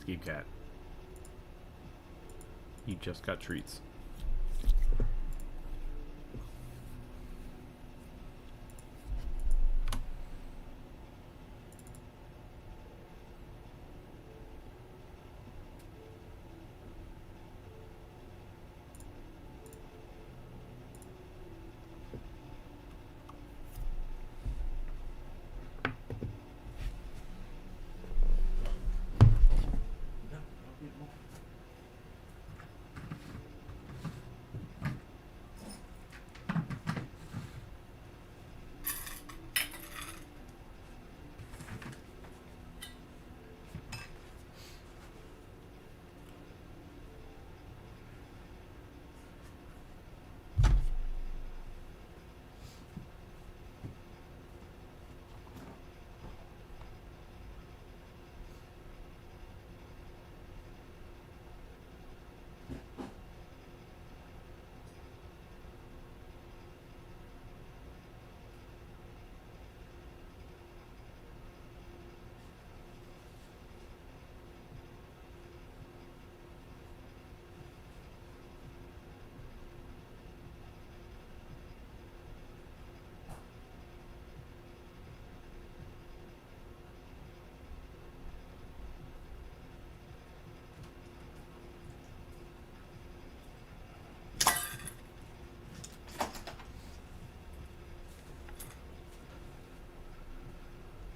You cat. You just got treats.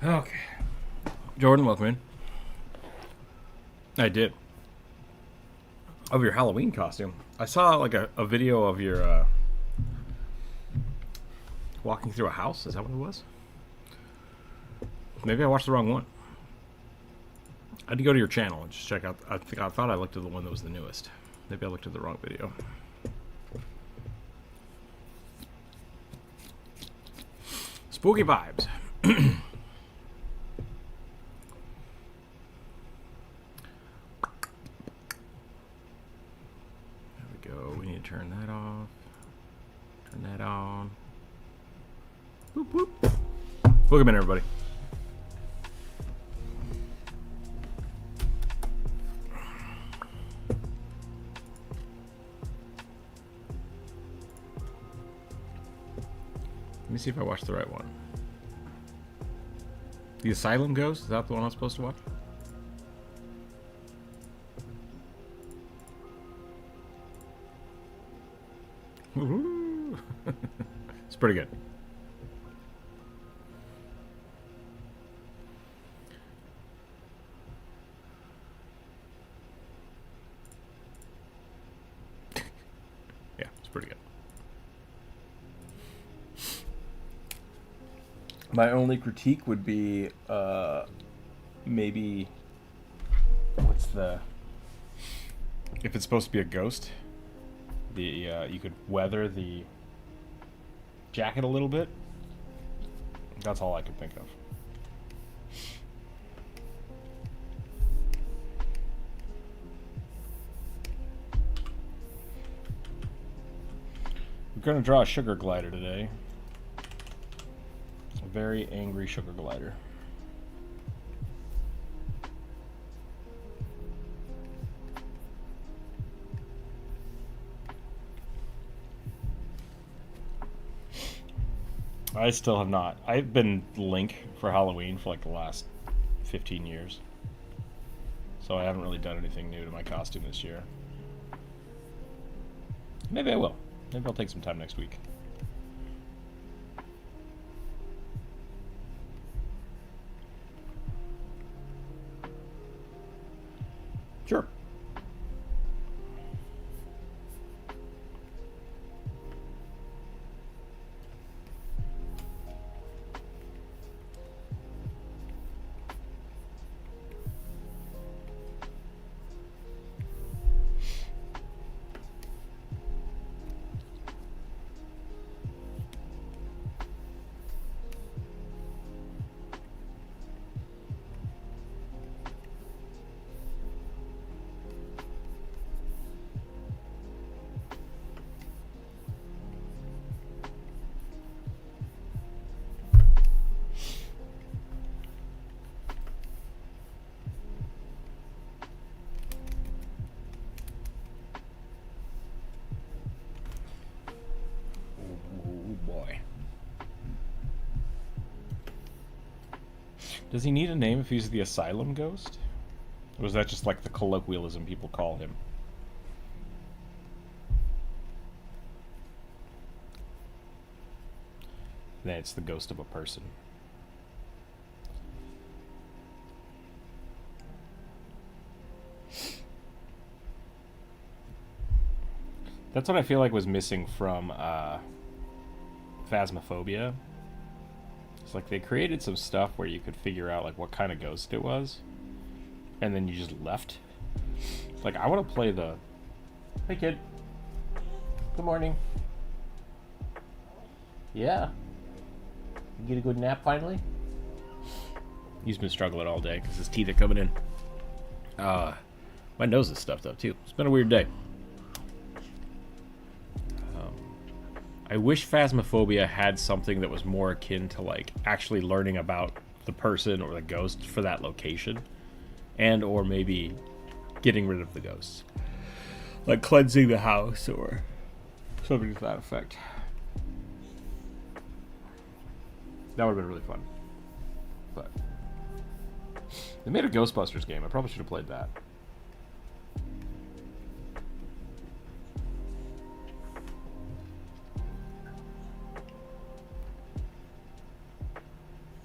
Okay. Jordan, welcome in. I did. Of your Halloween costume. I saw like a video of your walking through a house. Is that what it was? Maybe I watched the wrong one. I had to go to your channel and just check out. I thought I looked at the one that was the newest. Maybe I looked at the wrong video. Spooky vibes. Turn that off. Turn that on. Boop, boop. Welcome in, everybody. Let me see if I watched the right one. The Asylum Ghost? Is that the one I'm supposed to watch? It's pretty good. Yeah, it's pretty good. My only critique would be maybe what's the if it's supposed to be a ghost, you could weather the jacket a little bit. That's all I could think of. We're going to draw a sugar glider today. A very angry sugar glider. I still have not. I've been Link for Halloween for like the last 15 years. So I haven't really done anything new to my costume this year. Maybe I will. Maybe I'll take some time next week. Sure. Does he need a name if he's the asylum ghost? Or was that just like the colloquialism people call him? Then it's the ghost of a person. That's what I feel like was missing from Phasmophobia. It's like they created some stuff where you could figure out like what kind of ghost it was, and then you just left. Like I want to play the. Hey kid. Good morning. Yeah. You get a good nap finally? He's been struggling all day because his teeth are coming in. My nose is stuffed up too. It's been a weird day. I wish Phasmophobia had something that was more akin to like actually learning about the person or the ghost for that location, and or maybe getting rid of the ghosts, like cleansing the house or something to that effect. That would have been really fun. But they made a Ghostbusters game. I probably should have played that.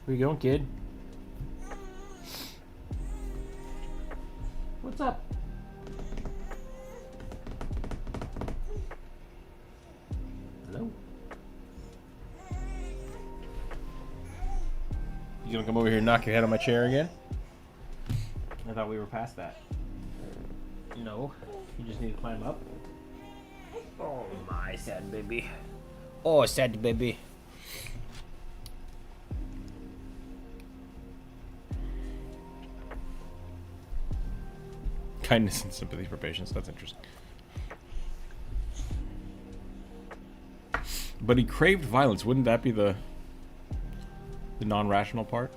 Where you going, kid? What's up? Hello? You gonna come over here and knock your head on my chair again? I thought we were past that. No, you just need to climb up. Oh my sad baby. Oh, sad baby. Kindness and sympathy for patients. That's interesting. But he craved violence. Wouldn't that be the non-rational part?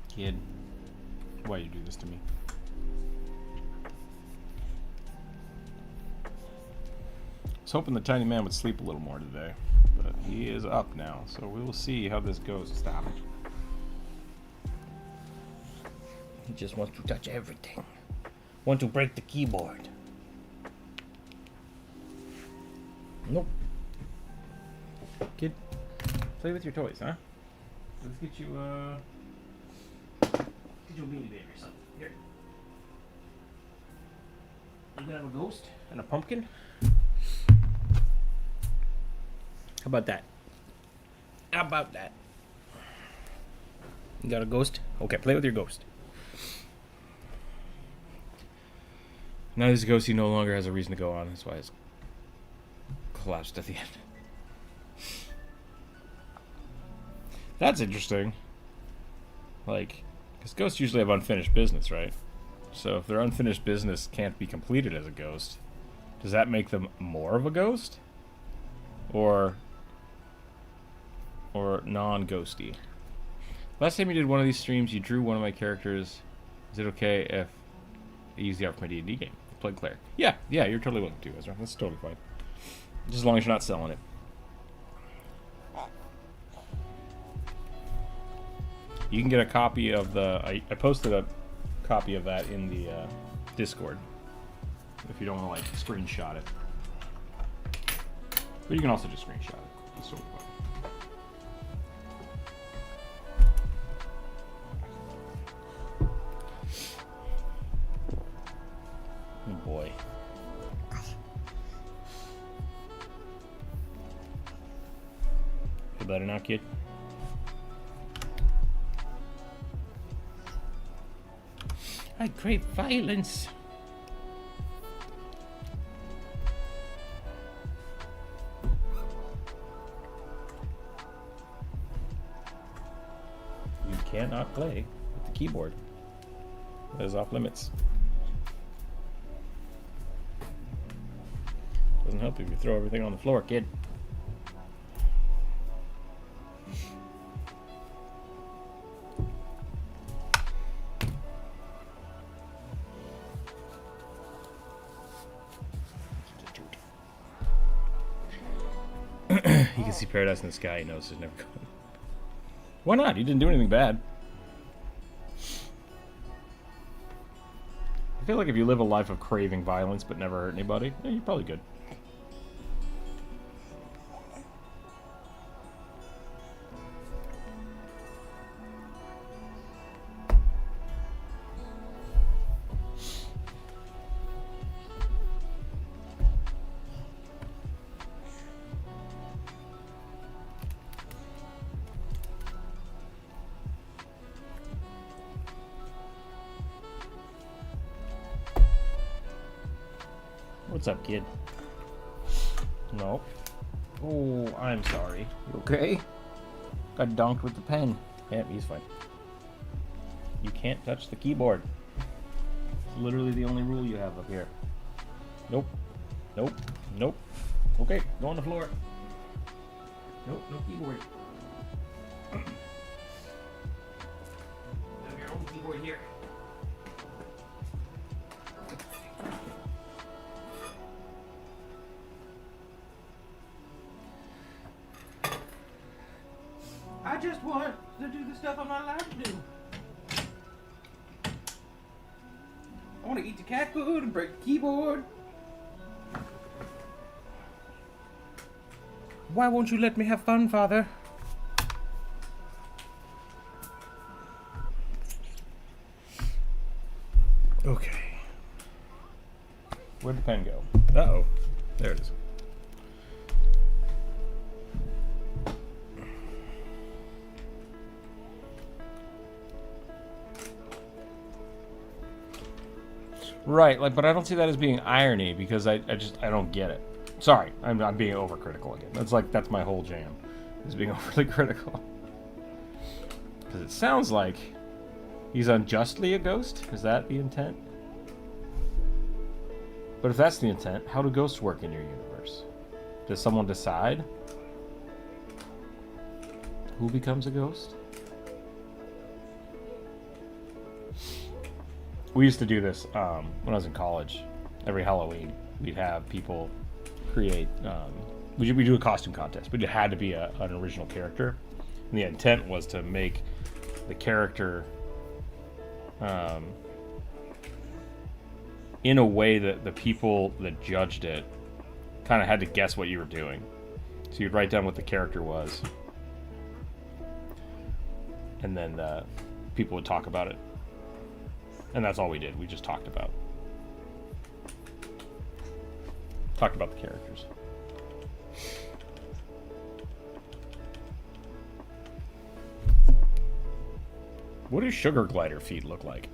Kid, why you do this to me? I was hoping the tiny man would sleep a little more today, but he is up now, so we will see how this goes. Stop it. He just wants to touch everything. Want to break the keyboard. Nope. Kid, play with your toys, huh? Let's get you a beanie baby or something. Here. You gonna have a ghost and a pumpkin? How about that? How about that? You got a ghost? Okay, play with your ghost. Now this ghost he no longer has a reason to go on. That's why it's collapsed at the end. That's interesting. Like, because ghosts usually have unfinished business, right? So if their unfinished business can't be completed as a ghost, does that make them more of a ghost? Or non-ghosty? Last time you did one of these streams, you drew one of my characters. Is it okay if I use the art for my D&D game? Play Claire. Yeah, you're totally welcome to, Ezra. That's totally fine. Just as long as you're not selling it. You can get a copy of the... I posted a copy of that in the Discord. If you don't want to, like, screenshot it. But you can also just screenshot it. It's totally fine. Oh boy. Feel better now, kid? I crave violence. You cannot play with the keyboard. That is off limits. Doesn't help if you throw everything on the floor, kid. He can see paradise in the sky. He knows he's never going. Why not? He didn't do anything bad. I feel like if you live a life of craving violence but never hurt anybody, yeah, you're probably good. What's up, kid? No. Oh, I'm sorry. You okay? Got donked with the pen. Yeah, he's fine. You can't touch the keyboard. It's literally the only rule you have up here. Nope. Nope. Nope. Okay, go on the floor. Nope, no keyboard. You have your own keyboard here. I just want to do the stuff I'm not allowed to do. I want to eat the cat food and break the keyboard. Why won't you let me have fun, Father? Okay. Where'd the pen go? Uh-oh. There it is. Right, like, but I don't see that as being irony because I don't get it. Sorry, I'm being overcritical again. That's my whole jam, is being overly critical. Because it sounds like he's unjustly a ghost. Is that the intent? But if that's the intent, how do ghosts work in your universe? Does someone decide who becomes a ghost? We used to do this when I was in college. Every Halloween, we'd have people create. We do a costume contest, but it had to be an original character. And the intent was to make the character in a way that the people that judged it kind of had to guess what you were doing. So you'd write down what the character was, and then people would talk about it. And that's all we did. We just talked about the characters. What do sugar glider feet look like?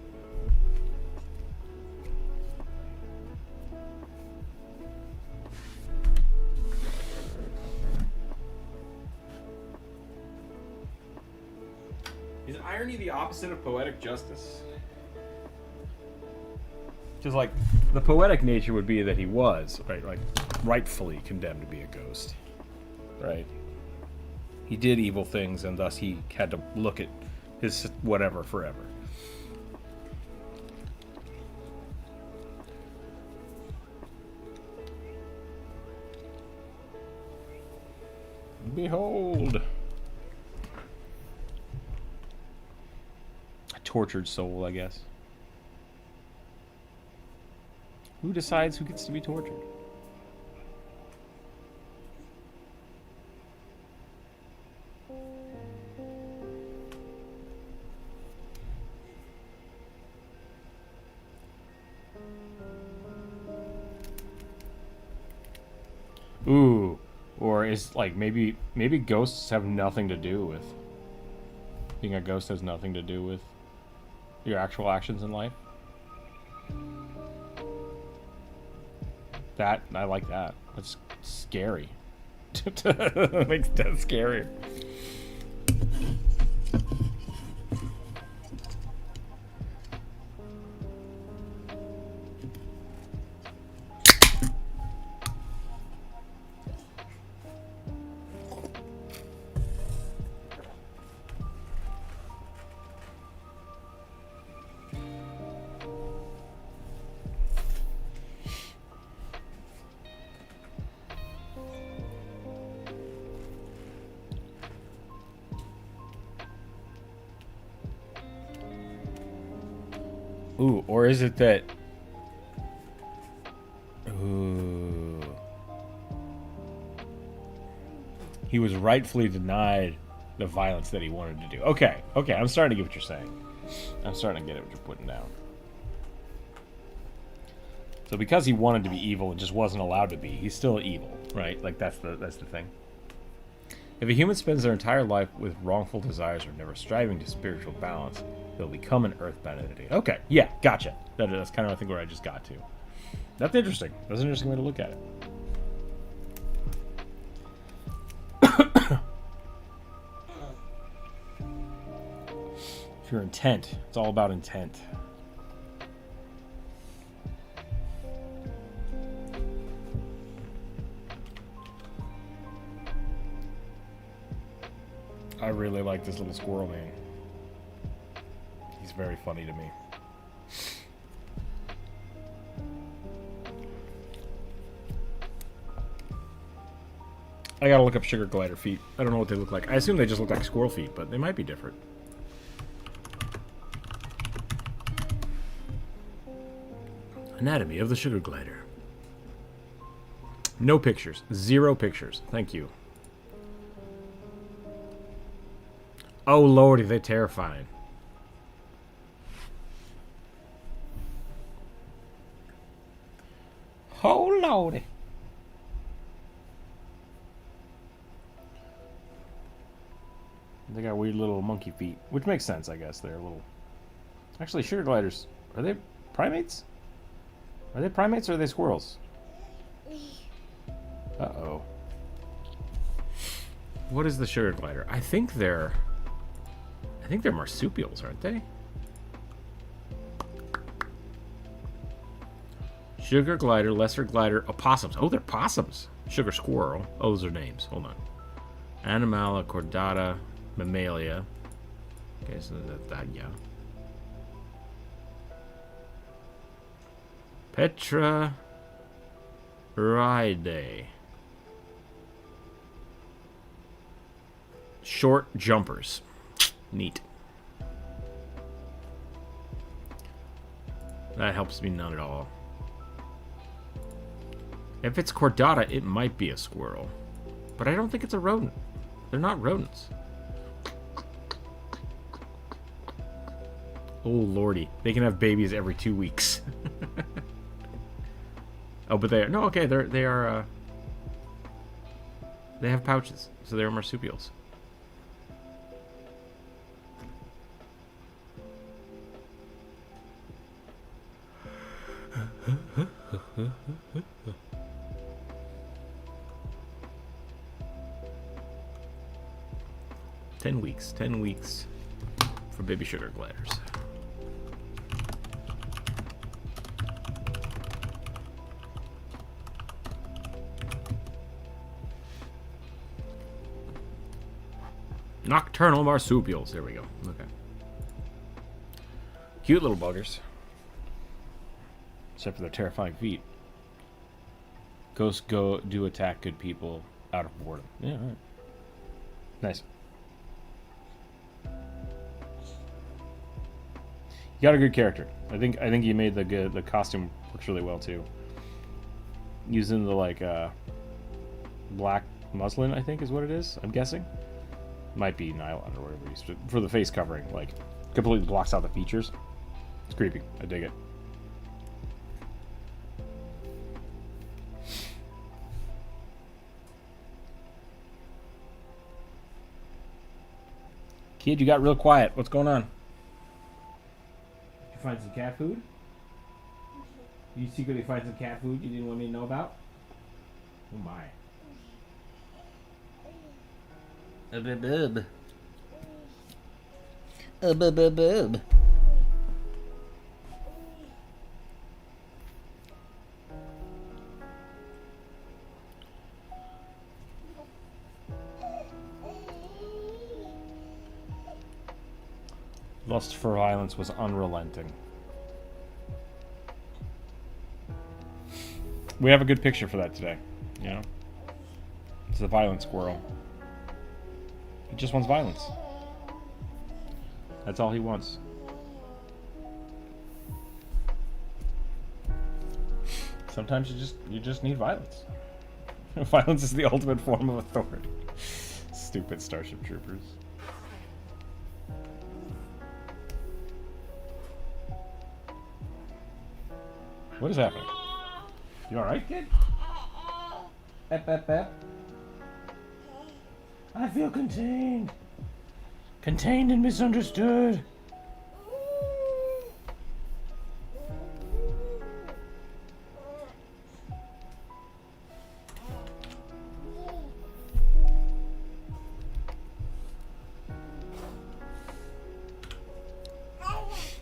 Is irony the opposite of poetic justice? Because, like, the poetic nature would be that he was, right, like, rightfully condemned to be a ghost, right? He did evil things, and thus he had to look at his whatever forever. Behold! A tortured soul, I guess. Who decides who gets to be tortured? Ooh, or is like maybe ghosts have nothing to do with being a ghost has nothing to do with your actual actions in life. That I like that. That's scary. That makes that scary. Ooh, or is it that... Ooh. He was rightfully denied the violence that he wanted to do. Okay, okay, I'm starting to get what you're saying. I'm starting to get what you're putting down. So because he wanted to be evil and just wasn't allowed to be, he's still evil, right? Like, that's the thing. If a human spends their entire life with wrongful desires or never striving to spiritual balance, they'll become an earthbound entity. Okay, yeah, gotcha. That's kind of, I think, where I just got to. That's interesting. That's an interesting way to look at it. If your intent, it's all about intent. I really like this little squirrel man. He's very funny to me. I gotta look up sugar glider feet. I don't know what they look like. I assume they just look like squirrel feet, but they might be different. Anatomy of the sugar glider. No pictures. 0 pictures. Thank you. Oh lordy, they're terrifying. Oh lordy. They got weird little monkey feet, which makes sense, I guess. They're little... Actually, sugar gliders, are they primates? Are they primates or are they squirrels? Uh-oh. What is the sugar glider? I think they're marsupials, aren't they? Sugar glider, lesser glider, opossums. Oh, they're possums. Sugar squirrel. Oh, those are names. Hold on. Animala cordata, mammalia. Okay, so that, yeah. Petra Ride. Short jumpers. Neat. That helps me none at all. If it's chordata, it might be a squirrel. But I don't think it's a rodent. They're not rodents. Oh lordy. They can have babies every 2 weeks. Oh, but they are... No, okay, they are... They have pouches, so they're marsupials. Ten weeks for baby sugar gliders. Nocturnal marsupials. There we go. Okay. Cute little buggers. Except for their terrifying feet. Ghosts do attack good people out of boredom. Yeah, all right. Nice. You got a good character. I think you made the costume works really well too. Using the like black muslin, I think is what it is. I'm guessing. Might be nylon or whatever you used for the face covering. Like completely blocks out the features. It's creepy. I dig it. Kid, you got real quiet. What's going on? Did you find some cat food? You secretly find some cat food you didn't want me to know about? Oh my. Bub. Bub. Lust for violence was unrelenting. We have a good picture for that today, you know? It's the violent squirrel. He just wants violence. That's all he wants. Sometimes you just need violence. Violence is the ultimate form of authority. Stupid Starship Troopers. What is happening? You alright, kid? Ep, ep, ep. I feel contained. Contained and misunderstood.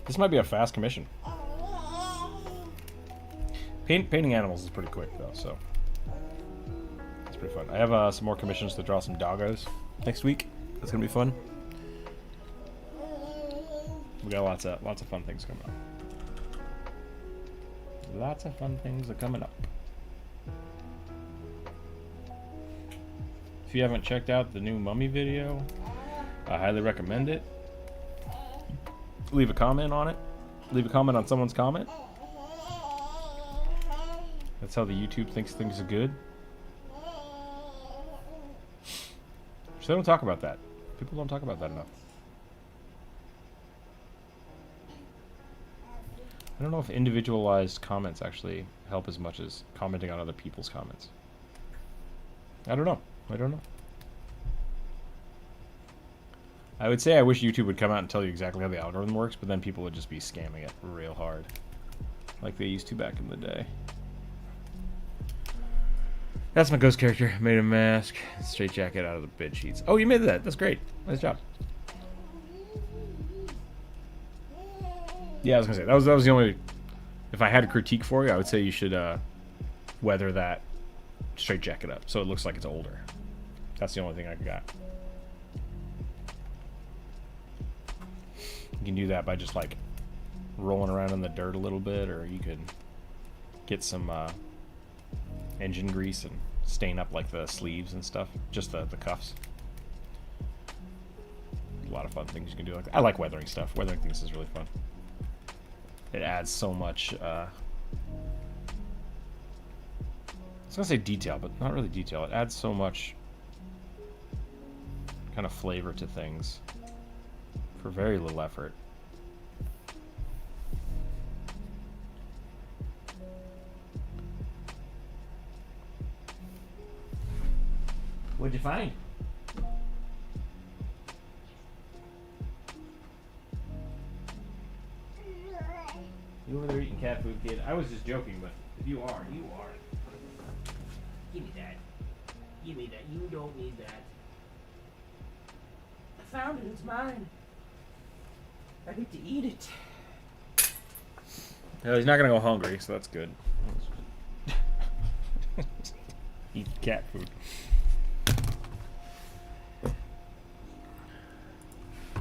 This might be a fast commission. Painting animals is pretty quick, though, so it's pretty fun. I have some more commissions to draw some doggos next week. That's gonna be fun. We got lots of fun things coming up. Lots of fun things are coming up. If you haven't checked out the new Mummy video, I highly recommend it. Leave a comment on it. Leave a comment on someone's comment. That's how the YouTube thinks things are good. So they don't talk about that. People don't talk about that enough. I don't know if individualized comments actually help as much as commenting on other people's comments. I don't know. I would say I wish YouTube would come out and tell you exactly how the algorithm works, but then people would just be scamming it real hard. Like they used to back in the day. That's my ghost character. Made a mask. Straight jacket out of the bed sheets. Oh, you made that. That's great. Nice job. Yeah, I was gonna say that was the only. If I had a critique for you, I would say you should weather that straight jacket up so it looks like it's older. That's the only thing I got. You can do that by just like rolling around in the dirt a little bit, or you could get some engine grease and stain up like the sleeves and stuff, just the cuffs. A lot of fun things you can do like that. I like weathering stuff. Weathering things is really fun. It adds so much I was gonna say detail, but not really detail. It adds so much kind of flavor to things for very little effort. What'd you find? You over there eating cat food, kid? I was just joking, but if you are, you are. Give me that. Give me that. You don't need that. I found it. It's mine. I get to eat it. No, he's not gonna go hungry, so that's good. Eat cat food.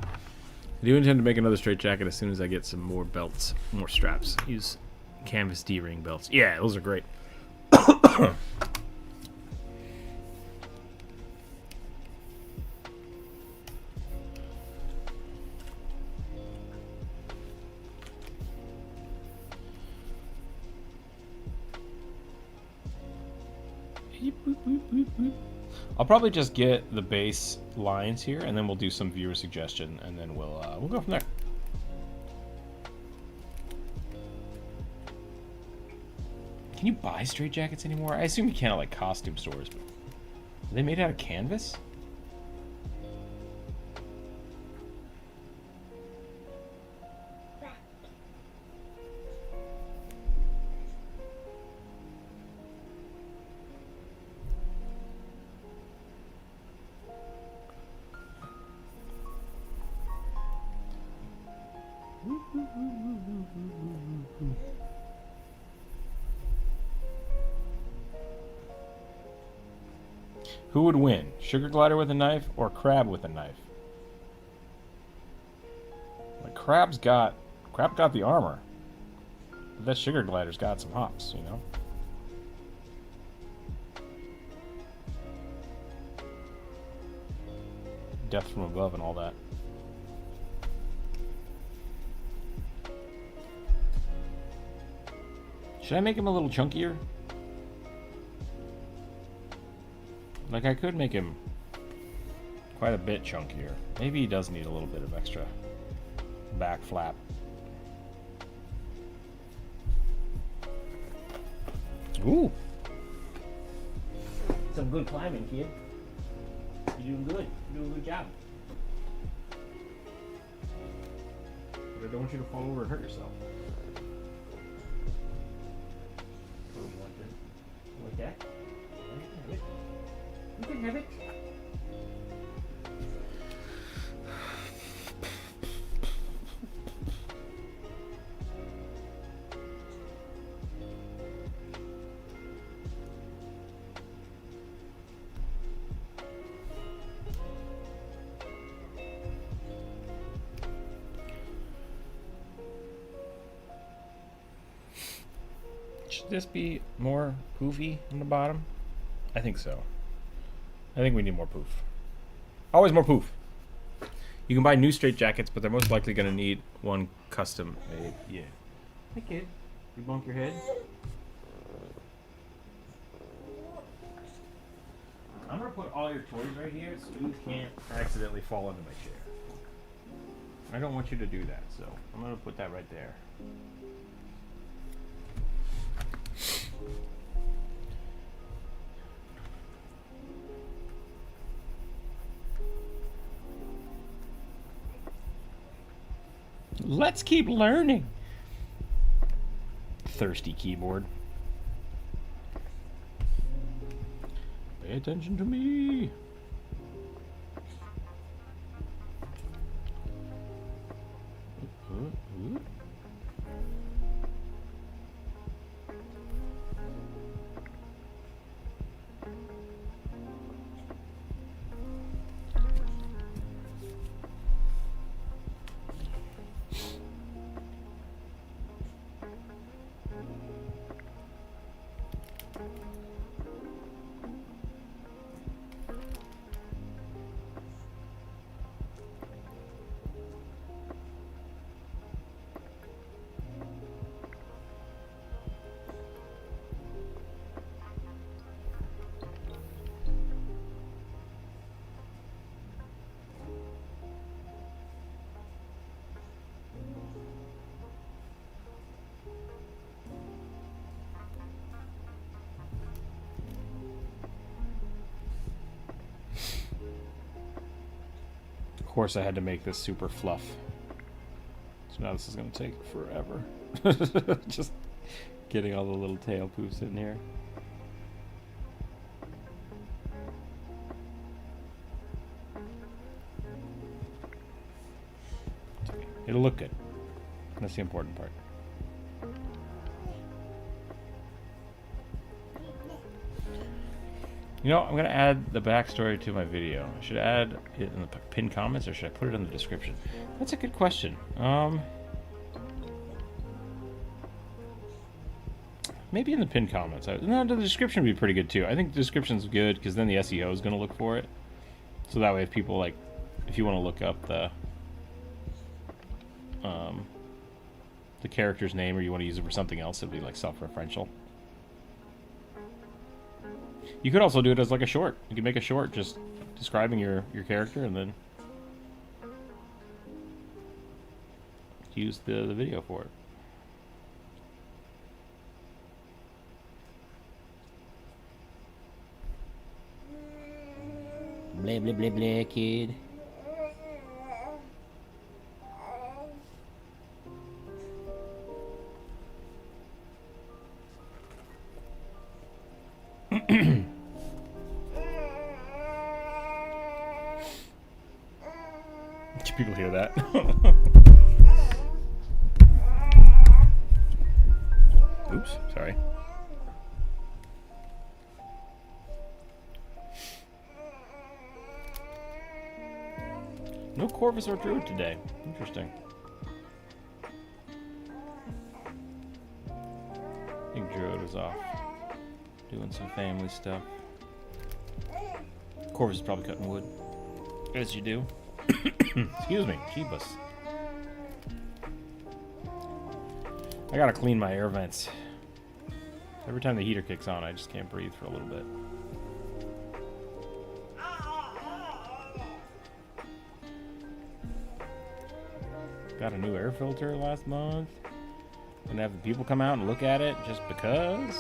I do intend to make another straight jacket as soon as I get some more belts, more straps. Use canvas D-ring belts. Yeah, those are great. I'll probably just get the base lines here, and then we'll do some viewer suggestion, and then we'll go from there. Can you buy straight jackets anymore? I assume you can at like costume stores, but are they made out of canvas? Who would win? Sugar glider with a knife or crab with a knife? Like crab got the armor. But that sugar glider's got some hops, you know? Death from above and all that. Should I make him a little chunkier? Like, I could make him quite a bit chunkier. Maybe he does need a little bit of extra back flap. Ooh! Some good climbing, kid. You're doing good. You're doing a good job. But I don't want you to fall over and hurt yourself. Like that? You can have it. Should this be more poofy on the bottom? I think so. I think we need more poof. Always more poof. You can buy new straight jackets, but they're most likely going to need one custom made. Yeah. Hey kid, you bump your head? I'm going to put all your toys right here so you can't accidentally fall into my chair. I don't want you to do that, so I'm going to put that right there. Let's keep learning. Thirsty keyboard. Pay attention to me. Of course I had to make this super fluff. So now this is going to take forever. Just getting all the little tail poofs in here. It'll look good. That's the important part. You know, I'm going to add the backstory to my video. I should add it in the pinned comments, or should I put it in the description? That's a good question. Maybe in the pinned comments. No, the description would be pretty good too. I think the description's good because then the SEO is going to look for it. So that way if people like, if you want to look up the character's name, or you want to use it for something else, it'll be like self-referential. You could also do it as like a short. You could make a short just describing your character and then use the video for it. Blah, blah, blah, blah, kid. Did people hear that? Oops, sorry. No Corvus or Druid today. Interesting. I think Druid was off doing some family stuff. Corvus is probably cutting wood, as you do. Excuse me, Jeebus. I gotta clean my air vents. Every time the heater kicks on, I just can't breathe for a little bit. Got a new air filter last month. Gonna have the people come out and look at it just because.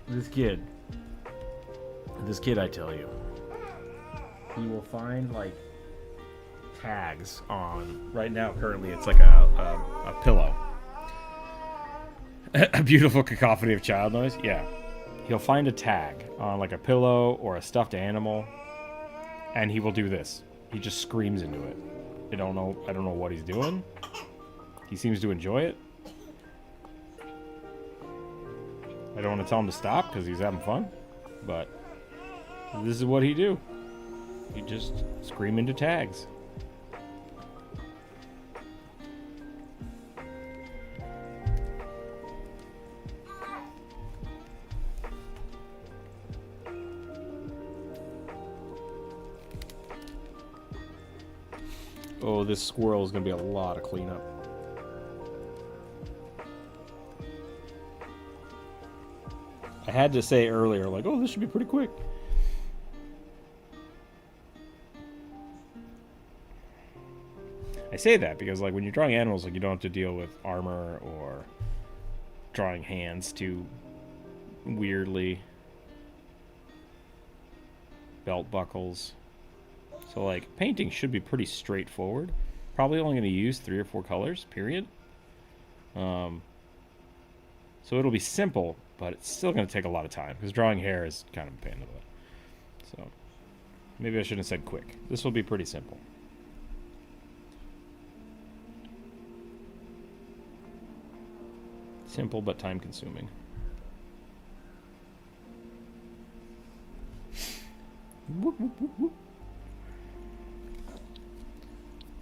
This kid, I tell you, he will find like tags on. Right now, currently, it's like a pillow. A beautiful cacophony of child noise. Yeah, he'll find a tag on like a pillow or a stuffed animal, and he will do this. He just screams into it. I don't know what he's doing. He seems to enjoy it. I don't want to tell him to stop because he's having fun, but this is what he do. He just scream into tags. Oh, this squirrel is going to be a lot of cleanup. I had to say earlier, like, oh, this should be pretty quick. I say that because, like, when you're drawing animals, like, you don't have to deal with armor or drawing hands too weirdly. Belt buckles. So, like, painting should be pretty straightforward. Probably only going to use 3 or 4 colors, period. So it'll be simple, but it's still going to take a lot of time, because drawing hair is kind of a pain in the butt. So, maybe I shouldn't have said quick. This will be pretty simple. Simple, but time-consuming. Whoop, whoop, whoop, whoop.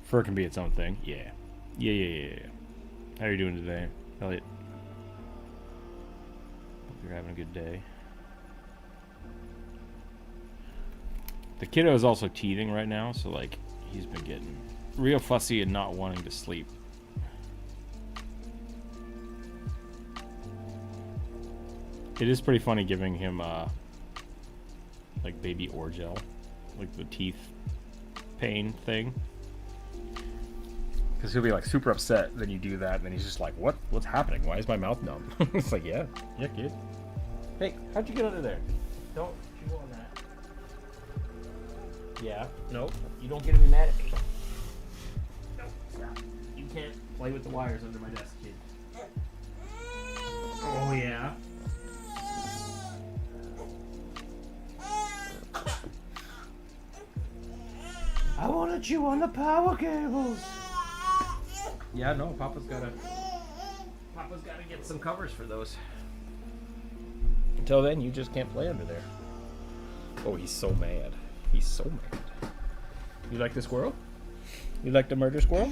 Fur can be its own thing. Yeah. Yeah. How are you doing today, Elliot? Hope you're having a good day. The kiddo is also teething right now, so, like, he's been getting real fussy and not wanting to sleep. It is pretty funny giving him, like, baby Orgel. Like, the teeth pain thing. Because he'll be, like, super upset, then you do that, and then he's just like, what's happening? Why is my mouth numb? It's like, yeah, kid. Hey, how'd you get under there? Don't chew on that. Yeah, nope, you don't get to be mad at me. Nope, stop. You can't play with the wires under my desk, kid. Oh, yeah. I want to chew on the power cables. Yeah, no, Papa's gotta get some covers for those. Until then, you just can't play under there. Oh, he's so mad. He's so mad. You like the squirrel? You like the murder squirrel?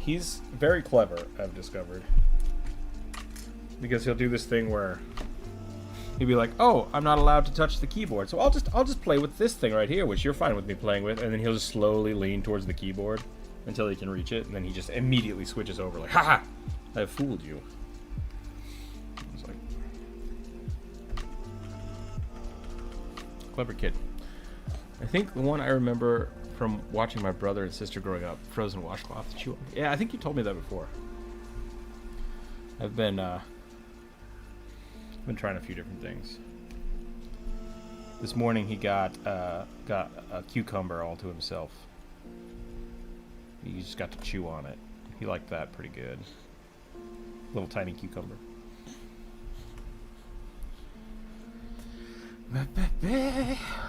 He's very clever, I've discovered. Because he'll do this thing where he'd be like, "Oh, I'm not allowed to touch the keyboard, so I'll just play with this thing right here, which you're fine with me playing with." And then he'll just slowly lean towards the keyboard until he can reach it, and then he just immediately switches over, like, "Ha ha! I have fooled you." It's like, clever kid. I think the one I remember from watching my brother and sister growing up, frozen washcloth chew on. Yeah, I think you told me that before. I've been trying a few different things. This morning he got a cucumber all to himself. He just got to chew on it. He liked that pretty good. Little tiny cucumber.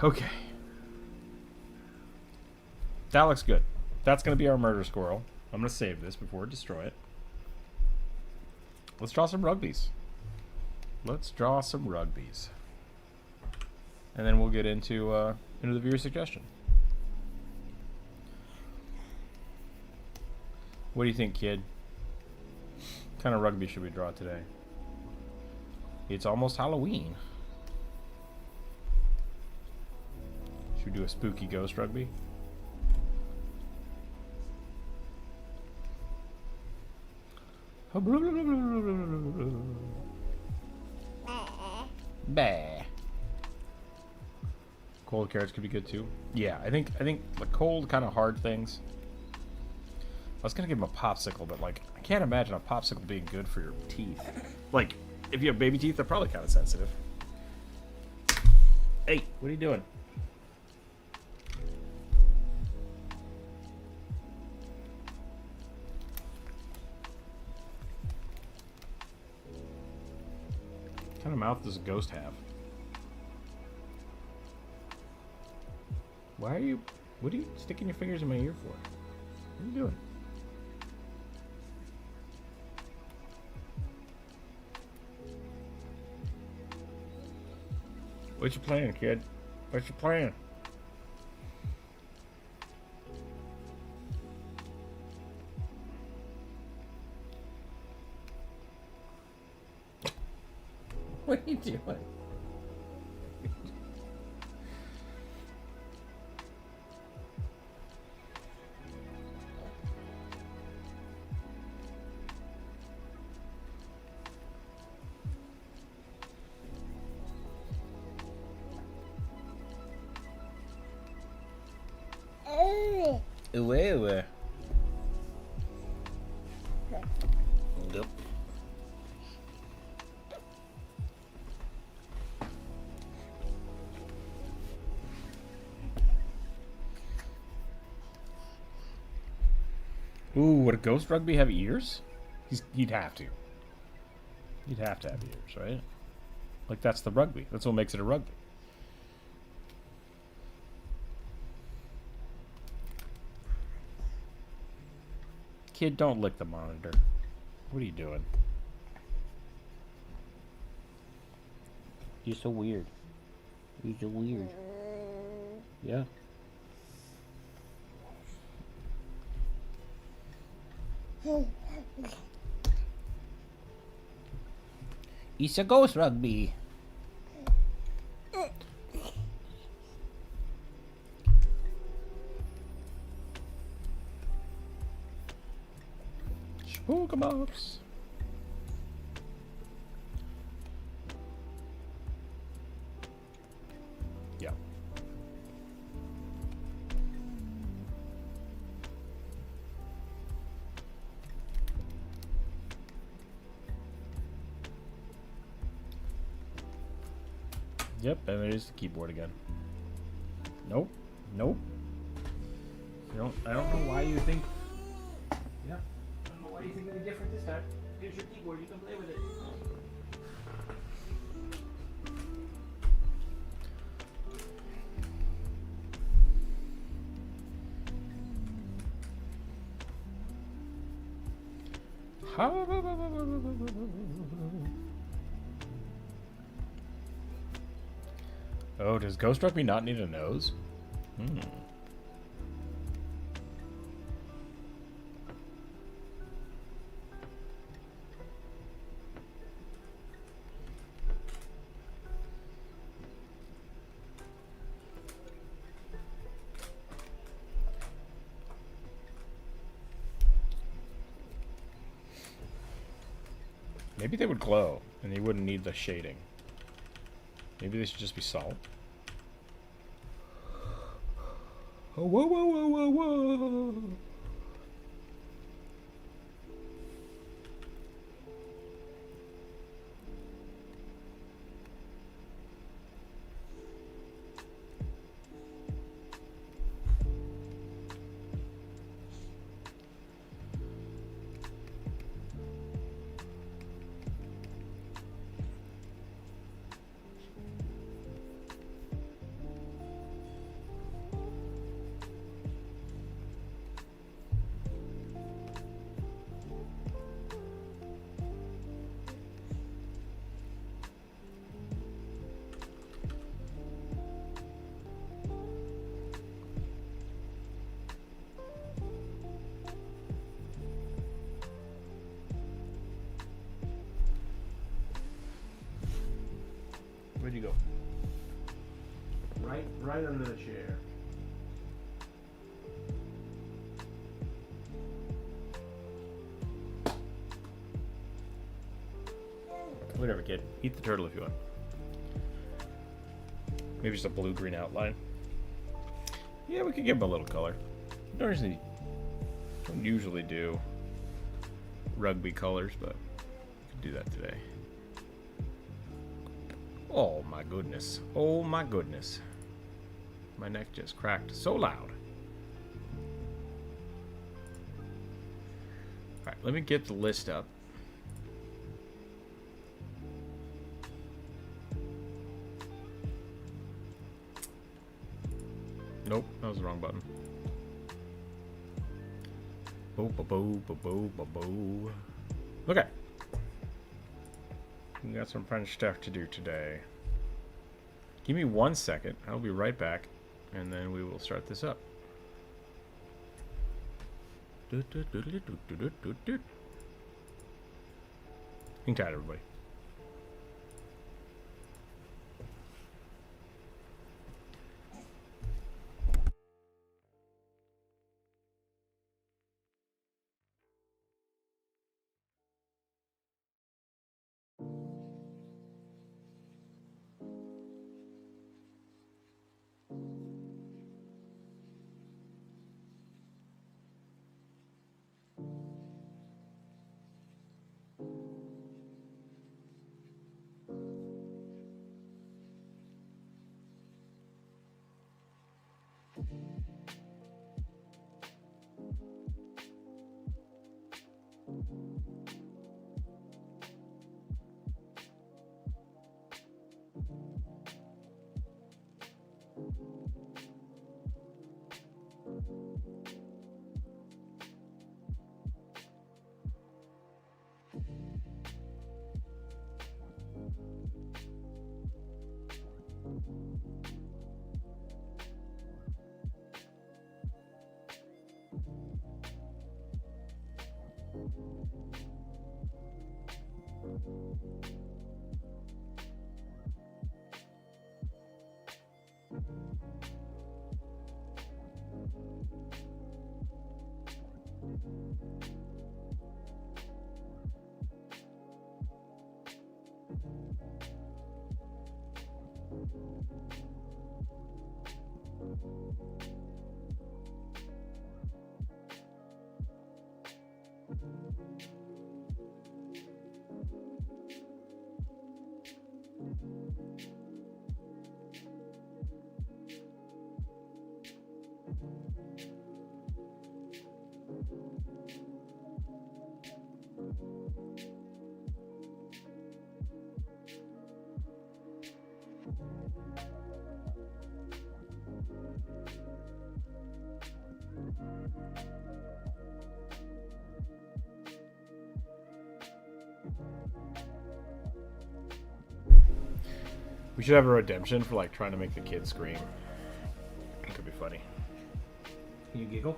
Okay. That looks good. That's going to be our murder squirrel. I'm going to save this before I destroy it. Let's draw some rugbies. Let's draw some rugbies. And then we'll get into the viewer suggestion. What do you think, kid? What kind of rugby should we draw today? It's almost Halloween. Should we do a spooky ghost rugby? Bah. Cold carrots could be good too. Yeah, I think the cold kind of hard things. I was gonna give him a popsicle, but like I can't imagine a popsicle being good for your teeth. Like if you have baby teeth, they're probably kind of sensitive. Hey, what are you doing? What kind of mouth does a ghost have? What are you sticking your fingers in my ear for? What are you doing? What's your plan, kid? What's your plan? What are you doing? Uwe. Yep. Ooh, would a ghost rugby have ears? He'd have to. He'd have to have ears, right? Like that's the rugby. That's what makes it a rugby. Kid, don't lick the monitor. What are you doing? You're so weird. You're so weird. Yeah. It's a ghost rugby. Spookabobs. Yeah. Yep, and there's the keyboard again. Nope. Nope. I don't know why you think. Yeah. I don't know why you think anything different this time. Here's your keyboard. You can play with it. Oh, does Ghost Rugby not need a nose? Maybe they would glow, and you wouldn't need the shading. Maybe they should just be salt. Oh, whoa, whoa, whoa, whoa, whoa! Where'd you go? Right under the chair. Whatever, kid. Eat the turtle if you want. Maybe just a blue-green outline. Yeah, we could give him a little color. Don't usually do rugby colors, but we could do that today. Oh my goodness. Oh my goodness. My neck just cracked so loud. Alright, let me get the list up. Nope, that was the wrong button. Bo-bo-bo-bo-bo-bo-bo. Okay. We got some French stuff to do today. Give me 1 second. I'll be right back, and then we will start this up. Hang tight, everybody. We should have a redemption for like trying to make the kids scream. It could be funny. Can you giggle?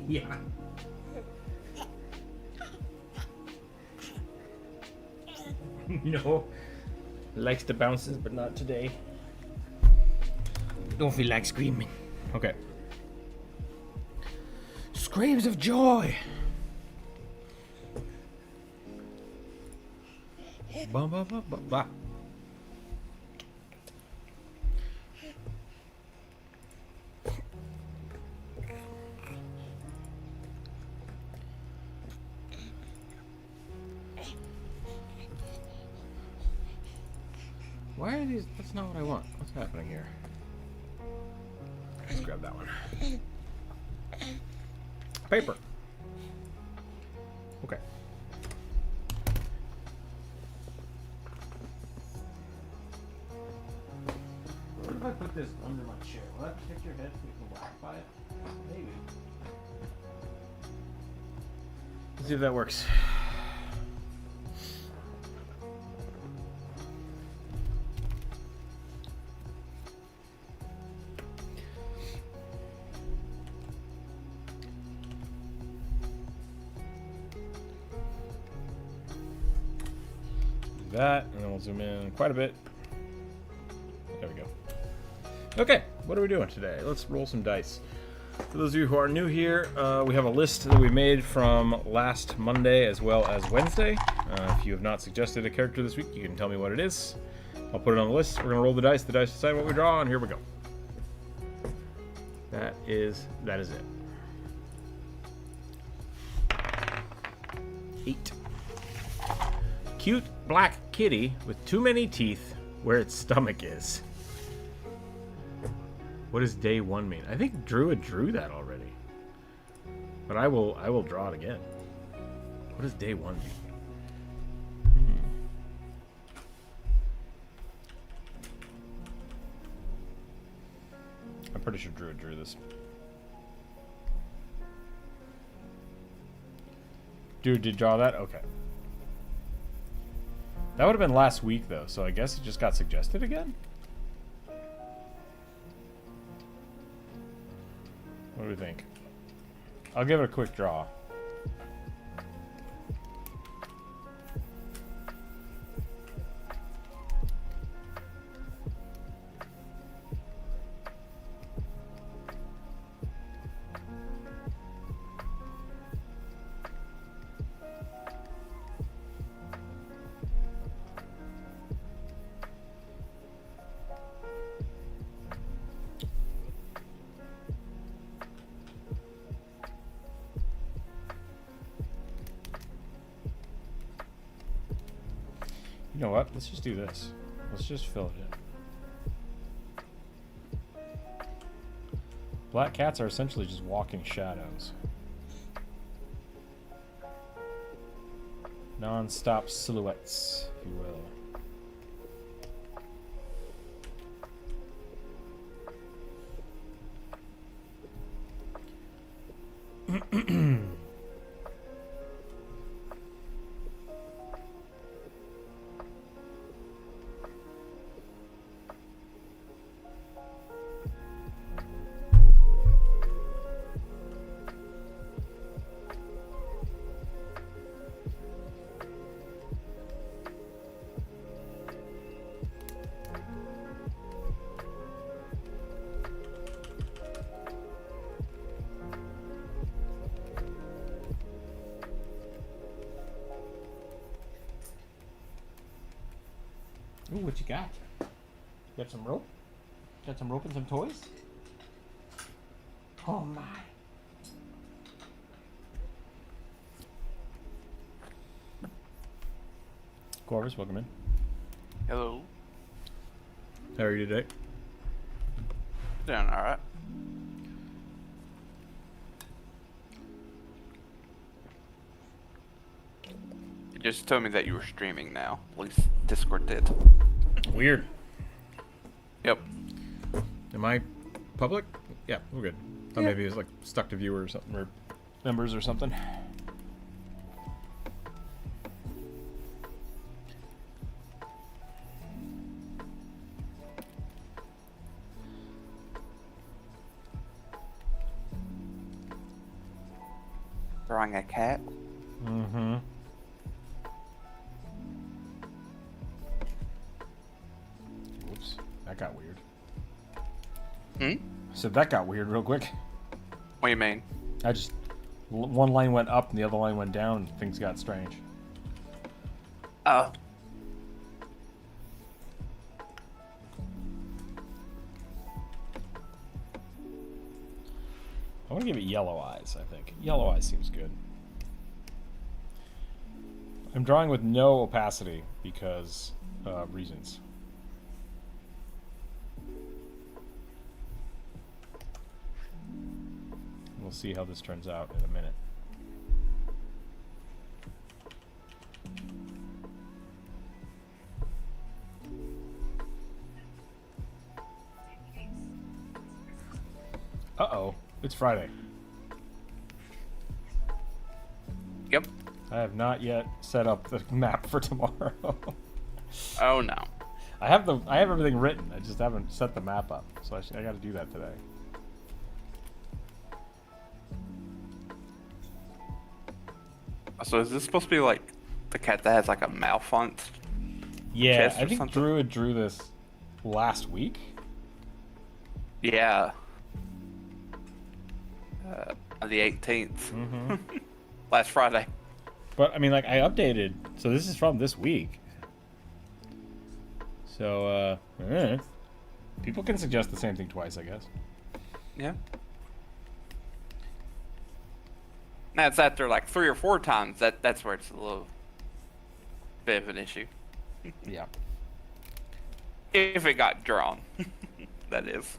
Yeah. No. Likes the bounces, but not today. Don't feel like screaming. Okay. Screams of joy. Ba ba ba ba ba. Why are these? That's not what I want. What's happening here? Let's grab that one. Paper. Okay. What if I put this under my chair? Will that protect your head so you can whack by it? Maybe. Let's see if that works. That, and then we'll zoom in quite a bit. There we go. Okay, what are we doing today? Let's roll some dice. For those of you who are new here, we have a list that we made from last Monday as well as Wednesday. If you have not suggested a character this week, you can tell me what it is. I'll put it on the list. We're going to roll the dice. The dice decide what we draw, and here we go. That is it. 8. Cute black kitty with too many teeth where its stomach is. What does day 1 mean? I think Druid drew that already. But I will draw it again. What does day 1 mean? I'm pretty sure Druid drew this. Dude did draw that? Okay. That would have been last week though, so I guess it just got suggested again? What do we think? I'll give it a quick draw. You know what? Let's just do this. Let's just fill it in. Black cats are essentially just walking shadows. Non-stop silhouettes, if you will. Ooh, what you got? Got some rope? Got some rope and some toys? Oh my. Corvus, welcome in. Hello. How are you today? Doing alright. You just told me that you were streaming now. At least Discord did. Weird. Yep. Am I public? Yeah, we're good. Oh, Yeah. maybe it's like stuck to viewer or something, or members or something. Drawing a cat. Mm-hmm. Whoops. That got weird. Hmm? I said that got weird real quick. What do you mean? I just... One line went up and the other line went down and things got strange. Oh. I want to give it yellow eyes, I think. Yellow eyes seems good. I'm drawing with no opacity because reasons. We'll see how this turns out in a minute. Uh-oh, it's Friday. Yep. I have not yet set up the map for tomorrow. Oh no. I have everything written. I just haven't set the map up, so I got to do that today. So is this supposed to be like the cat that has like a malfunct? Yeah, chest I or think something? Druid drew this last week. Yeah. The 18th. Mm-hmm. Last Friday. But I mean, like, I updated, so this is from this week. So, people can suggest the same thing twice, I guess. Yeah. Now it's after like 3 or 4 times. That's where it's a little bit of an issue. Yeah. If it got drawn, that is.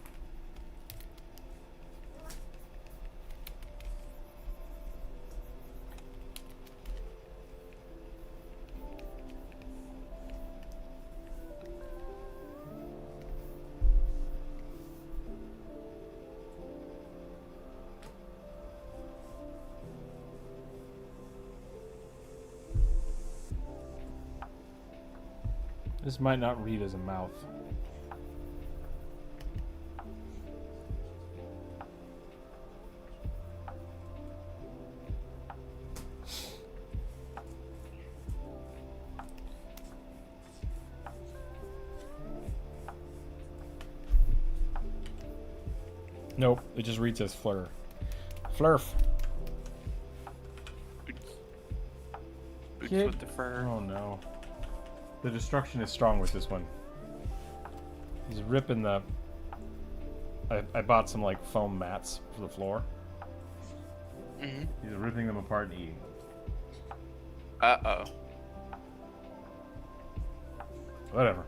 This might not read as a mouth. Nope, it just reads as flur. Flurf. Boots Kid. with the fur. Oh no. The destruction is strong with this one. He's ripping the... I bought some like foam mats for the floor. Mm-hmm. He's ripping them apart and eating. Uh-oh. Whatever.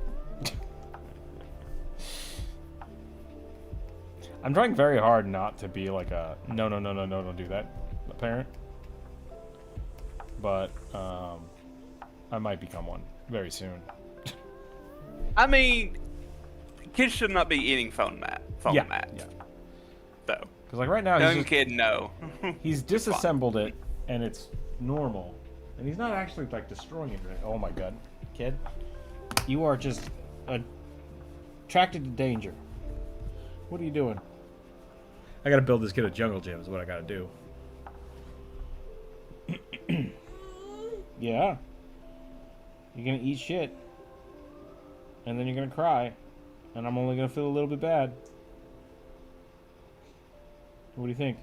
I'm trying very hard not to be like a no, don't do that parent. But I might become one very soon. I mean, kids should not be eating foam mats. Yeah. Though. Because like right now Young he's just, kid, no. he's disassembled it and it's normal, and he's not actually like destroying it. Oh my god, kid, you are just attracted to danger. What are you doing? I gotta build this kid a jungle gym is what I gotta do. Yeah. You're gonna eat shit. And then you're gonna cry. And I'm only gonna feel a little bit bad. What do you think?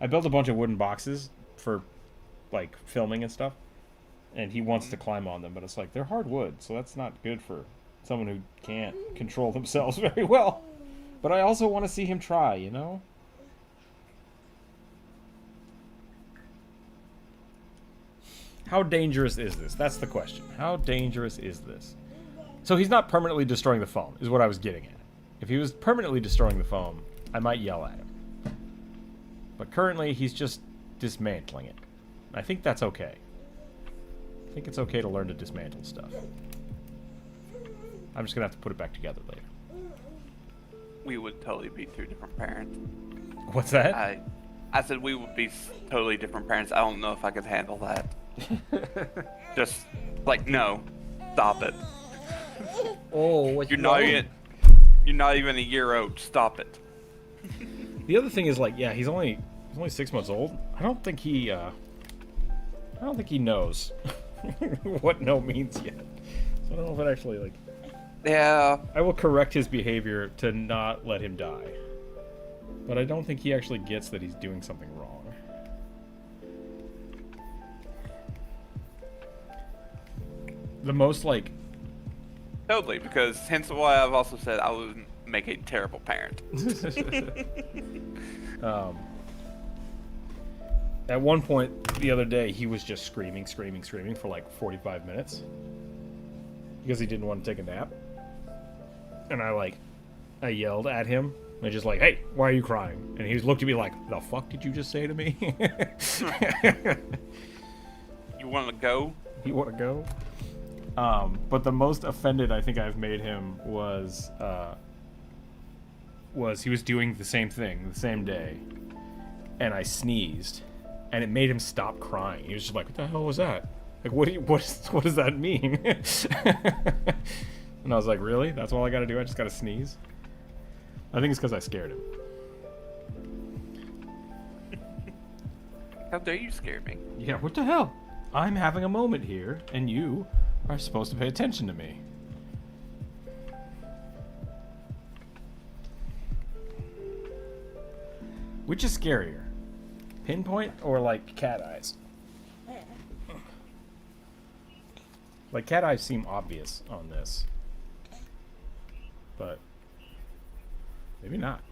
I built a bunch of wooden boxes for, like, filming and stuff. And he wants to climb on them, but it's like, they're hard wood, so that's not good for someone who can't control themselves very well. But I also want to see him try, you know? How dangerous is this? That's the question. How dangerous is this? So he's not permanently destroying the foam, is what I was getting at. If he was permanently destroying the foam, I might yell at him. But currently, he's just dismantling it. I think that's okay. I think it's okay to learn to dismantle stuff. I'm just going to have to put it back together later. We would totally be 2 different parents. What's that? I said we would be totally different parents. I don't know if I could handle that. Just like, no, stop it. Oh, what You're not even a year old. Stop it. The other thing is, like, yeah, he's only 6 months old. I don't think he knows what no means yet. So I don't know if it actually, like... Yeah. I will correct his behavior to not let him die. But I don't think he actually gets that he's doing something wrong. The most, like... Totally, because hence why I've also said I would make a terrible parent. At one point the other day, he was just screaming for like 45 minutes. Because he didn't want to take a nap. And I yelled at him. And just like, hey, why are you crying? And he looked at me like, the fuck did you just say to me? You want to go? You want to go? But the most offended I think I've made him was he was doing the same thing the same day, and I sneezed, and it made him stop crying. He was just like, "What the hell was that? Like, what does that mean?" And I was like, "Really? That's all I got to do? I just got to sneeze?" I think it's because I scared him. How dare you scare me? Yeah, what the hell? I'm having a moment here, and you are supposed to pay attention to me. Which is scarier? Pinpoint or like cat eyes? Like cat eyes seem obvious on this. But maybe not.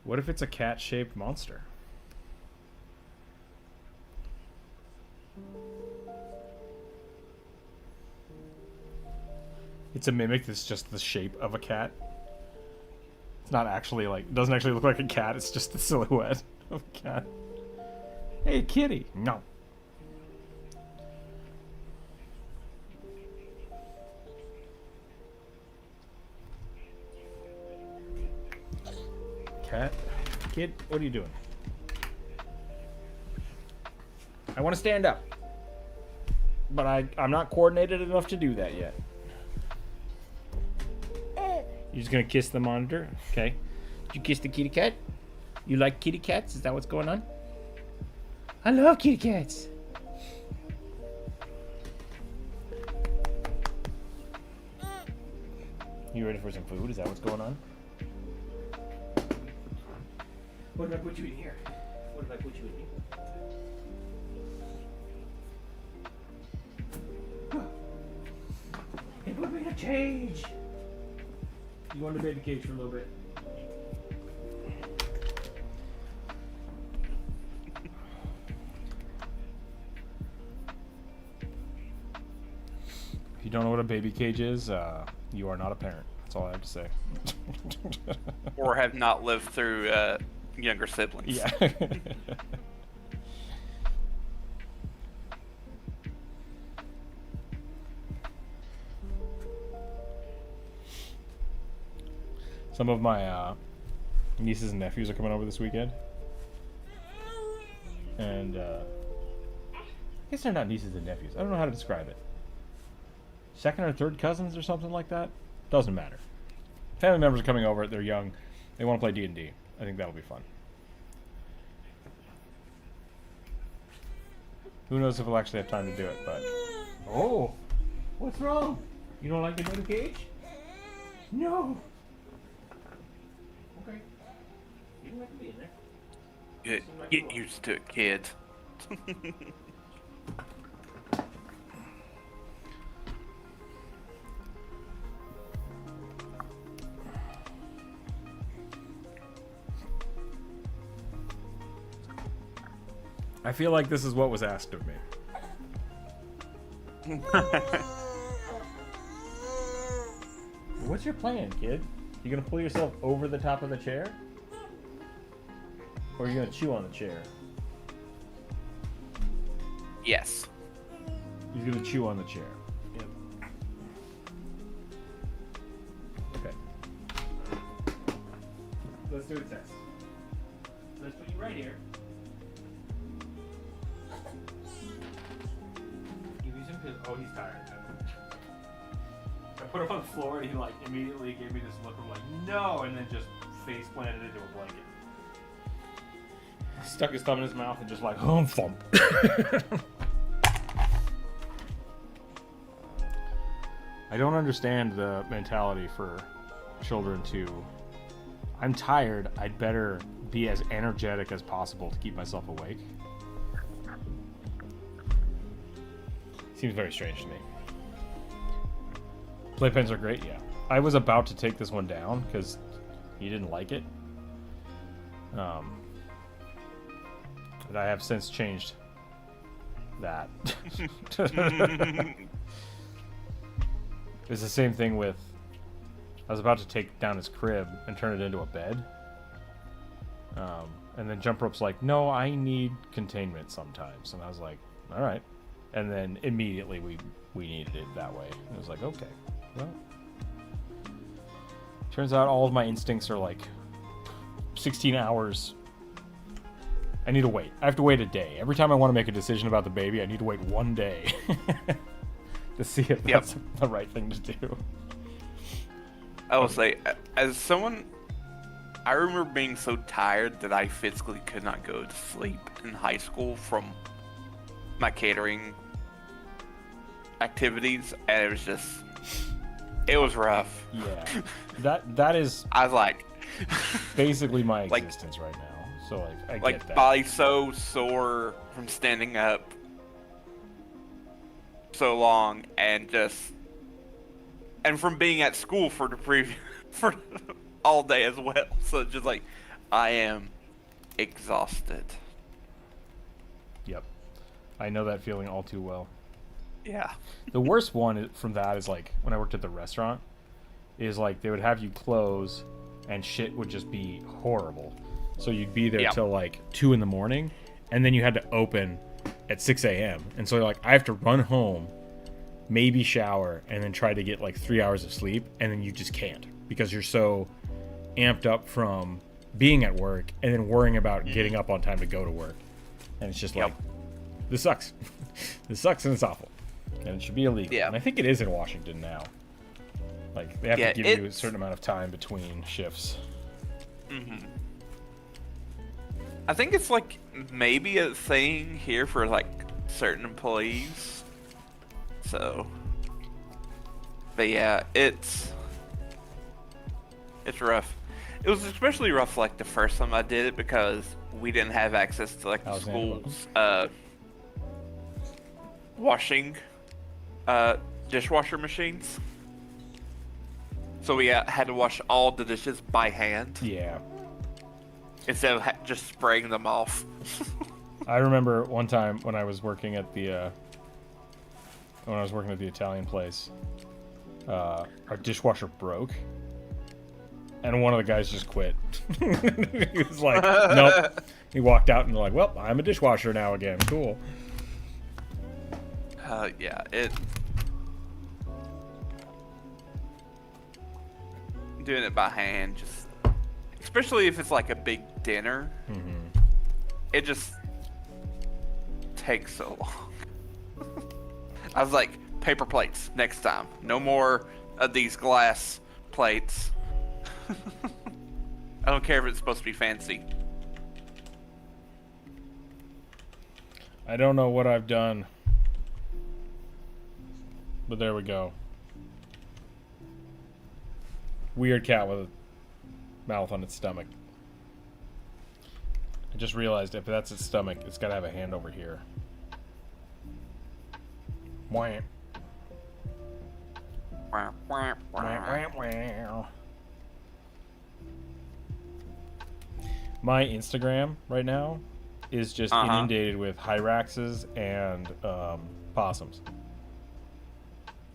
What if it's a cat-shaped monster? It's a mimic that's just the shape of a cat. It's not actually like, it doesn't actually look like a cat, it's just the silhouette of a cat. Hey, kitty! No. Cat? Kid, what are you doing? I want to stand up. But I'm not coordinated enough to do that yet. You're just gonna kiss the monitor? Okay. Did you kiss the kitty cat? You like kitty cats? Is that what's going on? I love kitty cats. You ready for some food? Is that what's going on? What did I put you in here? What did I put you in here? It put me in a cage. You want the baby cage for a little bit? If you don't know what a baby cage is, you are not a parent. That's all I have to say. Or have not lived through younger siblings. Yeah. Some of my nieces and nephews are coming over this weekend. And I guess they're not nieces and nephews. I don't know how to describe it. Second or third cousins or something like that? Doesn't matter. Family members are coming over. They're young. They want to play D&D. I think that'll be fun. Who knows if we'll actually have time to do it, but... Oh! What's wrong? You don't like the baby cage? No! Okay. You don't have to be in there. Get used to it, kid. I feel like this is what was asked of me. What's your plan, kid? You gonna pull yourself over the top of the chair? Or are you gonna chew on the chair? Yes. He's gonna chew on the chair. Yep. Okay. Let's do a test. Let's put you right here. Give you some pillow. Oh, he's tired. I put him on the floor and he like immediately gave me this look of like, no, and then just face planted into a blanket. Stuck his thumb in his mouth and just like, thump. I don't understand the mentality for children to, I'm tired, I'd better be as energetic as possible to keep myself awake. Seems very strange to me. Playpens are great, yeah. I was about to take this one down because he didn't like it. But I have since changed that. It's the same thing with, I was about to take down his crib and turn it into a bed. And then Jump Rope's like, no, I need containment sometimes. And I was like, all right. And then immediately we needed it that way. And it was like, okay, well. Turns out all of my instincts are like 16 hours. I need to wait. I have to wait a day. Every time I want to make a decision about the baby, I need to wait one day to see if that's the right thing to do. I will say, as someone, I remember being so tired that I physically could not go to sleep in high school from my catering activities, and it was just, it was rough. Yeah, that is. I was like, basically my existence right now. So like I Like get that. body so sore from standing up so long, and from being at school for the for all day as well. So it's just like I am exhausted. Yep. I know that feeling all too well. Yeah. The worst one from that is like when I worked at the restaurant, is like they would have you close and shit would just be horrible. So you'd be there till like 2 a.m, and then you had to open at 6 a.m. And so like I have to run home, maybe shower, and then try to get like 3 hours of sleep, and then you just can't because you're so amped up from being at work and then worrying about getting up on time to go to work. And it's just like, this sucks. This sucks and it's awful. And it should be illegal. Yeah. And I think it is in Washington now. Like, they have to give you a certain amount of time between shifts. Mm-hmm. I think it's like maybe a thing here for like certain employees. So, but yeah, it's rough. It was especially rough like the first time I did it because we didn't have access to like the school's washing dishwasher machines. So we had to wash all the dishes by hand. Yeah. Instead of just spraying them off. I remember one time when I was working at the Italian place, our dishwasher broke, and one of the guys just quit. He was like, "Nope." He walked out and like, "Well, I'm a dishwasher now again. Cool." Yeah, doing it by hand, just especially if it's like a big dinner, it just takes so long. I was like, paper plates next time. No more of these glass plates. I don't care if it's supposed to be fancy. I don't know what I've done, but there we go. Weird cat with a mouth on its stomach. I just realized if that's its stomach, it's got to have a hand over here. Wham. Wah, wah, wah. Wah, wah, wah. My Instagram right now is just inundated with hyraxes and possums.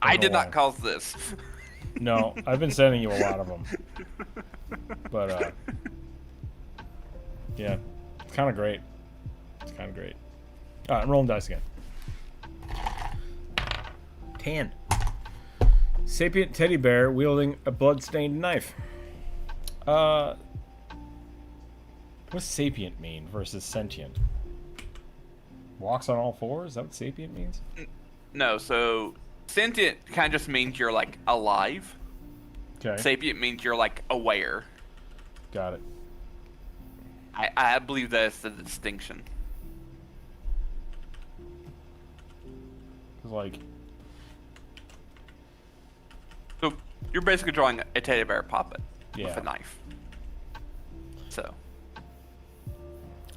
I did why. not cause this. No, I've been sending you a lot of them. But, yeah, it's kind of great. It's kind of great. All right, I'm rolling dice again. 10. Sapient teddy bear wielding a blood-stained knife. What does sapient mean versus sentient? Walks on all fours? Is that what sapient means? No, so sentient kind of just means you're like alive. Okay. Sapient means you're like aware. Got it. I believe that's the distinction. It's like, So you're basically drawing a teddy bear puppet with Yeah. a knife. So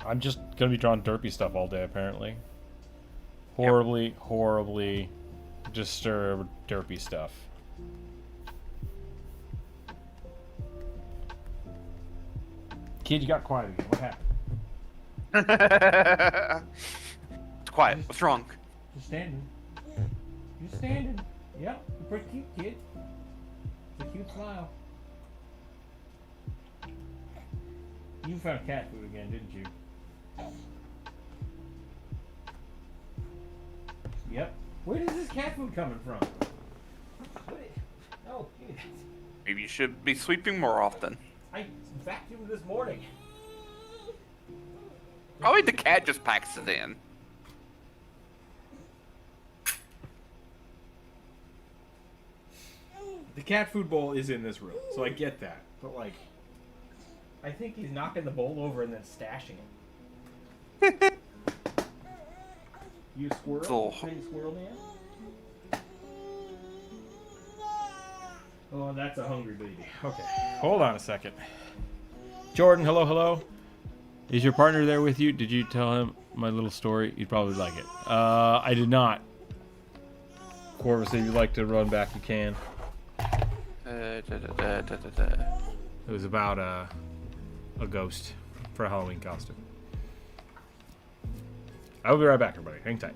I'm just gonna be drawing derpy stuff all day, apparently. Horribly disturbed derpy stuff. Kid, you got quiet again. What happened? it's quiet. What's wrong? Just standing. Just standing. Yep, you're pretty cute, kid. It's a cute smile. You found cat food again, didn't you? Yep. Where is this cat food coming from? Oh, dude. Maybe you should be sweeping more often. I vacuumed this morning. Probably the cat just packs it in. The cat food bowl is in this room, so I get that. But, like, I think he's knocking the bowl over and then stashing it. You squirrel? Oh. Hey, squirrel man? Oh, that's a hungry baby. okay. Hold on a second. Jordan, hello. Is your partner there with you? Did you tell him my little story? He'd probably like it. I did not. Corvus, if you'd like to run back, you can. It was about a ghost for a Halloween costume. I will be right back, everybody. Hang tight.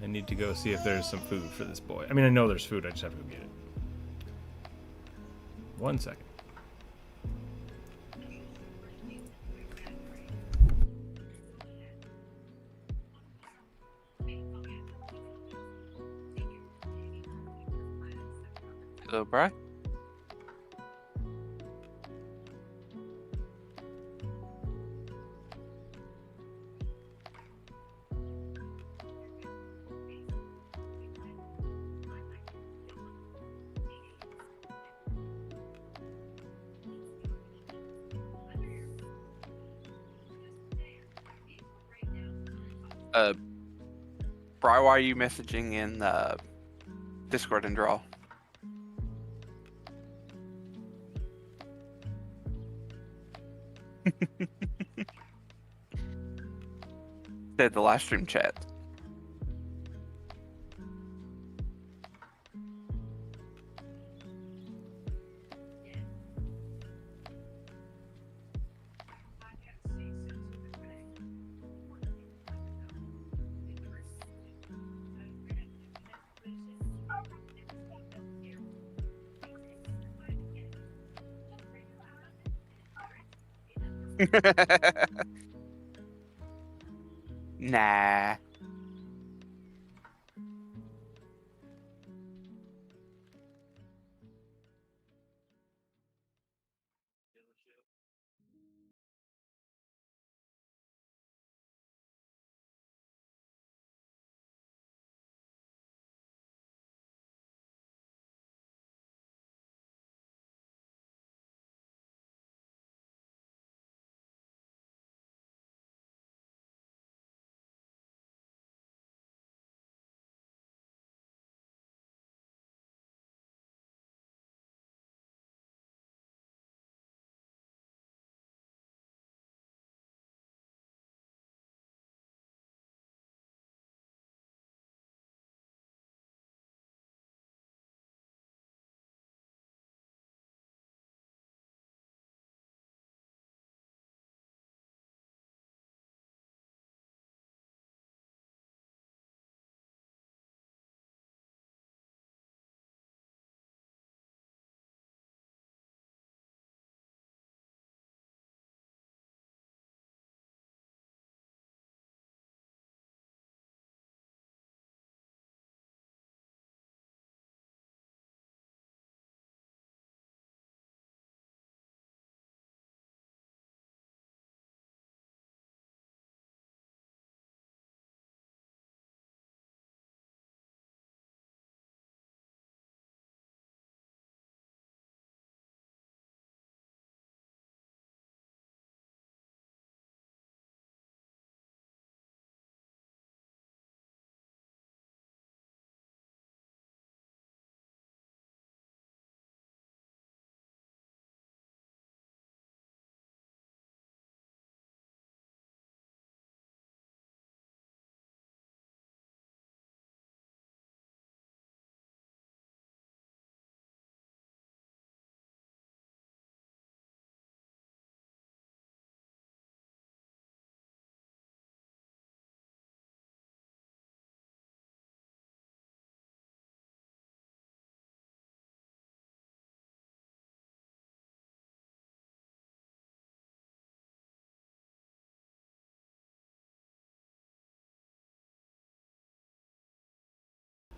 I need to go see if there's some food for this boy. I mean, I know there's food. I just have to go get it. 1 second. Hello, bro. Bri, why are you messaging in Discord and Draw? Said the live stream chat. Nah.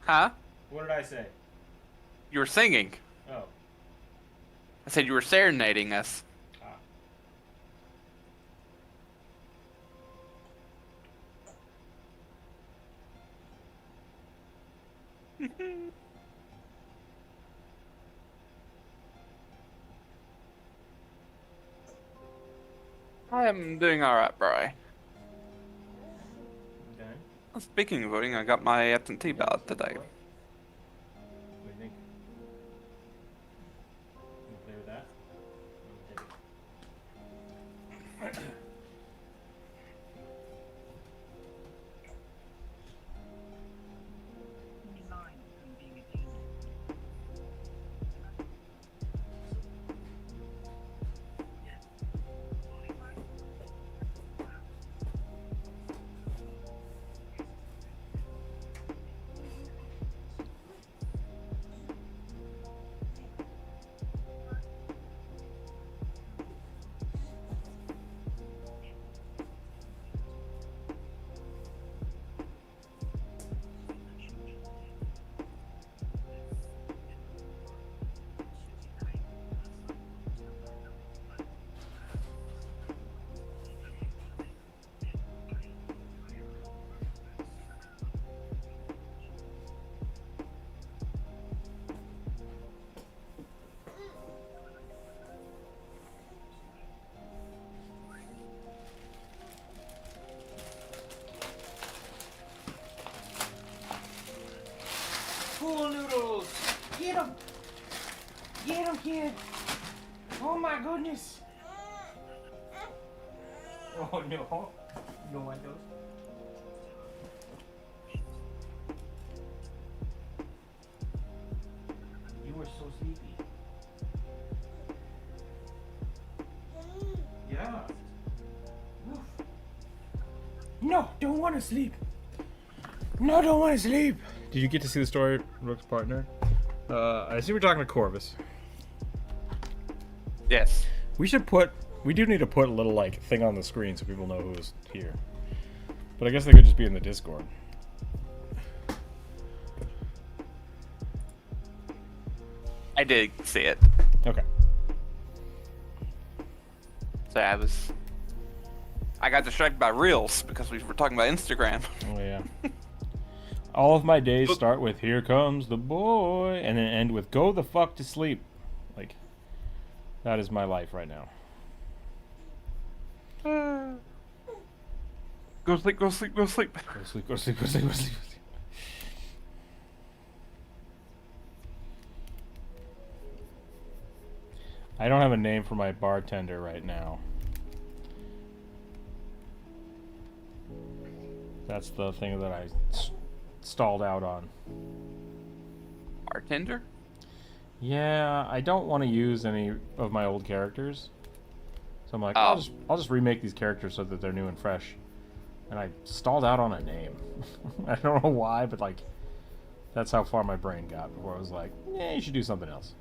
Huh? What did I say? You were singing. Oh. I said you were serenading us. Ah. I am doing alright, bro. Okay. Speaking of voting, I got my absentee ballot today. What do you think? You clear with that? close. Get him. Get him, kid. Oh my goodness. Oh no. You don't want those? You were so sleepy. Yeah. Woof. No, don't want to sleep. No, don't want to sleep. Did you get to see the story, Rook's partner? I see we're talking to Corvus. Yes. We do need to put a little like thing on the screen so people know who's here. But I guess they could just be in the Discord. I did see it. Okay. So I got distracted by Reels because we were talking about Instagram. Oh yeah. All of my days start with "Here comes the boy" and then end with "Go the fuck to sleep." Like, that is my life right now. Go sleep, go sleep, go sleep. Go sleep, go sleep, go sleep, go sleep. I don't have a name for my bartender right now. That's the thing that I stalled out on. Bartender? Yeah, I don't want to use any of my old characters. So I'm like, Oh. I'll just remake these characters so that they're new and fresh. And I stalled out on a name. I don't know why, but like, that's how far my brain got before I was like, you should do something else.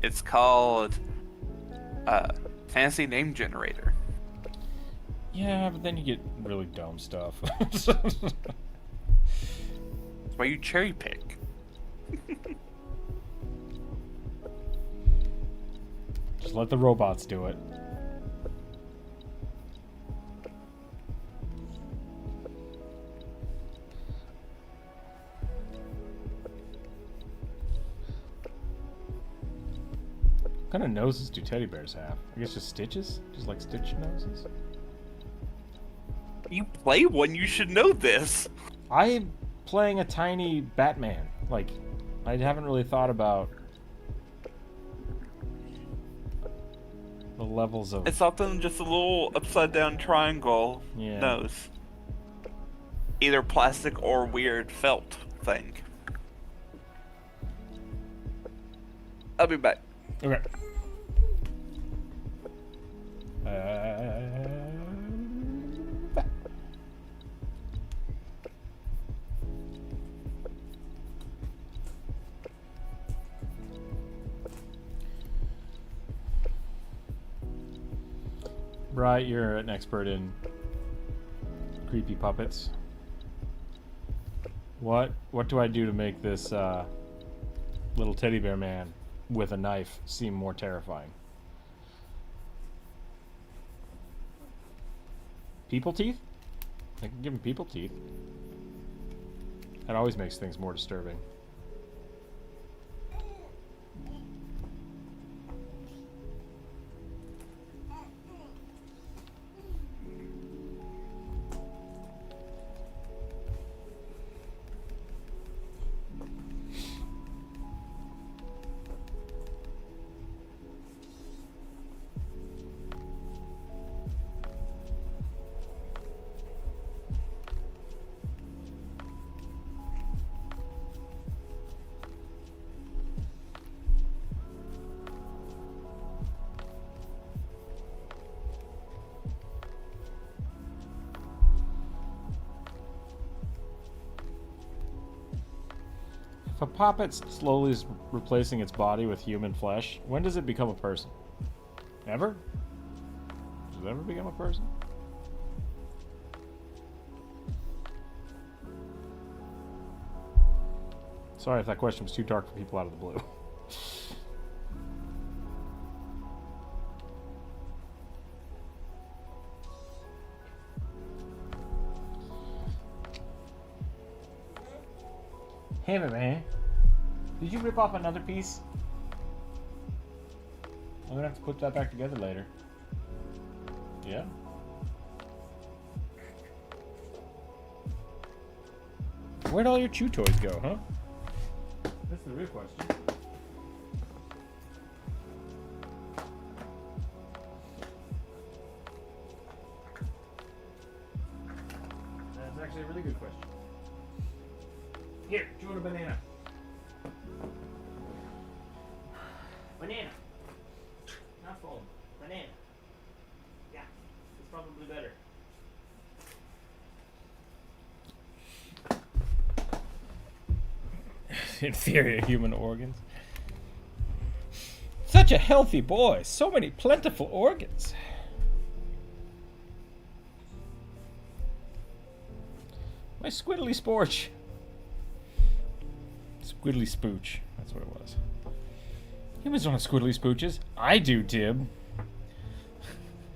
It's called Fantasy Name Generator. Yeah, but then you get really dumb stuff. That's why you cherry pick. Just let the robots do it. What kind of noses do teddy bears have? I guess just stitches? Just like stitch noses? You play one, you should know this. I am playing a tiny Batman. Like, I haven't really thought about the levels of... It's often just a little upside down triangle Yeah. nose. Either plastic or weird felt thing. I'll be back. Okay. Back. Right, you're an expert in creepy puppets. What do I do to make this little teddy bear man with a knife seem more terrifying? People teeth? I can give him people teeth. That always makes things more disturbing. If a puppet slowly is replacing its body with human flesh, when does it become a person? Ever? Does it ever become a person? Sorry if that question was too dark for people out of the blue. Hey man, did you rip off another piece? I'm gonna have to put that back together later. Yeah? Where'd all your chew toys go, huh? That's the real question. That's actually a really good question. Here, chew on a banana. Banana. Not phone. Banana. Yeah, it's probably better. Inferior human organs. Such a healthy boy. So many plentiful organs. My squiddly sporch. Squiddly spooch. That's what it was. Humans don't have squiddly spooches. I do, Tib.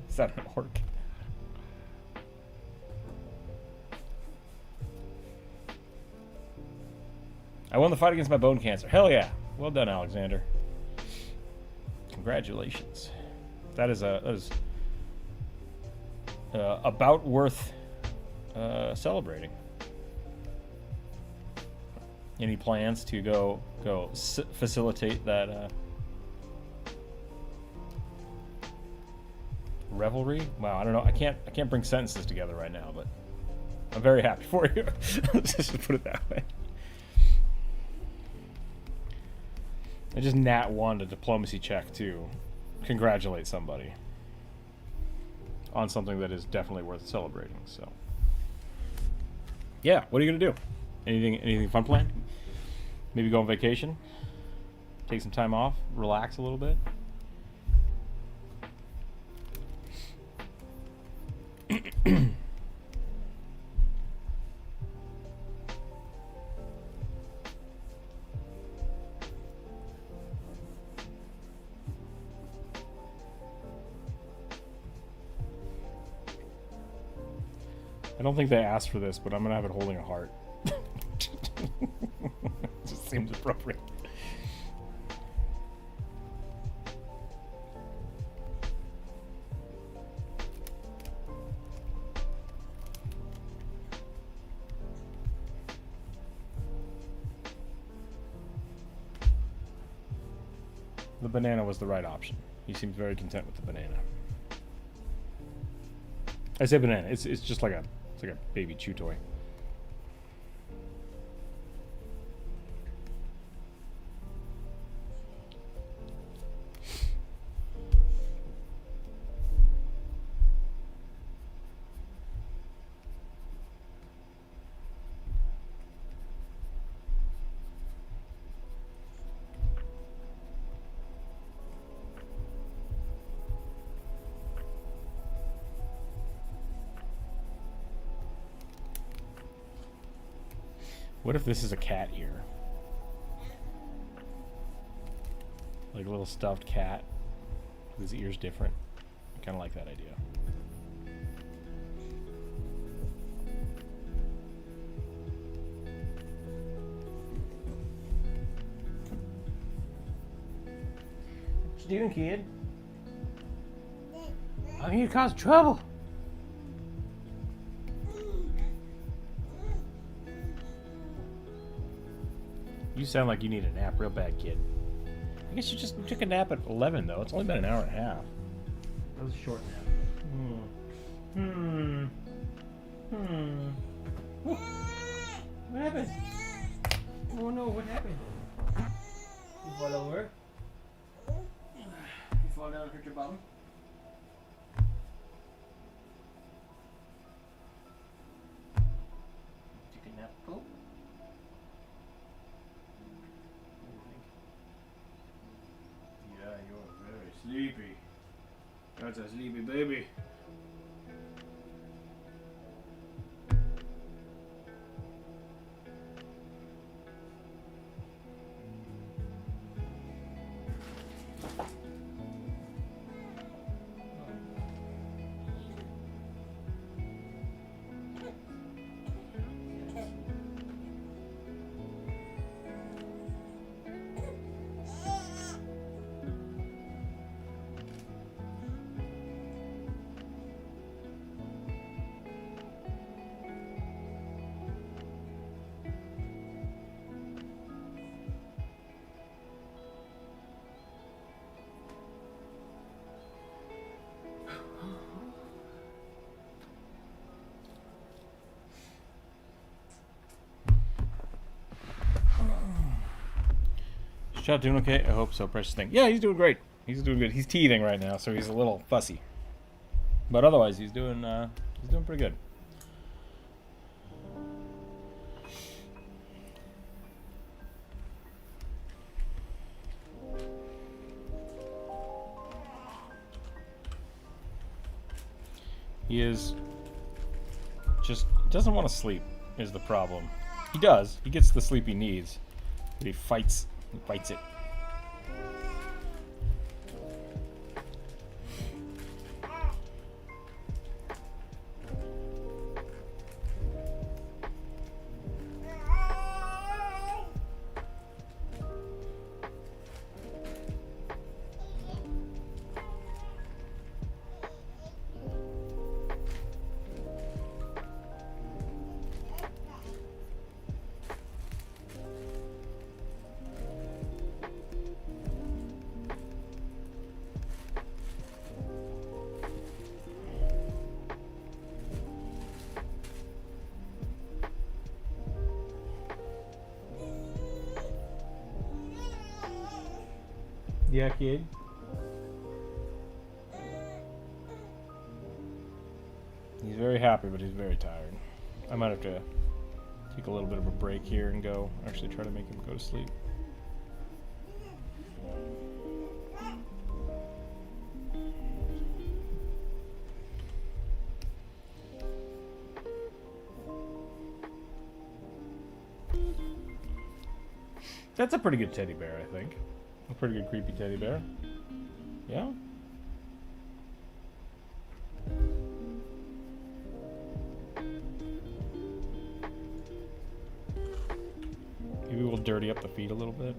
Is that an orc? I won the fight against my bone cancer. Hell yeah. Well done, Alexander. Congratulations. That is about worth celebrating. Any plans to go facilitate that revelry? Wow, I don't know. I can't bring sentences together right now, but I'm very happy for you. Let's just put it that way. I just nat 1 a diplomacy check to congratulate somebody on something that is definitely worth celebrating. So, yeah, what are you gonna do? Anything fun planned? Maybe go on vacation, take some time off, relax a little bit. I don't think they asked for this, but I'm gonna have it holding a heart. Just seems appropriate. The banana was the right option. He seems very content with the banana. I say banana. It's just like a baby chew toy. What if this is a cat ear? Like a little stuffed cat. His ear's different. I kind of like that idea. What you doing, kid? I'm here to cause trouble. You sound like you need a nap real bad, kid. I guess you just took a nap at 11, though. It's only been an hour and a half. That was a short nap. What happened? Oh no, what happened? You fall over? You fall down and hurt your bum? Take a nap, cool? Yeah, you're very sleepy. That's a sleepy baby. Shot doing okay? I hope so, precious thing. Yeah, he's doing great. He's doing good. He's teething right now, so he's a little fussy. But otherwise, he's doing pretty good. He is just doesn't want to sleep is the problem. He does. He gets the sleep he needs. But he fights it. Yeah, kid. He's very happy, but he's very tired. I might have to take a little bit of a break here and go actually try to make him go to sleep. That's a pretty good teddy bear, I think. A pretty good creepy teddy bear. Yeah? Maybe we'll dirty up the feet a little bit.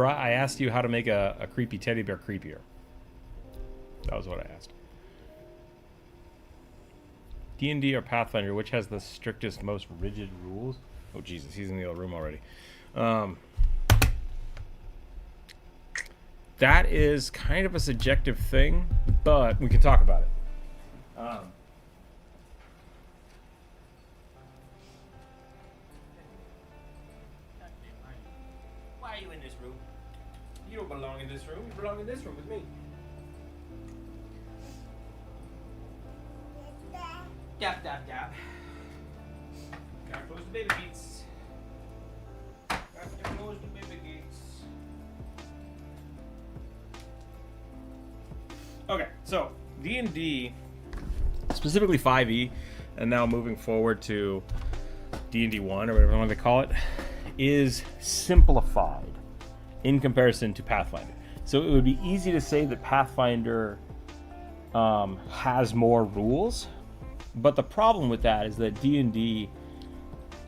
I asked you how to make a creepy teddy bear creepier. That was what I asked. D&D or Pathfinder, which has the strictest, most rigid rules? Oh, Jesus, he's in the other room already. That is kind of a subjective thing, but we can talk about it. Why are you in this room? You don't belong in this room. You belong in this room with me. Dab, dab, dab. Gotta close the baby gates. Gotta close the baby gates. Okay, so D&D, specifically 5e, and now moving forward to D&D 1 or whatever you want to call it, is simplified in comparison to Pathfinder. So it would be easy to say that Pathfinder has more rules, but the problem with that is that D&D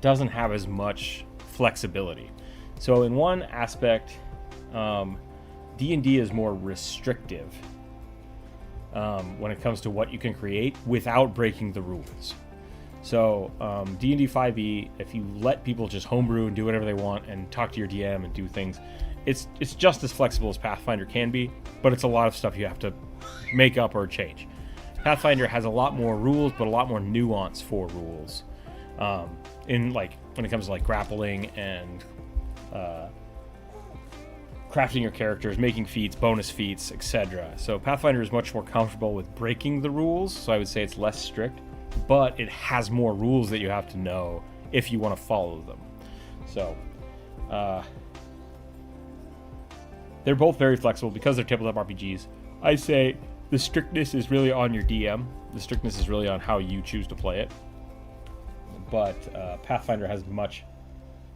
doesn't have as much flexibility. So in one aspect, D&D is more restrictive when it comes to what you can create without breaking the rules. So D&D 5e, if you let people just homebrew and do whatever they want and talk to your DM and do things, it's just as flexible as Pathfinder can be, but it's a lot of stuff you have to make up or change. Pathfinder has a lot more rules, but a lot more nuance for rules. In like when it comes to like grappling and crafting your characters, making feats, bonus feats, etc. So Pathfinder is much more comfortable with breaking the rules, so I would say it's less strict, but it has more rules that you have to know if you want to follow them. So they're both very flexible because they're tabletop RPGs. I say the strictness is really on your DM. The strictness is really on how you choose to play it. But Pathfinder has much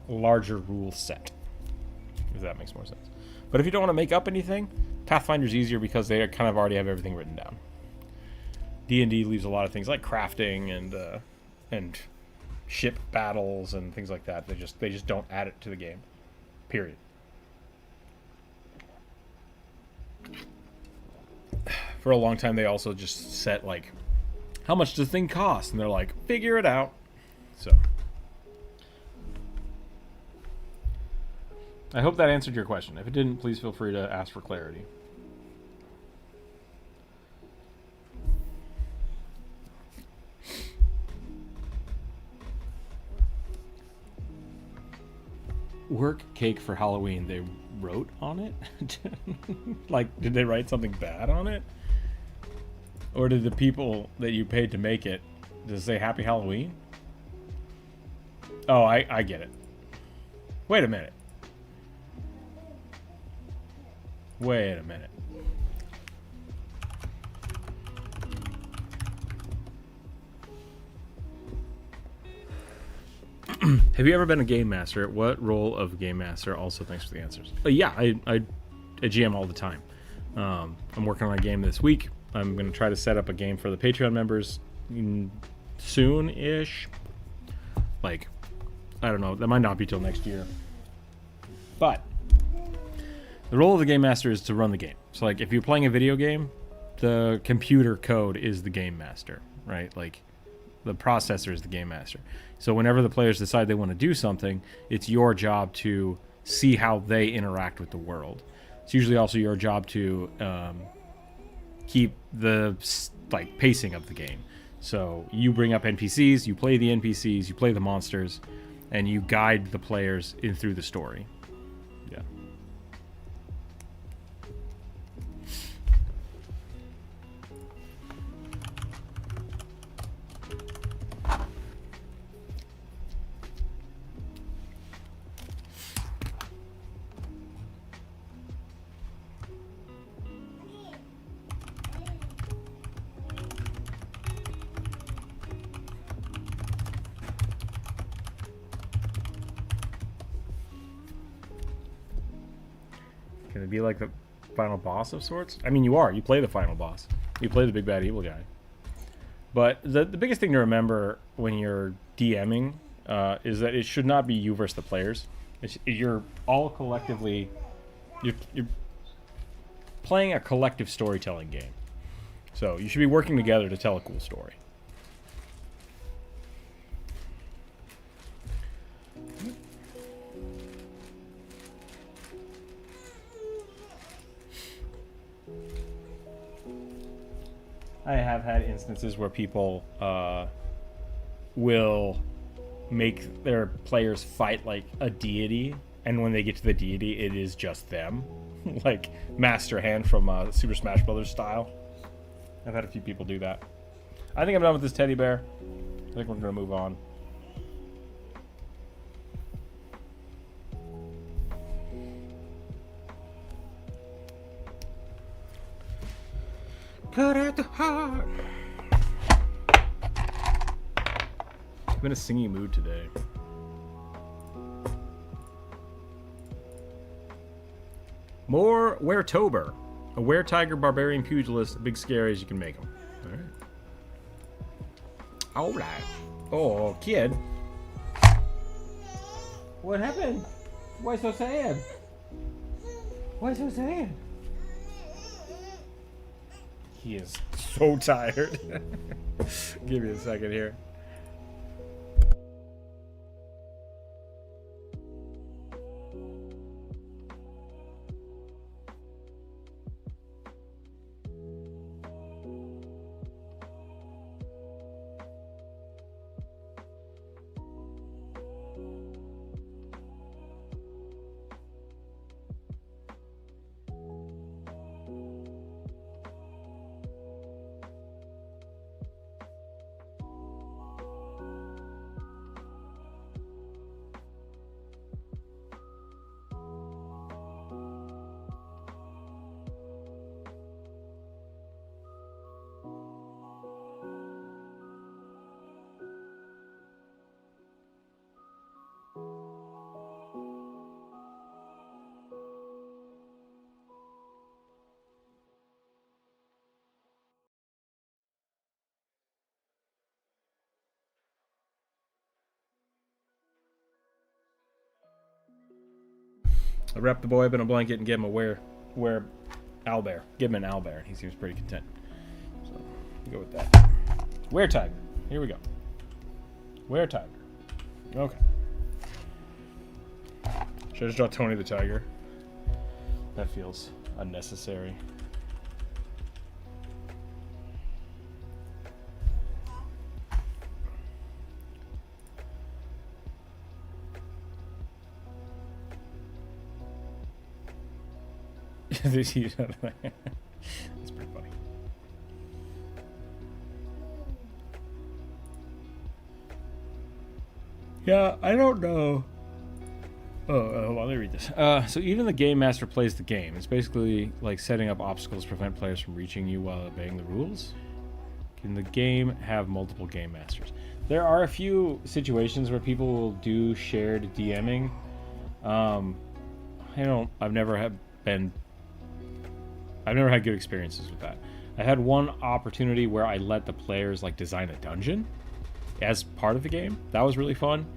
larger rule set, if that makes more sense. But if you don't want to make up anything, Pathfinder's easier because they kind of already have everything written down. D&D leaves a lot of things like crafting and ship battles and things like that. They just don't add it to the game. Period. For a long time, they also just set like, how much does the thing cost? And they're like, figure it out. So I hope that answered your question. If it didn't, please feel free to ask for clarity. Work cake for Halloween. They wrote on it? Like, did they write something bad on it? Or did the people that you paid to make it just say Happy Halloween? Oh, I get it. Wait a minute. Wait a minute. Have you ever been a game master? What role of game master? Also, thanks for the answers. Yeah, I GM all the time. I'm working on a game this week. I'm going to try to set up a game for the Patreon members soon-ish. Like, I don't know. That might not be till next year. But the role of the game master is to run the game. So, like, if you're playing a video game, the computer code is the game master, right? Like, the processor is the game master. So whenever the players decide they want to do something, it's your job to see how they interact with the world. It's usually also your job to keep the pacing of the game. So you bring up NPCs, you play the NPCs, you play the monsters, and you guide the players in through the story. Yeah. Can it be like the final boss of sorts? I mean, you are. You play the final boss. You play the big bad evil guy. But the biggest thing to remember when you're DMing is that it should not be you versus the players. You're all collectively... You're playing a collective storytelling game. So you should be working together to tell a cool story. I have had instances where people will make their players fight like a deity, and when they get to the deity, it is just them. Like Master Hand from Super Smash Brothers style. I've had a few people do that. I think I'm done with this teddy bear. I think we're going to move on. Cut at the heart. I'm in a singing mood today. More Weretober. A were-tiger barbarian pugilist, big scary as you can make them. Alright. Alright. Oh, kid. What happened? Why so sad? Why so sad? He is so tired. Give me a second here. I wrapped the boy up in a blanket and gave him a wear owlbear. Give him an owlbear, and he seems pretty content. So, go with that. Were-tiger. Here we go. Were-tiger. Okay. Should I just draw Tony the Tiger? That feels unnecessary. That's pretty funny. Yeah, I don't know. Well, let me read this. So even the game master plays the game. It's basically like setting up obstacles to prevent players from reaching you while obeying the rules. Can the game have multiple game masters? There are a few situations where people will do shared DMing. I've never had good experiences with that. I had one opportunity where I let the players like design a dungeon as part of the game. That was really fun.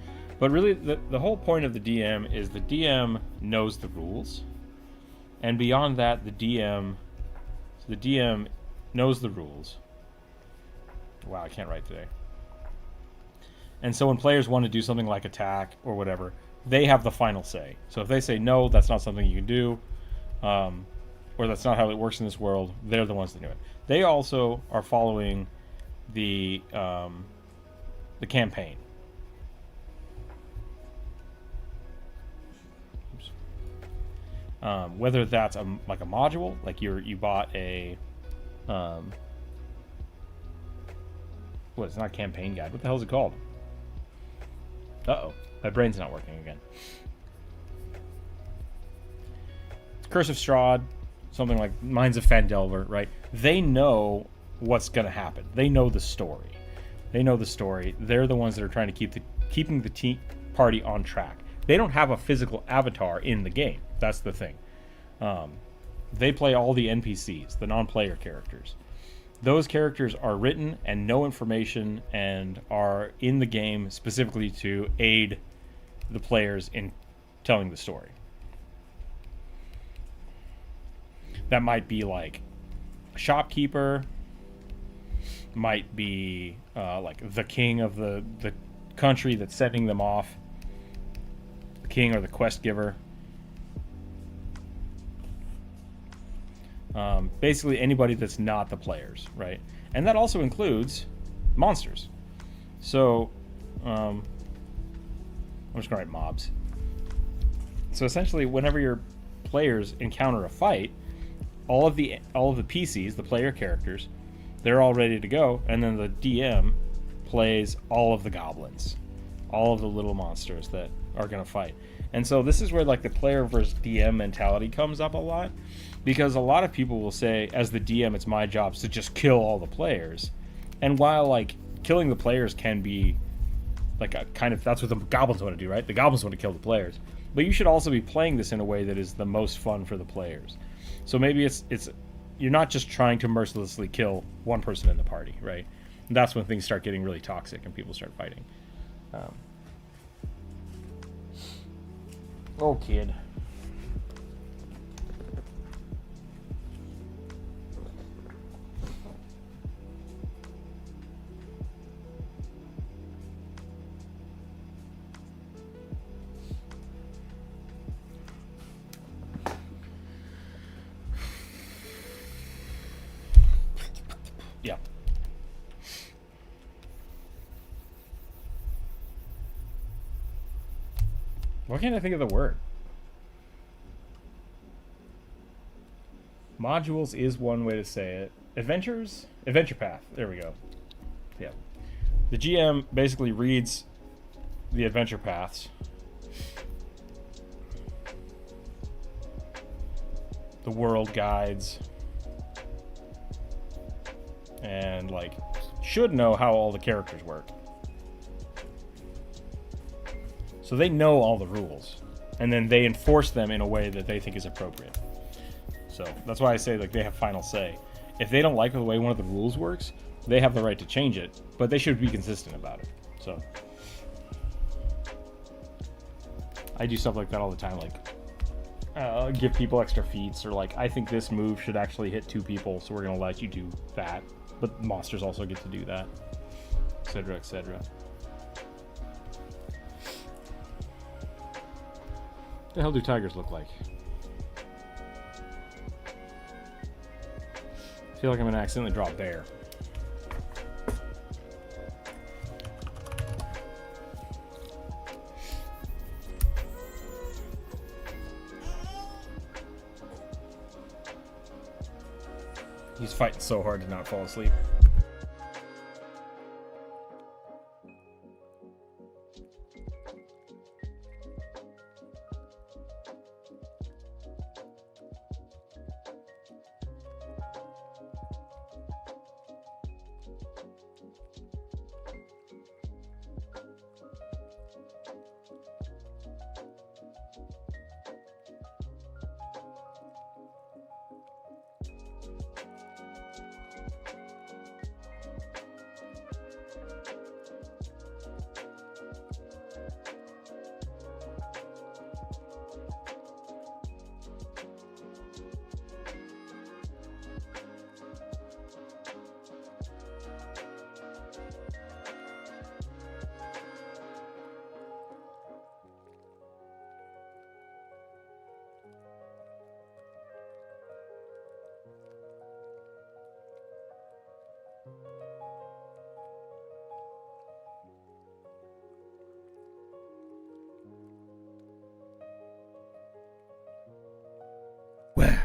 But really, the whole point of the DM is the DM knows the rules. And beyond that, the DM knows the rules. Wow, I can't write today. And so when players want to do something like attack or whatever, they have the final say. So if they say, no, that's not something you can do, or that's not how it works in this world, they're the ones that do it. They also are following the campaign. Whether that's like a module, like you bought a it's not a campaign guide. What the hell is it called? Uh-oh, my brain's not working again. Curse of Strahd, something like Mines of Fandelver, right? They know what's going to happen. They know the story. They're the ones that are trying to keeping the party on track. They don't have a physical avatar in the game. That's the thing. They play all the NPCs, the non-player characters. Those characters are written and know information and are in the game specifically to aid the players in telling the story. That might be like a shopkeeper, might be like the king of the country that's sending them off, the king or the quest giver. Basically anybody that's not the players, right? And that also includes monsters. So I'm just gonna write mobs. So essentially whenever your players encounter a fight, all of the PCs, the player characters, they're all ready to go, and then the DM plays all of the goblins, all of the little monsters that are going to fight. And so this is where like the player versus DM mentality comes up a lot, because a lot of people will say, as the DM, it's my job to just kill all the players. And while like killing the players can be like a kind of, that's what the goblins want to do, right? The goblins want to kill the players, but you should also be playing this in a way that is the most fun for the players. So maybe it's you're not just trying to mercilessly kill one person in the party, right? And that's when things start getting really toxic and people start fighting. Oh, kid. Yeah. Why can't I think of the word? Modules is one way to say it. Adventures? Adventure path. There we go. Yeah. The GM basically reads the adventure paths. The world guides. And, like, should know how all the characters work. So they know all the rules. And then they enforce them in a way that they think is appropriate. So that's why I say, like, they have final say. If they don't like the way one of the rules works, they have the right to change it, but they should be consistent about it. So I do stuff like that all the time, like give people extra feats, or like, I think this move should actually hit 2 people, so we're gonna let you do that. But monsters also get to do that, etc., etc. the hell do tigers look like? I feel like I'm gonna accidentally draw a bear. He's fighting so hard to not fall asleep.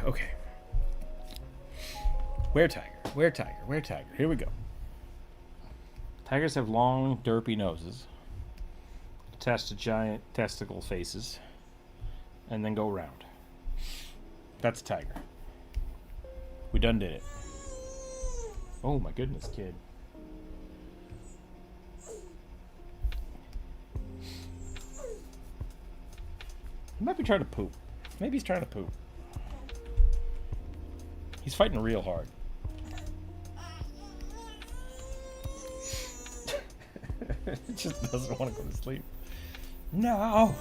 Okay. Where tiger? Where tiger? Where tiger? Here we go. Tigers have long, derpy noses, attached to giant testicle faces, and then go round. That's a tiger. We done did it. Oh my goodness, kid. He might be trying to poop. Maybe he's trying to poop. He's fighting real hard. It just doesn't want to go to sleep. No!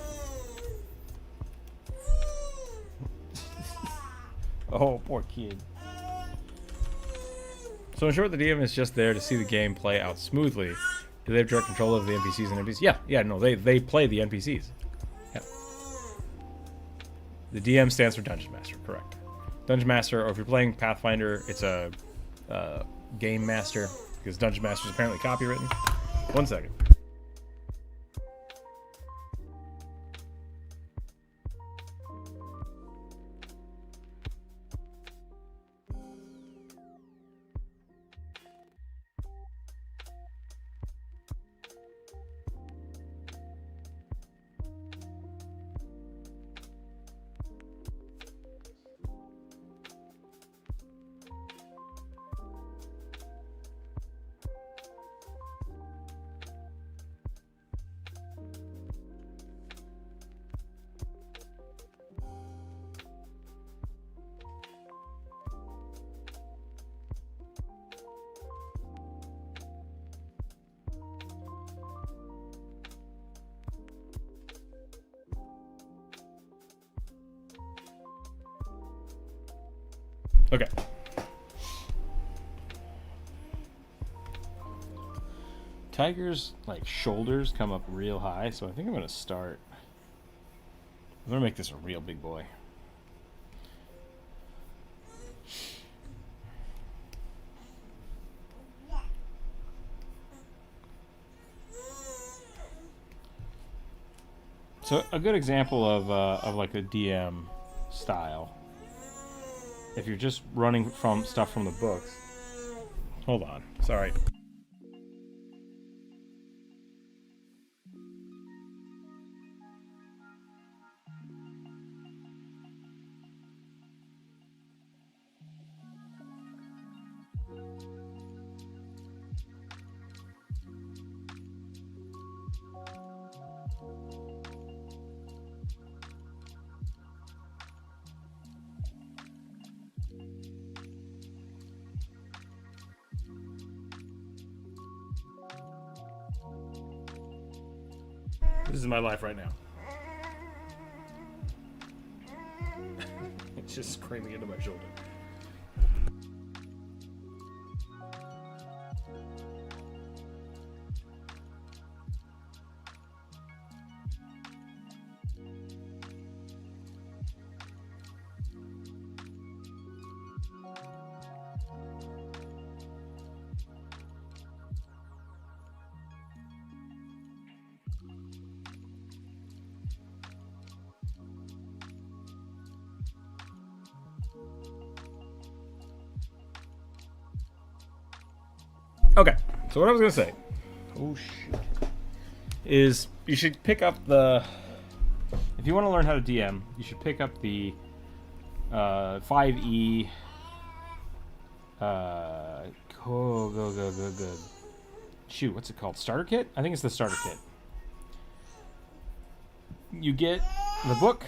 Oh, poor kid. So in short, the DM is just there to see the game play out smoothly. Do they have direct control of the NPCs and NPCs? Yeah, no, they play the NPCs. Yeah. The DM stands for Dungeon Master, correct. Dungeon Master, or if you're playing Pathfinder, it's a Game Master, because Dungeon Master is apparently copywritten. 1 second. Okay. Tiger's like shoulders come up real high, so I think I'm gonna start. I'm gonna make this a real big boy. So a good example of like a DM style. If you're just running from stuff from the books. Hold on. Sorry. This is my life right now. It's just screaming into my shoulder. Okay, so what I was gonna say, oh shoot, is you should pick up the. If you want to learn how to DM, you should pick up the 5e. Go. Shoot, what's it called? Starter kit? I think it's the starter kit. You get the book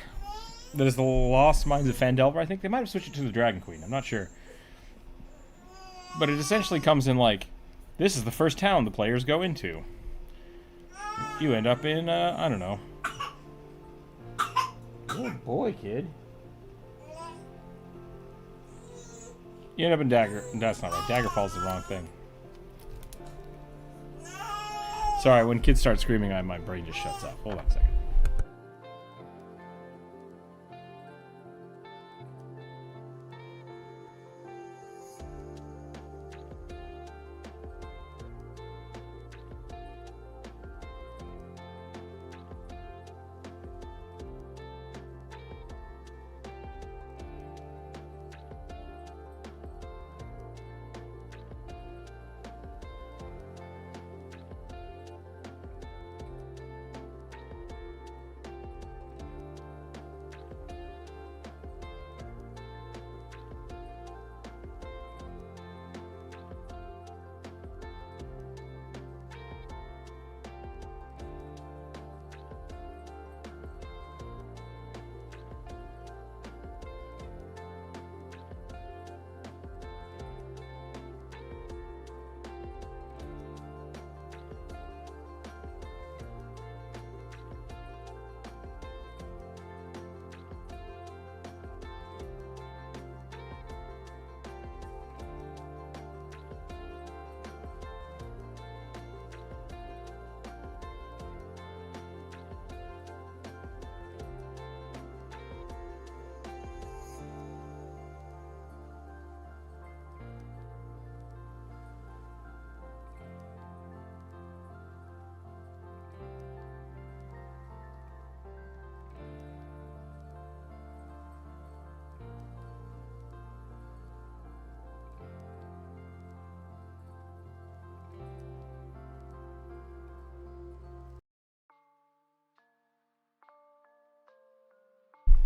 that is the Lost Mines of Phandelver. I think they might have switched it to the Dragon Queen. I'm not sure. But it essentially comes in like, this is the first town the players go into. You end up in, I don't know. Good boy, kid. You end up in Dagger. That's not right. Daggerfall's the wrong thing. Sorry, when kids start screaming, my brain just shuts off. Hold on a second.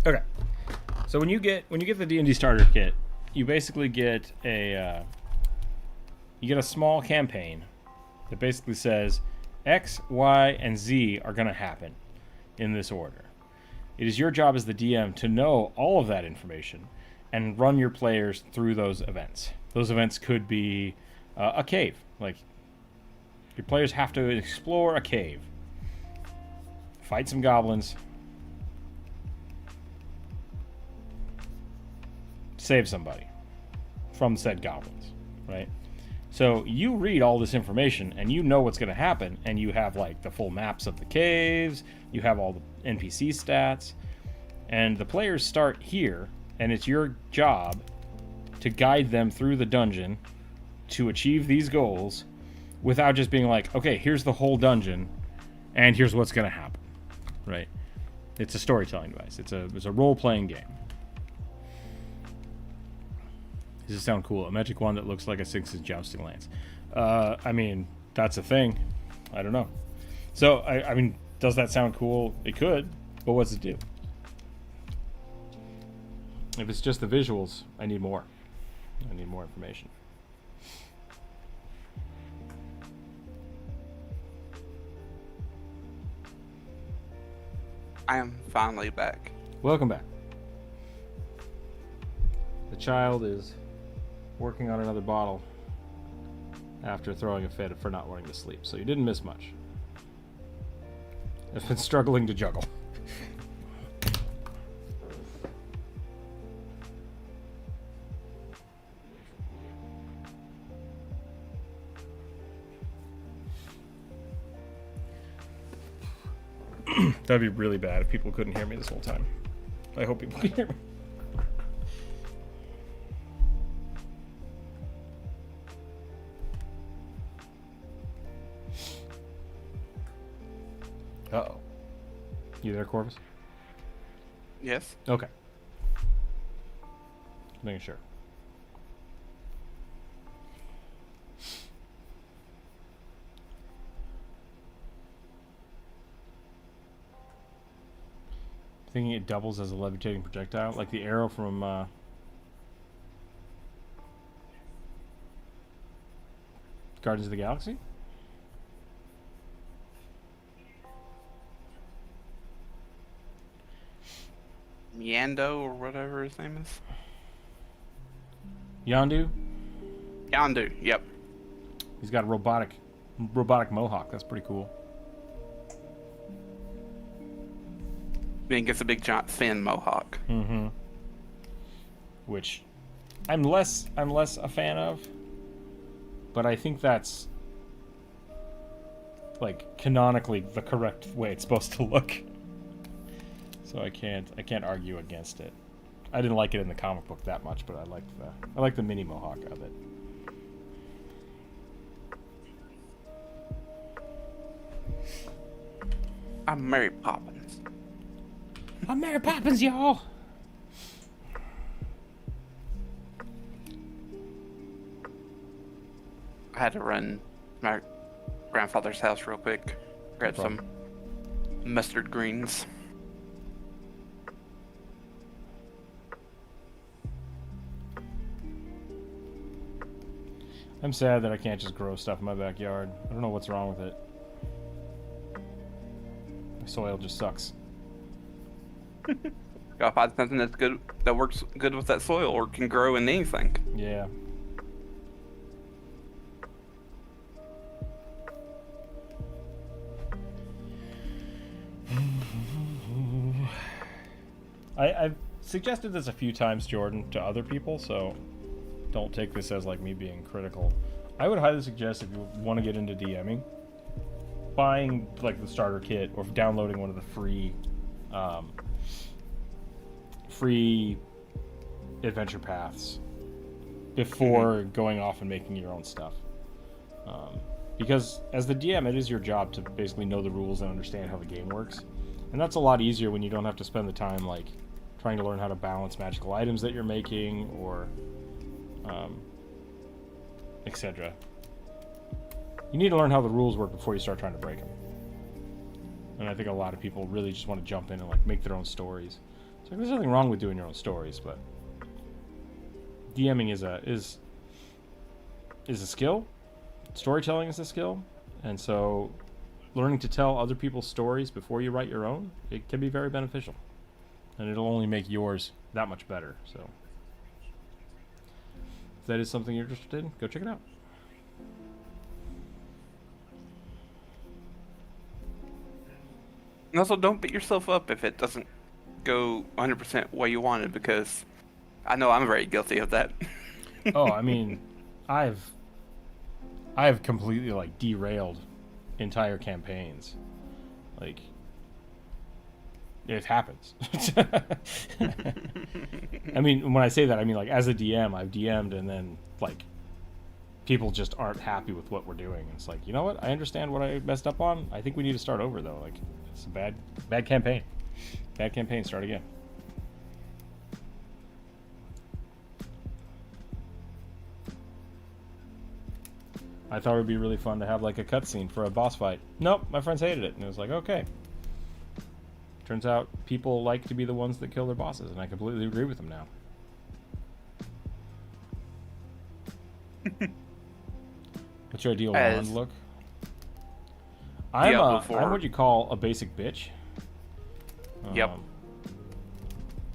Okay, so when you get the D&D starter kit, you basically get a small campaign that basically says X, Y, and Z are going to happen in this order. It is your job as the DM to know all of that information and run your players through those events. Those events could be a cave, like your players have to explore a cave, fight some goblins, save somebody from said goblins, right? So you read all this information and you know what's going to happen, and you have like the full maps of the caves, you have all the NPC stats, and the players start here, and it's your job to guide them through the dungeon to achieve these goals without just being like, okay, here's the whole dungeon and here's what's going to happen, right? It's a storytelling device. It's a role-playing game. Does it sound cool? A magic wand that looks like a Six's jousting lance. I mean, that's a thing. I don't know. So, I mean, does that sound cool? It could, but what's it do? If it's just the visuals, I need more. I need more information. I am finally back. Welcome back. The child is working on another bottle after throwing a fit for not wanting to sleep, so you didn't miss much. I've been struggling to juggle. That'd be really bad if people couldn't hear me this whole time. I hope people can hear me. Uh-oh. You there, Corvus? Yes. Okay. Making sure. Thinking it doubles as a levitating projectile, like the arrow from Guardians of the Galaxy? Yando or whatever his name is. Yondu? Yondu, yep. He's got a robotic mohawk. That's pretty cool. Then gets a big giant fin mohawk. Mm-hmm. Which I'm less a fan of, but I think that's like canonically the correct way it's supposed to look. So I can't argue against it. I didn't like it in the comic book that much, but I like the mini mohawk of it. I'm Mary Poppins. I'm Mary Poppins, y'all. I had to run my grandfather's house real quick. Grab some mustard greens. I'm sad that I can't just grow stuff in my backyard. I don't know what's wrong with it. My soil just sucks. Gotta find something that's good, that works good with that soil or can grow in anything. Yeah. I've suggested this a few times, Jordan, to other people, so don't take this as like me being critical. I would highly suggest, if you want to get into DMing, buying like the starter kit or downloading one of the free adventure paths before going off and making your own stuff. Because as the DM, it is your job to basically know the rules and understand how the game works. And that's a lot easier when you don't have to spend the time like trying to learn how to balance magical items that you're making or etc. You need to learn how the rules work before you start trying to break them. And I think a lot of people really just want to jump in and like make their own stories. So there's nothing wrong with doing your own stories, but DMing is a skill. Storytelling is a skill, and so learning to tell other people's stories before you write your own, it can be very beneficial, and it'll only make yours that much better. So if that is something you're interested in, go check it out. And also, don't beat yourself up if it doesn't go 100% way you wanted, because I know I'm very guilty of that. Oh, I mean, I've completely like derailed entire campaigns. Like, it happens. I mean, when I say that, I mean like as a DM, I've DM'd and then like people just aren't happy with what we're doing. It's like, you know what? I understand what I messed up on. I think we need to start over though. Like, it's a bad campaign. Bad campaign. Start again. I thought it would be really fun to have like a cutscene for a boss fight. Nope, my friends hated it, and it was like, okay. Turns out people like to be the ones that kill their bosses, and I completely agree with them now. What's your ideal wand look? I'm what you call a basic bitch. Yep.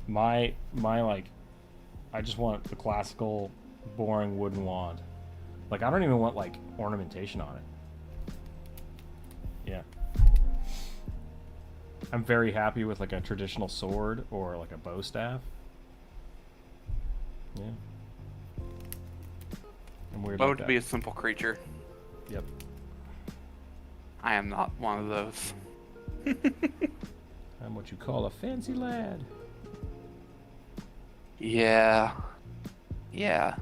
My like, I just want the classical, boring wooden wand. Like, I don't even want, like, ornamentation on it. Yeah. I'm very happy with, like, a traditional sword or, like, a bow staff. Yeah. I'm weird Bow like to that. be a simple creature. Yep. I am not one of those. I'm what you call a fancy lad. Yeah. Yeah.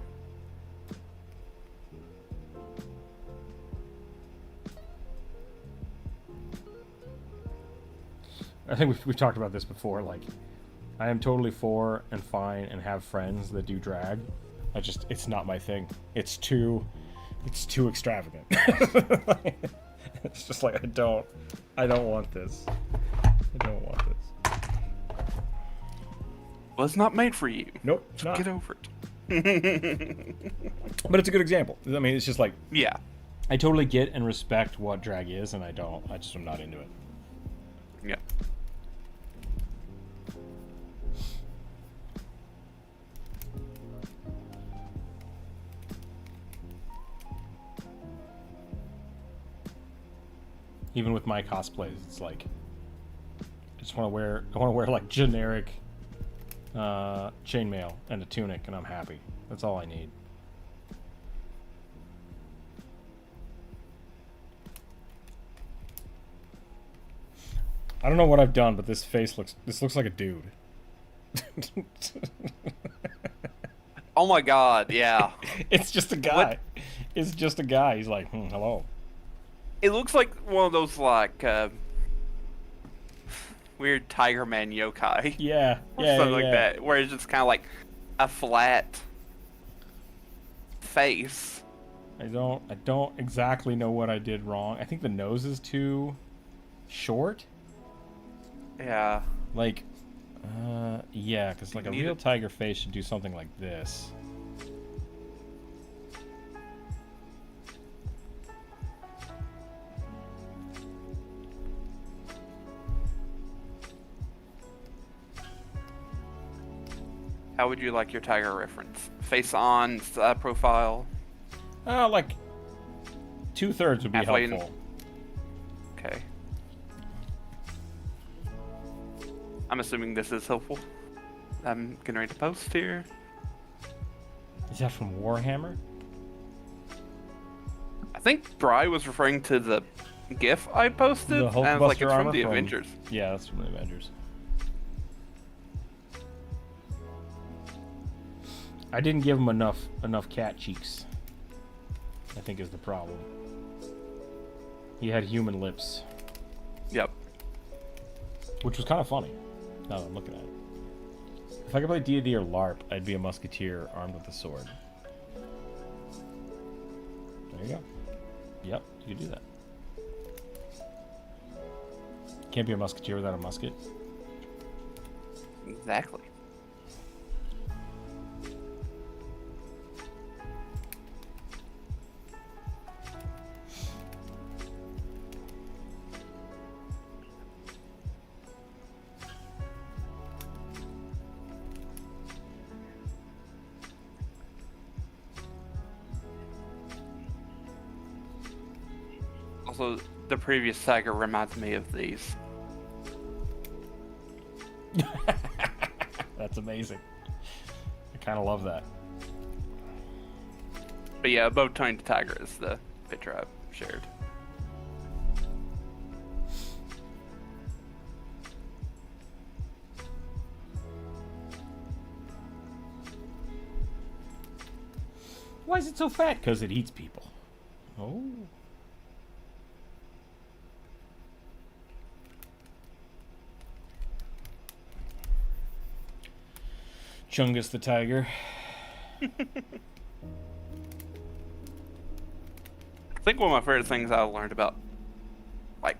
I think we've talked about this before. Like, I am totally for and fine and have friends that do drag. It's not my thing. It's too extravagant. It's just like I don't want this. I don't want this. was not made for you. Nope, it's not. Get over it. But it's a good example. I mean, it's just like, Yeah. I totally get and respect what drag is, and I just am not into it. Yeah. Even with my cosplays, it's like, I just want to wear like generic chainmail and a tunic, and I'm happy. That's all I need. I don't know what I've done, but this looks like a dude. Oh my god, yeah. It's just a guy. What? It's just a guy. He's like, hello. It looks like one of those, like, weird Tiger Man yokai. Yeah, Or yeah, something yeah. like that, where it's just kind of like a flat face. I don't exactly know what I did wrong. I think the nose is too short. Yeah. Like, yeah, because like a Need real it. tiger face should do something like this. How would you like your tiger reference? Face on, side profile? Like 2/3 would be Halfway in. helpful. Okay. I'm assuming this is helpful. I'm getting ready to post here. Is that from Warhammer? I think Bri was referring to the GIF I posted, The and I was like, Hulkbuster it's armor from the from- Avengers. Yeah, that's from the Avengers. I didn't give him enough cat cheeks, I think is the problem. He had human lips, Yep. which was kind of funny, now that I'm looking at it. If I could play D&D or LARP, I'd be a musketeer armed with a sword. There you go. Yep, you could do that. Can't be a musketeer without a musket. Exactly. Also, the previous tiger reminds me of these. That's amazing. I kind of love that. But yeah, above Tony the Tiger is the picture I've shared. Why is it so fat? Because it eats people. Oh. Chungus the tiger. I think one of my favorite things I learned about, like,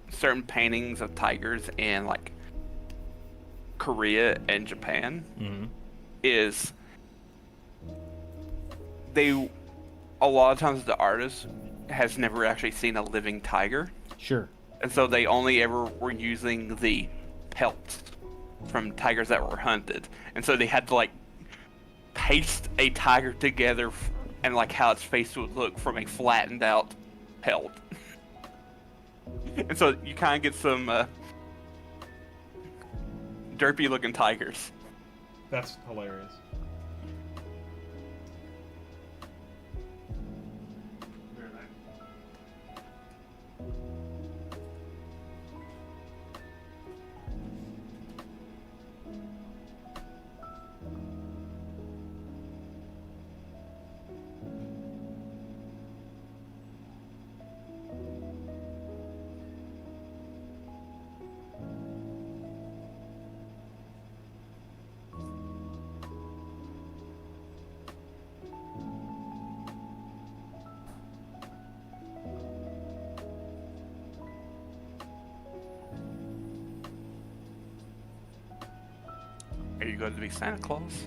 certain paintings of tigers in, like, Korea and Japan is a lot of times the artist has never actually seen a living tiger. Sure. And so they only ever were using the pelts from tigers that were hunted. And so they had to, like, paste a tiger together and, like, how its face would look from a flattened out pelt. And so you kind of get some derpy looking tigers. That's hilarious. Are you going to be Santa Claus?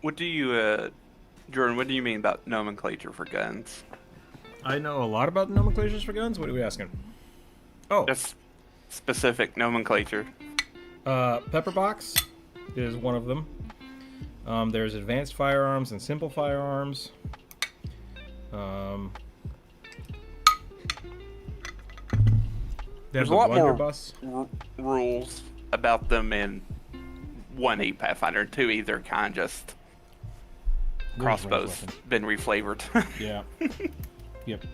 What do you, Jordan, what do you mean about nomenclature for guns? I know a lot about nomenclatures for guns. What are we asking? Oh, Just specific nomenclature. Pepperbox is one of them. There's advanced firearms and simple firearms. There's a lot more rules about them in 1E Pathfinder. 2E, they're kind of just crossbows been reflavored. Yeah. Yep.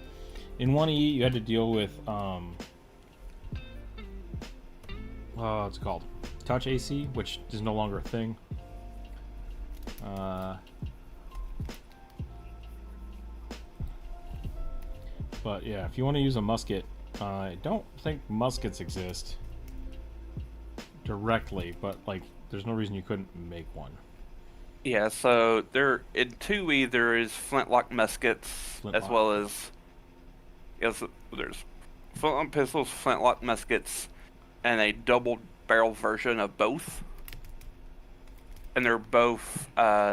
In 1E, you had to deal with what's it called? Touch AC, which is no longer a thing. But yeah, if you want to use a musket, I don't think muskets exist directly, but like, there's no reason you couldn't make one. Yeah, so there in 2E there is flintlock muskets as well as there's flintlock pistols, flintlock muskets, and a double-barrel version of both, and they're both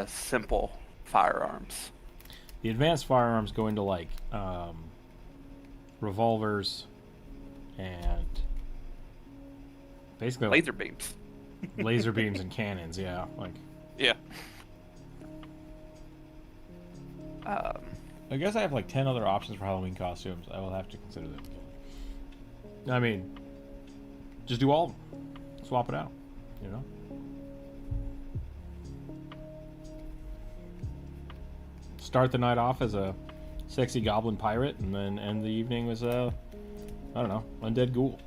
simple firearms. The advanced firearms go into like revolvers and basically laser beams. Laser beams and cannons, yeah, like yeah. I guess I have like 10 other options for Halloween costumes. I will have to consider them. I mean, just do all of them. Swap it out, you know? Start the night off as a sexy goblin pirate, and then end the evening as a, I don't know, undead ghoul.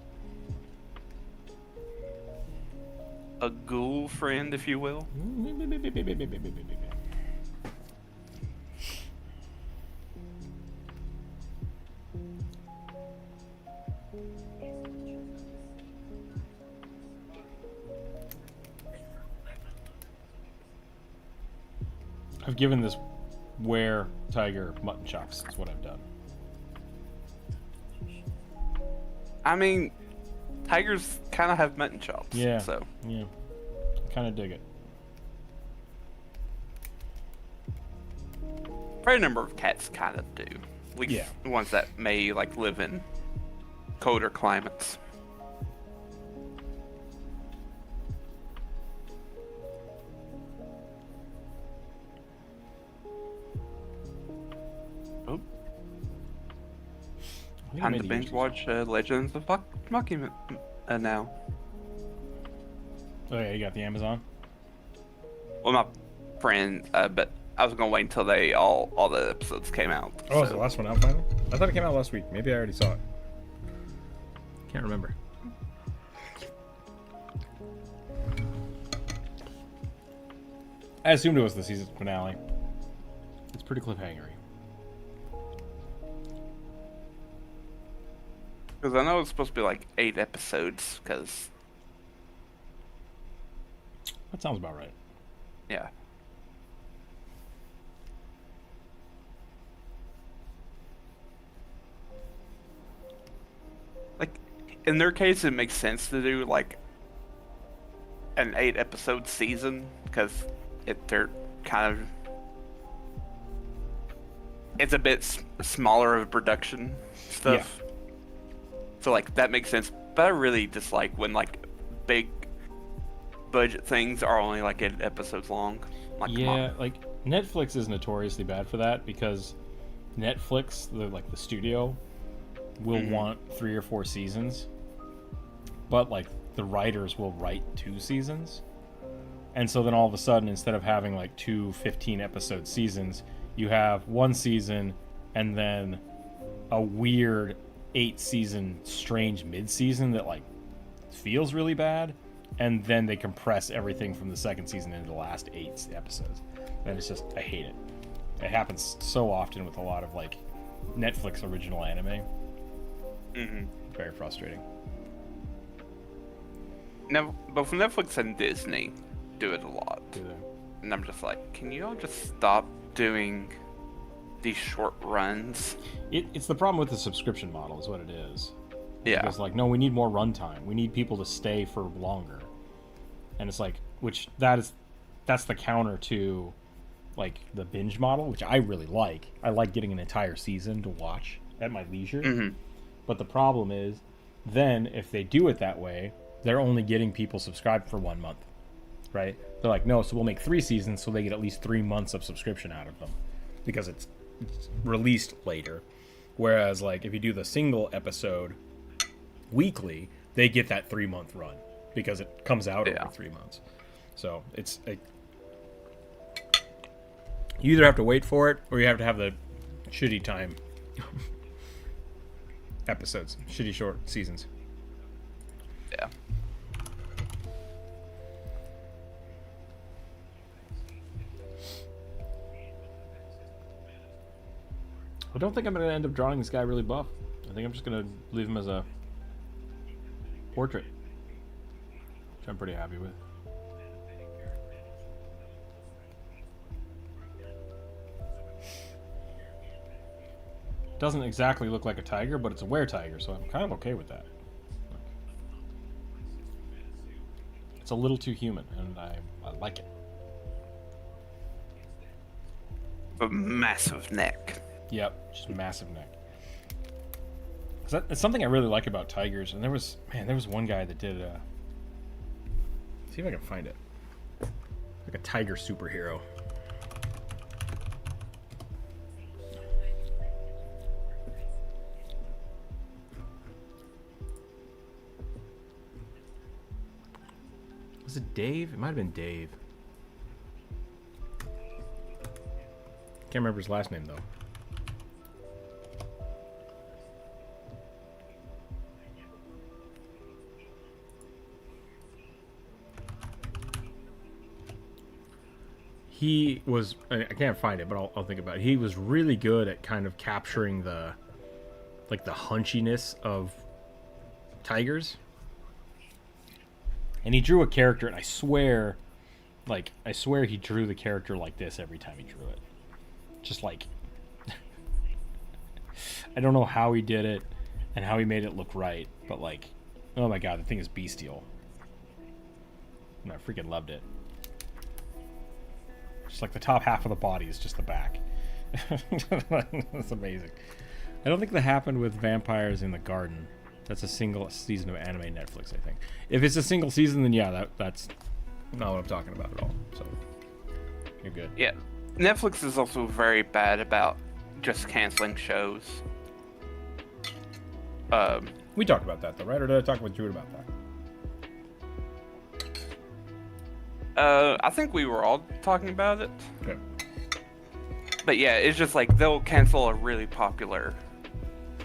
A ghoul friend, if you will. I've given this tiger mutton chops. That's what I've done. I mean, tigers kind of have mutton chops. Yeah. So. Yeah. Kind of dig it. Quite a number of cats kind of do. At least Yeah. the ones that may like live in colder climates. Oh. Time to binge watch Legends of Mockingjay now. Oh yeah, you got the Amazon? Well, my friend, but I was gonna wait until all the episodes came out. Oh, is the last one out finally? I thought it came out last week. Maybe I already saw it. Can't remember. I assumed it was the season finale. It's pretty cliffhangery. Because I know it's supposed to be like 8 episodes, because... That sounds about right. Yeah. Like, in their case, it makes sense to do, like, an 8-episode season, because they're kind of... It's a bit smaller of production stuff. Yeah. So, like, that makes sense. But I really dislike when, like, big budget things are only, like, 8 episodes long. Like, yeah, like, Netflix is notoriously bad for that because Netflix, the studio, will want 3 or 4 seasons. But, like, the writers will write 2 seasons. And so then all of a sudden, instead of having, like, 2 15-episode seasons, you have 1 season and then a weird 8-season strange mid-season that, like, feels really bad, and then they compress everything from the second season into the last 8 episodes. And it's just, I hate it. It happens so often with a lot of, like, Netflix original anime. Very frustrating. Now, both Netflix and Disney do it a lot. Do they? And I'm just like, can you all just stop doing these short runs? It's the problem with the subscription model is what it is. Yeah. It's like, no, we need more runtime. We need people to stay for longer. And it's like, that's the counter to, like, the binge model, which I really like. I like getting an entire season to watch at my leisure. But the problem is, then if they do it that way, they're only getting people subscribed for 1 month, right? They're like, no, so we'll make 3 seasons so they get at least 3 months of subscription out of them because it's released later. Whereas, like, if you do the single episode weekly, they get that 3-month run because it comes out every 3 months. So it's you either have to wait for it or you have to have the shitty time episodes, shitty short seasons. Yeah. I don't think I'm going to end up drawing this guy really buff. I think I'm just going to leave him as a portrait, which I'm pretty happy with. Doesn't exactly look like a tiger, but it's a were-tiger, so I'm kind of okay with that. It's a little too human, and I like it. A massive neck. Yep, just a massive neck. It's something I really like about tigers, and there was one guy that did see if I can find it. Like a tiger superhero. Was it Dave? It might have been Dave. Can't remember his last name though. He was, I can't find it, but I'll think about it. He was really good at kind of capturing the hunchiness of tigers. And he drew a character, and I swear he drew the character like this every time he drew it. Just like, I don't know how he did it and how he made it look right, but like, oh my god, the thing is bestial. And I freaking loved it. Just like the top half of the body is just the back. That's amazing. I don't think that happened with Vampires in the Garden. That's a single season of anime Netflix, I think. If it's a single season, then yeah, that's not what I'm talking about at all. So you're good. Yeah. Netflix is also very bad about just canceling shows. We talked about that though, right? Or did I talk with Jude about that? I think we were all talking about it. Okay. But yeah, it's just like they'll cancel a really popular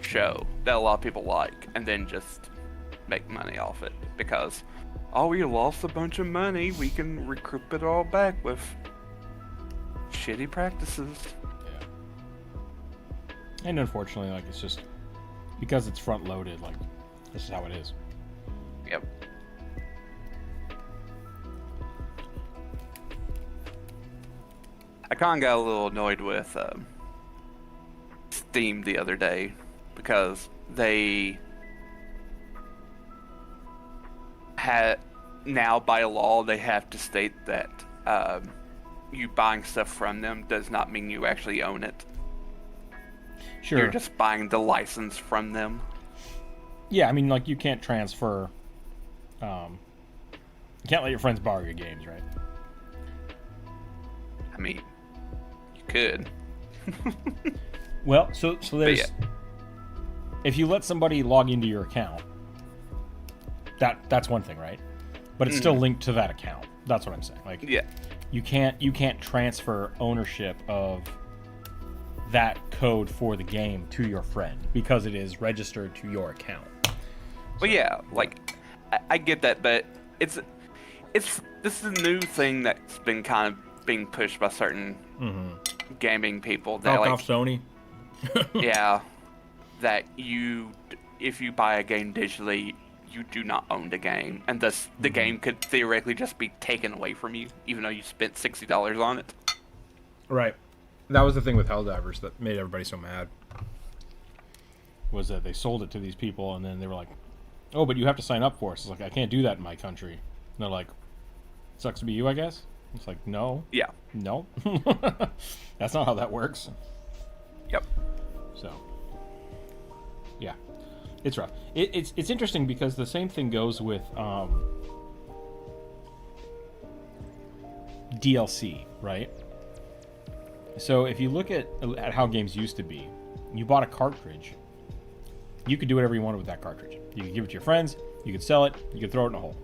show that a lot of people like and then just make money off it because, oh, we lost a bunch of money, we can recoup it all back with shitty practices. Yeah. And unfortunately, like, it's just because it's front loaded, like, this is how it is. Yep. I kind of got a little annoyed with Steam the other day because they had, now by law, they have to state that you buying stuff from them does not mean you actually own it. Sure. You're just buying the license from them. Yeah, I mean, like, you can't transfer. You can't let your friends borrow your games, right? I mean, you could. Well, so there's. yeah. If you let somebody log into your account, that's one thing, right? But it's still linked to that account. That's what I'm saying. Like, Yeah. you can't transfer ownership of that code for the game to your friend because it is registered to your account. But yeah, like I get that, but it's this is a new thing that's been kind of being pushed by certain gaming people. That, Fuck off, Sony. yeah, that if you buy a game digitally, you do not own the game, and thus the game could theoretically just be taken away from you, even though you spent $60 on it. Right. That was the thing with Helldivers that made everybody so mad. Was that they sold it to these people, and then they were like, "Oh, but you have to sign up for us." It's like, I can't do that in my country. And they're like, "Sucks to be you, I guess." It's like, no. Yeah. No. That's not how that works. Yep. So, yeah, it's rough. It's interesting because the same thing goes with DLC, right? So if you look at how games used to be, you bought a cartridge. You could do whatever you wanted with that cartridge. You could give it to your friends. You could sell it. You could throw it in a hole.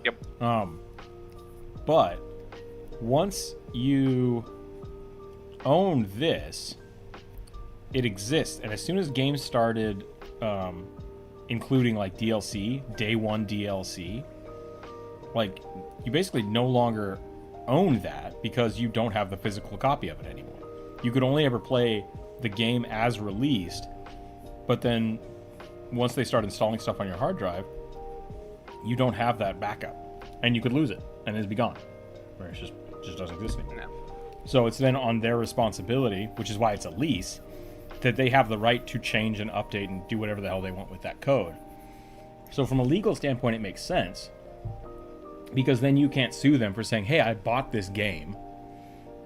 Yep. But once you own this, it exists, and as soon as games started including like DLC, day one DLC, like you basically no longer own that because you don't have the physical copy of it anymore. You could only ever play the game as released, but then once they start installing stuff on your hard drive, you don't have that backup, and you could lose it and it'd be gone, or it just doesn't exist anymore. No. So it's then on their responsibility, which is why it's a lease, that they have the right to change and update and do whatever the hell they want with that code. So from a legal standpoint, it makes sense, because then you can't sue them for saying, hey, I bought this game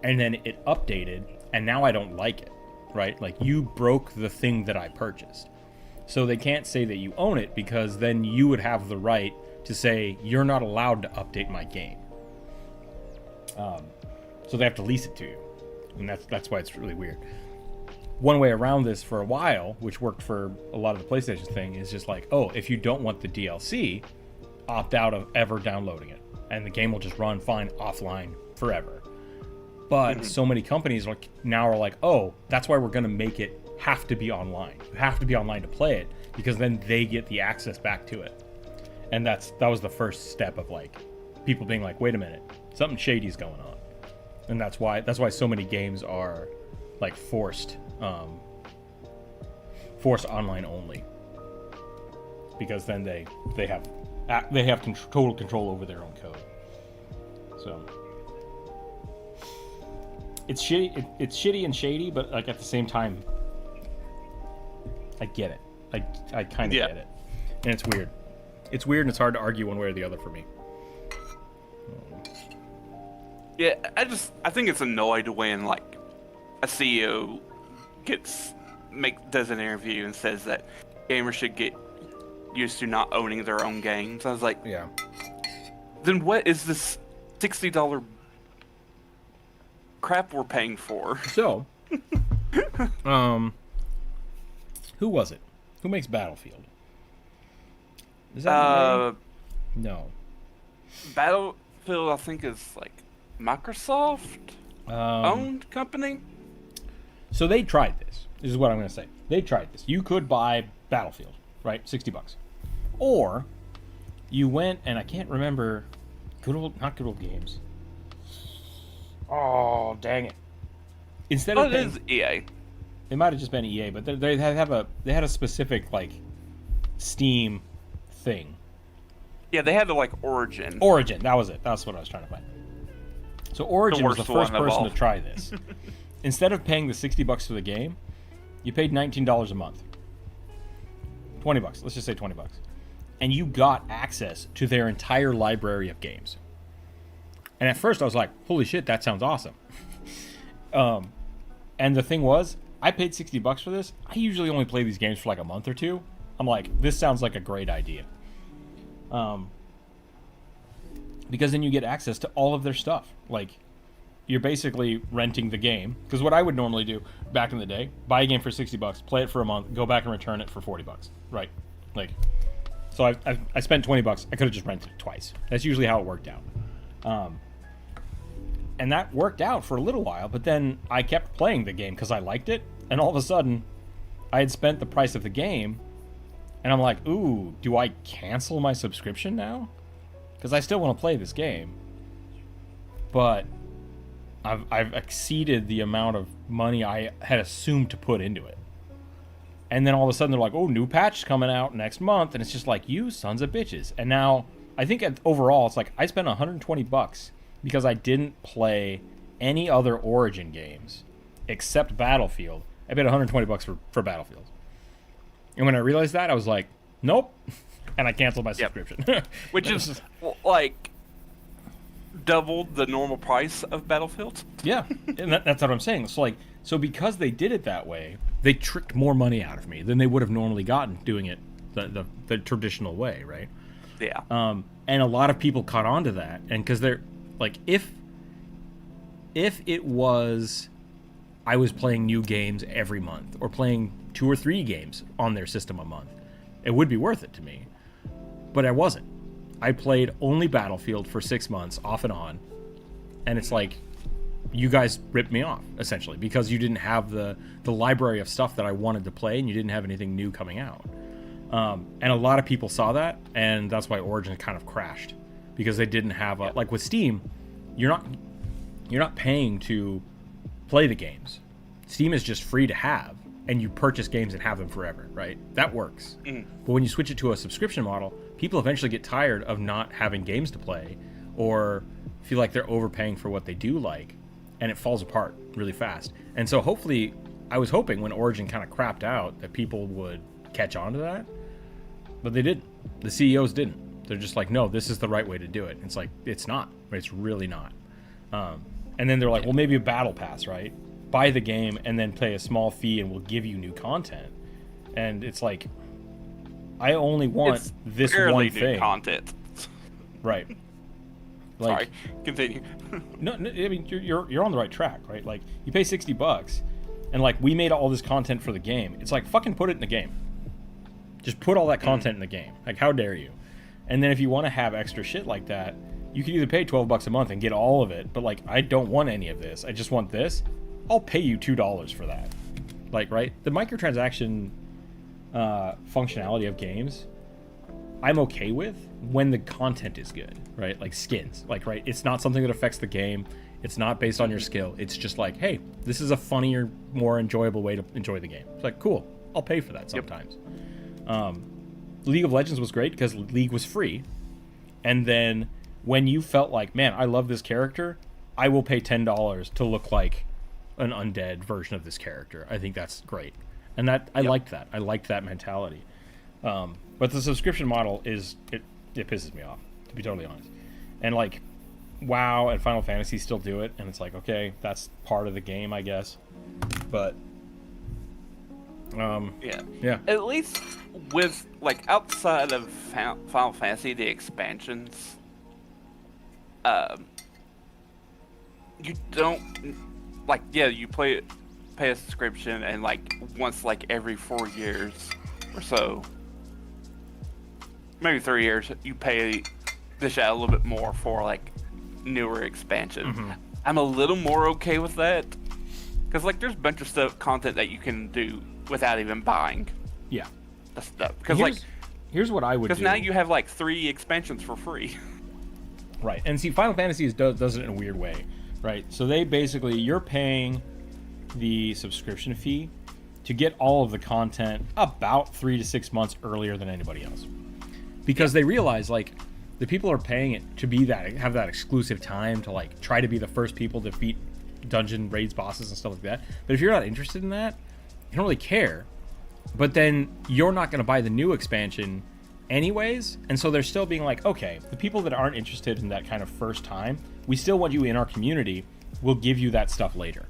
and then it updated and now I don't like it, right? Like, you broke the thing that I purchased. So they can't say that you own it, because then you would have the right to say, you're not allowed to update my game. So they have to lease it to you. And that's why it's really weird. One way around this for a while, which worked for a lot of the PlayStation thing, is just like, oh, if you don't want the DLC, opt out of ever downloading it, and the game will just run fine offline forever. But so many companies now are like, oh, that's why we're going to make it have to be online. You have to be online to play it, because then they get the access back to it. And that was the first step of like people being like, wait a minute, something shady's going on. And that's why so many games are like forced online only, because then they have total control over their own code. So it's shitty and shady, but like at the same time, I get it. I kind of get it, and it's weird. It's weird, and it's hard to argue one way or the other for me. Yeah, I think it's annoyed when like a CEO does an interview and says that gamers should get used to not owning their own games. I was like, Yeah. Then what is this $60 crap we're paying for? So, who was it? Who makes Battlefield? Is that EA? No. Battlefield, I think, is like Microsoft owned company. So they tried this. This is what I'm going to say. They tried this. You could buy Battlefield, right? $60. Or you went, and I can't remember, not Good Old Games. Oh, dang it! Instead Oh, of it paying, is EA. it might have just been EA, but they had a specific like Steam thing. Yeah, they had the like Origin. Origin, that was it. That's what I was trying to find. So Origin was the worst first one of person all. to try this. Instead of paying the $60 for the game, you paid $19 a month. $20. Let's just say $20. And you got access to their entire library of games. And at first I was like, holy shit, that sounds awesome. And the thing was, I paid $60 for this. I usually only play these games for like a month or two. I'm like, this sounds like a great idea. Because then you get access to all of their stuff. Like, you're basically renting the game. Because what I would normally do back in the day, buy a game for $60, play it for a month, go back and return it for $40. Right? Like, so I spent $20. I could have just rented it twice. That's usually how it worked out. And that worked out for a little while, but then I kept playing the game because I liked it. And all of a sudden, I had spent the price of the game. And I'm like, ooh, do I cancel my subscription now? Because I still want to play this game. But I've exceeded the amount of money I had assumed to put into it. And then all of a sudden they're like, oh, new patch coming out next month. And it's just like, you sons of bitches. And now I think overall it's like I spent $120 because I didn't play any other Origin games except Battlefield. I paid $120 for Battlefield. And when I realized that, I was like, nope. And I canceled my subscription. Which is like doubled the normal price of Battlefield. Yeah, and that's what I'm saying. So because they did it that way, they tricked more money out of me than they would have normally gotten doing it the traditional way, right? Yeah. And a lot of people caught on to that, and because they're like, if it was, I was playing new games every month or playing 2 or 3 games on their system a month, it would be worth it to me. But I wasn't. I played only Battlefield for 6 months off and on, and it's like, you guys ripped me off essentially because you didn't have the library of stuff that I wanted to play, and you didn't have anything new coming out. And a lot of people saw that, and that's why Origin kind of crashed, because they didn't have like with Steam, you're not paying to play the games. Steam is just free to have, and you purchase games and have them forever, right? That works. But when you switch it to a subscription model, people eventually get tired of not having games to play, or feel like they're overpaying for what they do like, and it falls apart really fast. And so hopefully, I was hoping when Origin kind of crapped out that people would catch on to that, but they didn't. The CEOs didn't. They're just like, no, this is the right way to do it. It's like, it's not. It's really not. And then they're like, well, maybe a battle pass, right? Buy the game and then pay a small fee and we'll give you new content. And it's like, I only want It's this barely one new thing. content. Right. Like, Sorry, continue. no, I mean, you're on the right track, right? Like, you pay $60 and like, we made all this content for the game. It's like, fucking put it in the game. Just put all that content in the game. Like, how dare you? And then if you want to have extra shit like that, you can either pay $12 a month and get all of it, but like, I don't want any of this. I just want this. I'll pay you $2 for that. Like, right? The microtransaction functionality of games, I'm okay with when the content is good, right? Like skins, like, right? It's not something that affects the game. It's not based on your skill. It's just like, hey, this is a funnier, more enjoyable way to enjoy the game. It's like, cool. I'll pay for that sometimes. League of Legends was great because League was free. And then when you felt like, man, I love this character, I will pay $10 to look like an undead version of this character. I think that's great. And that I liked that. I liked that mentality. But the subscription model it pisses me off, to be totally honest. And like WoW and Final Fantasy still do it, and it's like, okay, that's part of the game, I guess. But yeah. At least with like outside of Final Fantasy, the expansions, you don't like, yeah, you pay a subscription, and like once like every 4 years or so, maybe 3 years, you pay dish out a little bit more for like newer expansion. I'm a little more okay with that, because like there's a bunch of content that you can do without even buying. Yeah. The stuff, because like here's what I would do. Because now you have like 3 expansions for free. Right, and see, Final Fantasy does it in a weird way, right? So they basically, you're paying the subscription fee to get all of the content about 3 to 6 months earlier than anybody else, because they realize like the people are paying it to be that, have that exclusive time to like try to be the first people to beat dungeon raids, bosses and stuff like that. But if you're not interested in that, you don't really care. But then you're not going to buy the new expansion anyways, and so they're still being like, okay, the people that aren't interested in that kind of first time, we still want you in our community, we'll give you that stuff later.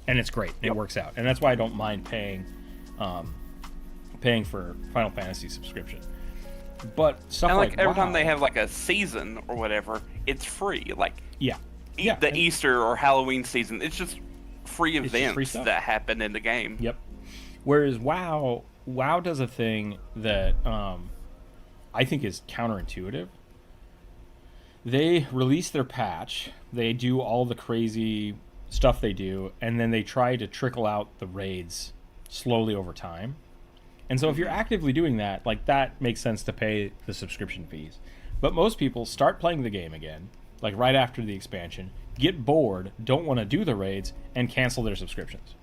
And it's great. It works out. And that's why I don't mind paying for Final Fantasy subscription. But stuff and like every WoW, time they have like a season or whatever, it's free. Like yeah, the Easter or Halloween season, it's just free just events free stuff. that happen in the game. Yep. Whereas WoW does a thing that I think is counterintuitive. They release their patch, they do all the crazy stuff they do, and then they try to trickle out the raids slowly over time. And so if you're actively doing that, like that makes sense to pay the subscription fees. But most people start playing the game again, like right after the expansion, get bored, don't want to do the raids, and cancel their subscriptions.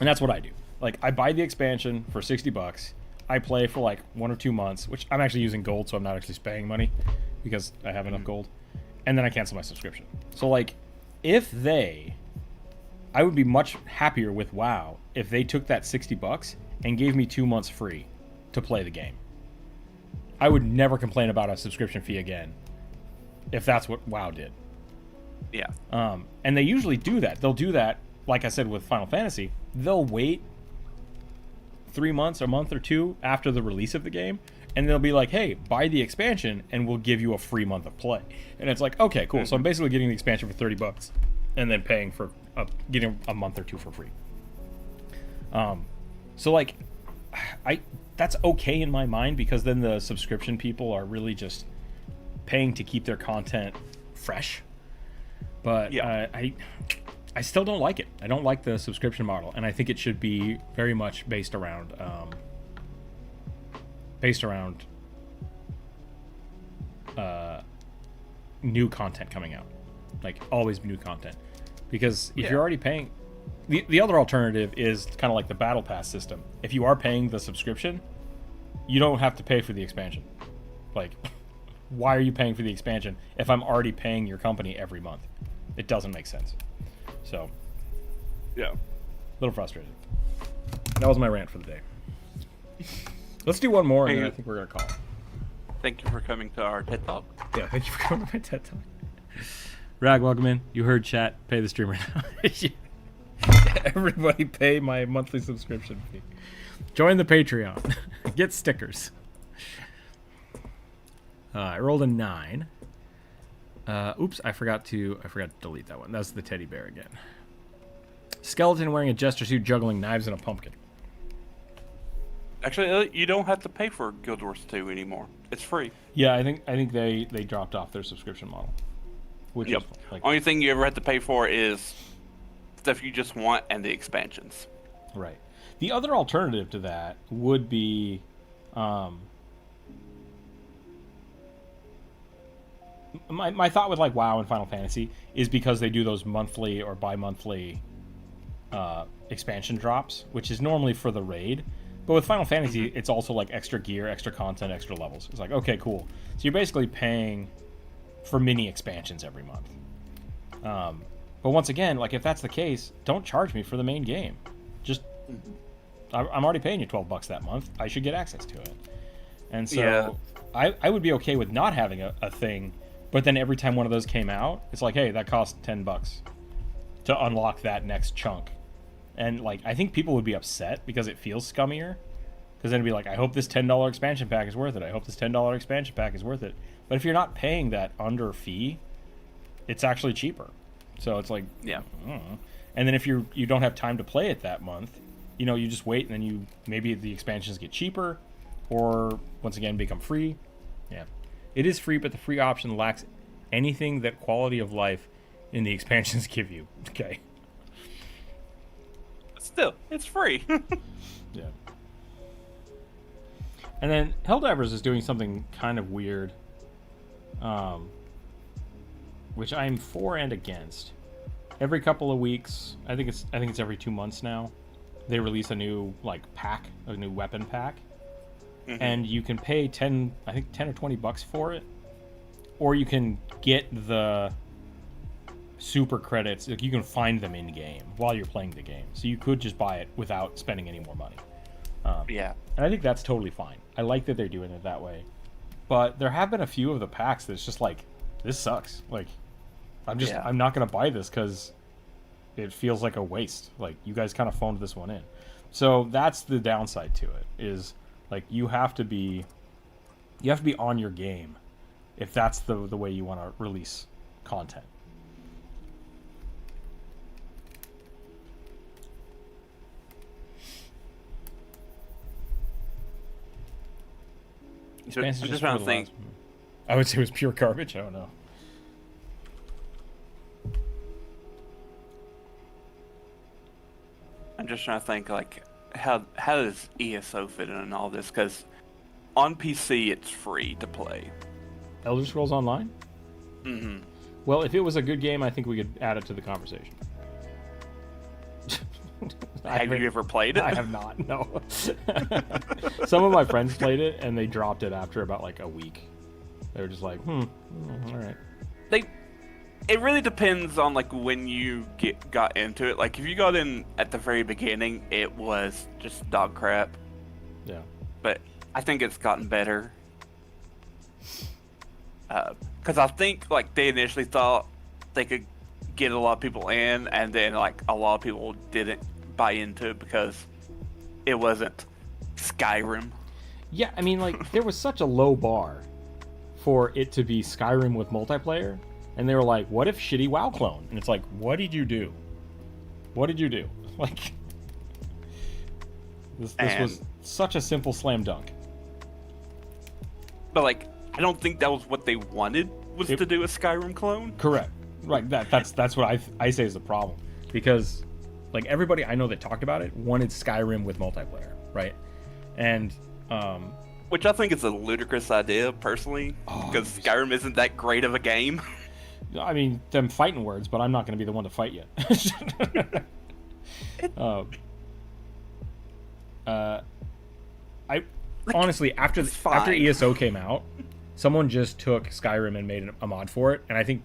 And that's what I do. Like I buy the expansion for $60. I play for like 1 or 2 months, which I'm actually using gold, so I'm not actually spending money because I have enough gold. And then I cancel my subscription. So like I would be much happier with WoW if they took that $60 and gave me 2 months free to play the game. I would never complain about a subscription fee again if that's what WoW did. Yeah. And they usually do that. They'll do that, like I said with Final Fantasy. They'll wait 3 months, a month or two after the release of the game, and they'll be like, hey, buy the expansion and we'll give you a free month of play. And it's like, okay, cool. So I'm basically getting the expansion for $30 and then paying for getting a month or two for free. So like that's okay in my mind, because then the subscription people are really just paying to keep their content fresh. But yeah. I still don't like it. I don't like the subscription model, and I think it should be very much based around new content coming out, like always new content. Because if you're already paying, the other alternative is kind of like the battle pass system. If you are paying the subscription, you don't have to pay for the expansion. Like, why are you paying for the expansion if I'm already paying your company every month? It doesn't make sense. So, yeah, a little frustrated. That was my rant for the day. Let's do one more, and then I think we're going to call it. Thank you for coming to our TED Talk. Yeah, thank you for coming to my TED Talk. Rag, welcome in. You heard chat. Pay the streamer now. Everybody pay my monthly subscription fee. Join the Patreon. Get stickers. I rolled a 9. Oops, I forgot to delete that one. That's the teddy bear again. Skeleton wearing a jester suit, juggling knives and a pumpkin. Actually, you don't have to pay for Guild Wars 2 anymore. It's free. Yeah, I think they dropped off their subscription model. Which is like, only thing you ever have to pay for is stuff you just want and the expansions. Right. The other alternative to that would be my thought with like WoW and Final Fantasy is because they do those monthly or bi-monthly expansion drops, which is normally for the raid. But with Final Fantasy, it's also like extra gear, extra content, extra levels. It's like, okay, cool. So you're basically paying for mini expansions every month. But once again, like if that's the case, don't charge me for the main game. Just, I'm already paying you $12 that month. I should get access to it. And so I would be okay with not having a thing, but then every time one of those came out, it's like, hey, that cost $10 to unlock that next chunk. And like, I think people would be upset because it feels scummier. Because then it'd be like, I hope this $10 expansion pack is worth it. I hope this $10 expansion pack is worth it. But if you're not paying that under fee, it's actually cheaper. So it's like, yeah. And then if you don't have time to play it that month, you just wait, and then maybe the expansions get cheaper, or once again become free. Yeah, it is free, but the free option lacks anything that quality of life in the expansions give you. Okay. Still, it's free. Yeah. And then Helldivers is doing something kind of weird. which I'm for and against. Every couple of weeks, I think it's every 2 months now, they release a new pack, a new weapon pack, and you can pay 10 or $20 for it, or you can get the super credits. Like, you can find them in game while you're playing the game, so you could just buy it without spending any more money. And I think that's totally fine. I like that they're doing it that way. But there have been a few of the packs that's just like, this sucks. Like, I'm not gonna buy this because it feels like a waste. Like, you guys kind of phoned this one in. So that's the downside to it, is like you have to be on your game if that's the way you want to release content. I'm just trying to think. I would say it was pure garbage. I don't know. I'm just trying to think, like, how does ESO fit in all this? Because on PC it's free to play. Elder Scrolls Online? Mm-hmm. Well, if it was a good game, I think we could add it to the conversation. Have you ever played it? I have not, no. Some of my friends played it, and they dropped it after about, like, a week. They were just like, all right. It really depends on, like, when you got into it. Like, if you got in at the very beginning, it was just dog crap. Yeah. But I think it's gotten better. Because I think, like, they initially thought they could get a lot of people in, and then, like, a lot of people didn't buy into it because it wasn't Skyrim. Yeah, I mean, like, there was such a low bar for it to be Skyrim with multiplayer, and they were like, what if shitty WoW clone? And it's like, what did you do? What did you do? Like, this was such a simple slam dunk. But, like, I don't think that was what they wanted, to do a Skyrim clone. Correct. Right, that's what I say is the problem. Because, like, everybody I know that talked about it wanted Skyrim with multiplayer, right? And which I think is a ludicrous idea, personally, because Skyrim isn't that great of a game. I mean, them fighting words, but I'm not going to be the one to fight you. Honestly, after ESO came out, someone just took Skyrim and made a mod for it, and I think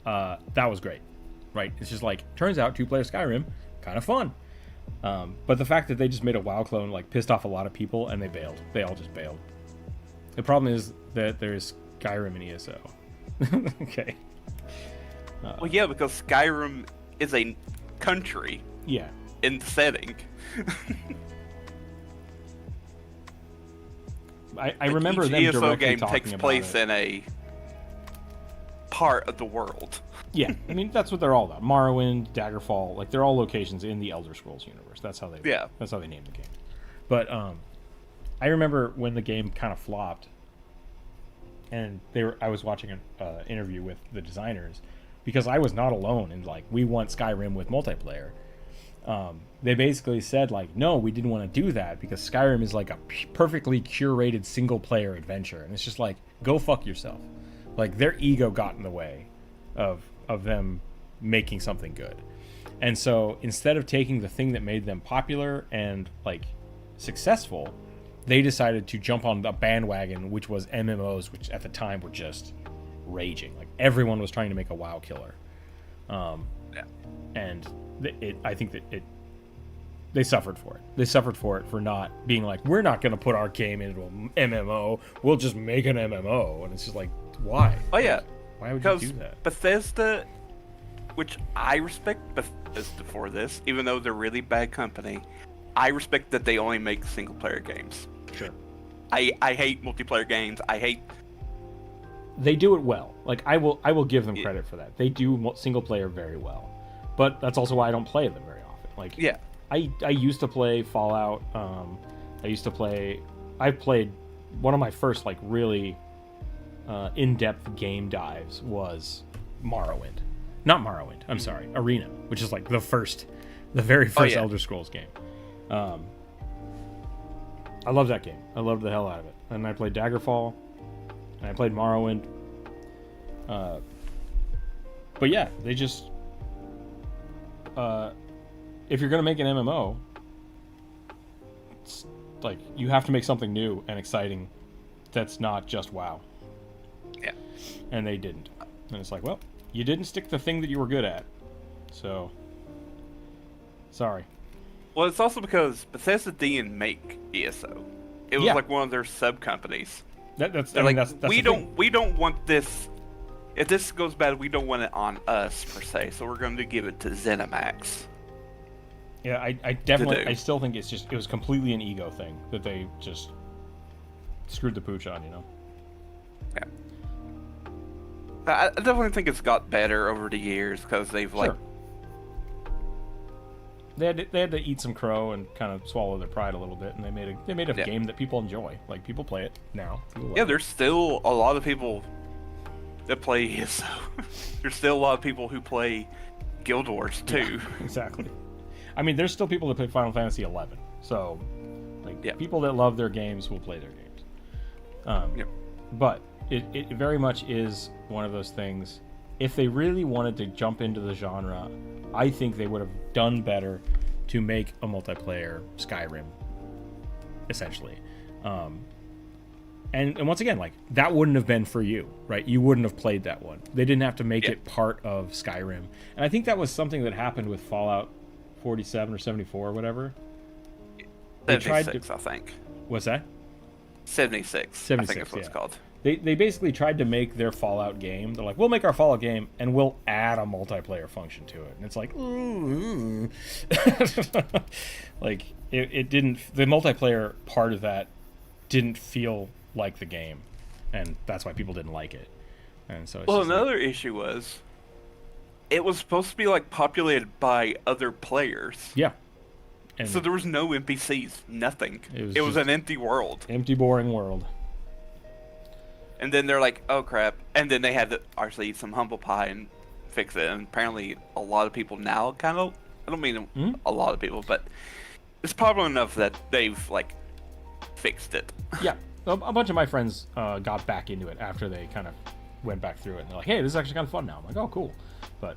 that was great. Right? It's just like, turns out 2-player Skyrim, kind of fun. But the fact that they just made a WoW clone, like, pissed off a lot of people, and they bailed. They all just bailed. The problem is that there's Skyrim in ESO. Okay. Well, yeah, because Skyrim is a country. Yeah. In the setting. I remember them ESO directly game talking takes about place it. in a part of the world. Yeah, I mean, that's what they're all about. Morrowind, Daggerfall, like, they're all locations in the Elder Scrolls universe. That's how they named the game. But I remember when the game kind of flopped, and I was watching an interview with the designers, because I was not alone in, like, we want Skyrim with multiplayer. They basically said, like, no, we didn't want to do that because Skyrim is like a perfectly curated single-player adventure, and it's just like, go fuck yourself. Like, their ego got in the way of them making something good. And so instead of taking the thing that made them popular and, like, successful, they decided to jump on the bandwagon, which was MMOs, which at the time were just raging. Like, everyone was trying to make a WoW killer. And I think that they suffered for it. They suffered for it for not being like, we're not going to put our game into an MMO. We'll just make an MMO. And it's just like, why? Oh, yeah. Why would you do that? Bethesda, which I respect Bethesda for this, even though they're a really bad company, I respect that they only make single-player games. Sure. I hate multiplayer games. They do it well. Like, I will give them credit for that. They do single-player very well. But that's also why I don't play them very often. Like, yeah. I used to play Fallout. I played one of my first, like, really in-depth game dives was Morrowind. Not Morrowind, I'm sorry, Arena, which is like the very first Elder Scrolls game. I love that game. I loved the hell out of it. And I played Daggerfall, and I played Morrowind. But yeah, they just if you're gonna make an MMO, it's like you have to make something new and exciting that's not just WoW. Yeah. And they didn't. And it's like, well, you didn't stick the thing that you were good at. So sorry. Well, it's also because Bethesda didn't make ESO. It was like one of their sub companies. That's They're I mean, like, that's we don't want this. If this goes bad, we don't want it on us per se. So we're going to give it to ZeniMax. Yeah, I definitely, I still think it was completely an ego thing that they just screwed the pooch on, you know? Yeah. I definitely think it's got better over the years because they've like. They had to eat some crow and kind of swallow their pride a little bit, and they made a game that people enjoy. Like people play it now. Yeah, there's still a lot of people that play ESO. There's still a lot of people who play Guild Wars too. Yeah, exactly. I mean, there's still people that play Final Fantasy 11. So, like, people that love their games will play their games. But it very much is one of those things. If they really wanted to jump into the genre, I think they would have done better to make a multiplayer Skyrim, essentially. And once again, like, that wouldn't have been for you, right? You wouldn't have played that one. They didn't have to make it part of Skyrim. And I think that was something that happened with Fallout 47 or 74 or whatever. 76, I think. What's that? 76, I think that's what it's called. They basically tried to make their Fallout game. They're like, we'll make our Fallout game and we'll add a multiplayer function to it. And it's like, ooh. Like, it didn't, the multiplayer part of that didn't feel like the game. And that's why people didn't like it. And so it's another issue was, it was supposed to be like populated by other players. Yeah. And so there was no NPCs, nothing. It was an empty world. Empty, boring world. And then they're like, oh crap. And then they had to actually eat some humble pie and fix it. And apparently a lot of people now kind of, I don't mean a lot of people, but it's probably enough that they've like fixed it. Yeah. A bunch of my friends got back into it after they kind of went back through it. And they're like, hey, this is actually kind of fun now. I'm like, oh, cool. But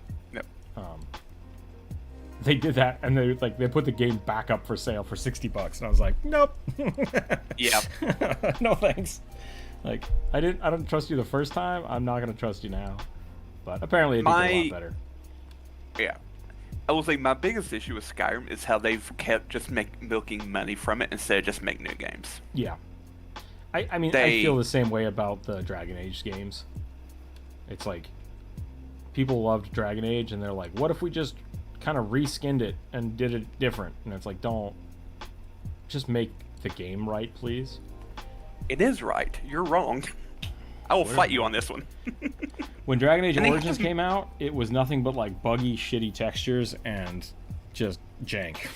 they did that, and they put the game back up for sale for $60, and I was like, nope. Yeah. No thanks. Like, I don't trust you the first time. I'm not gonna trust you now. But apparently it did a lot better. Yeah. I will say my biggest issue with Skyrim is how they've kept just milking money from it instead of just making new games. Yeah. I mean, I feel the same way about the Dragon Age games. It's like, people loved Dragon Age, and they're like, what if we just kind of reskinned it and did it different? And it's like, don't just make the game right, please. It is right. You're wrong. I will fight you on this one. When Dragon Age Origins came out, it was nothing but like buggy, shitty textures and just jank.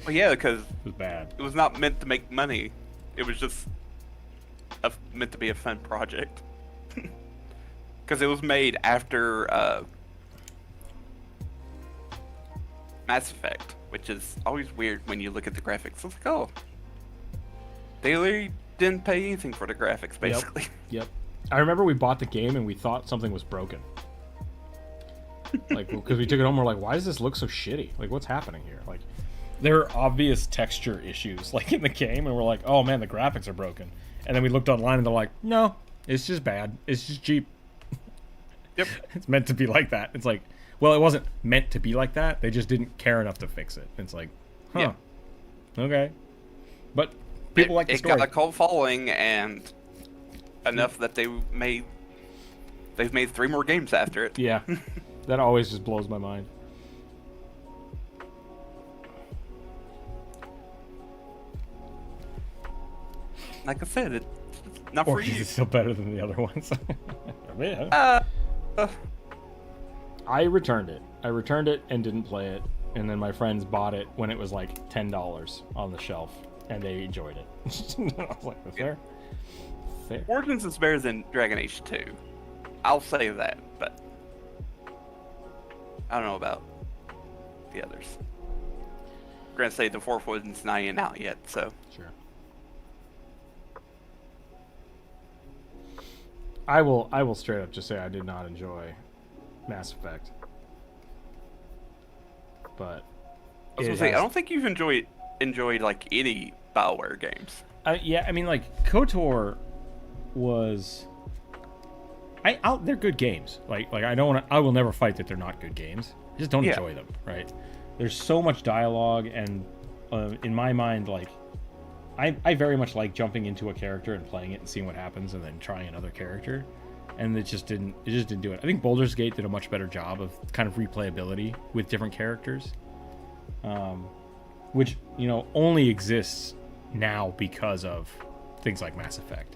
Well, yeah, because it was bad. It was not meant to make money. It was just meant to be a fun project. Because it was made after Mass Effect, which is always weird when you look at the graphics. It's like, oh, they really didn't pay anything for the graphics, basically. Yep. I remember we bought the game and we thought something was broken. Like, because we took it home, we're like, why does this look so shitty? Like, what's happening here? Like, there are obvious texture issues, like, in the game, and we're like, oh man, the graphics are broken. And then we looked online and they're like, no, it's just bad. It's just cheap. Yep. It's meant to be like that. It's like, well, it wasn't meant to be like that. They just didn't care enough to fix it. It's like, huh. Yeah. Okay. But people like the story. It got a cult following and enough that they've made 3 more games after it. Yeah. That always just blows my mind. Like I said, it's not for you. It's still better than the other ones. Yeah. I returned it. And didn't play it. And then my friends bought it when it was like $10 on the shelf, and they enjoyed it. I was like, that's fair. Fair. Origins is better than Dragon Age 2. I'll say that, but I don't know about the others. I'm gonna say the fourth one's not even out yet, so. Sure. I will straight up just say I did not enjoy Mass Effect. But I was gonna say, I don't think you've enjoyed like any BioWare games. Yeah, I mean, like KOTOR was. They're good games. Like I will never fight that they're not good games. I just don't enjoy them. Right? There's so much dialogue, and in my mind, like I very much like jumping into a character and playing it and seeing what happens, and then trying another character. And it just didn't do it. I think Baldur's Gate did a much better job of kind of replayability with different characters, which only exists now because of things like Mass Effect.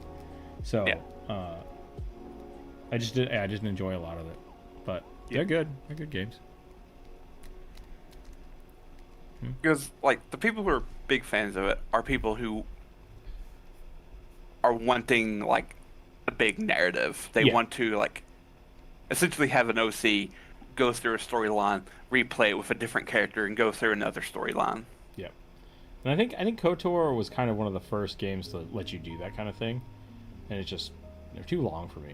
So I just didn't enjoy a lot of it, but they're good. They're good games. Because like the people who are big fans of it are people who are wanting like a big narrative. They want to like essentially have an OC go through a storyline, replay it with a different character, and go through another storyline. Yeah, and I think KOTOR was kind of one of the first games to let you do that kind of thing, and they're too long for me.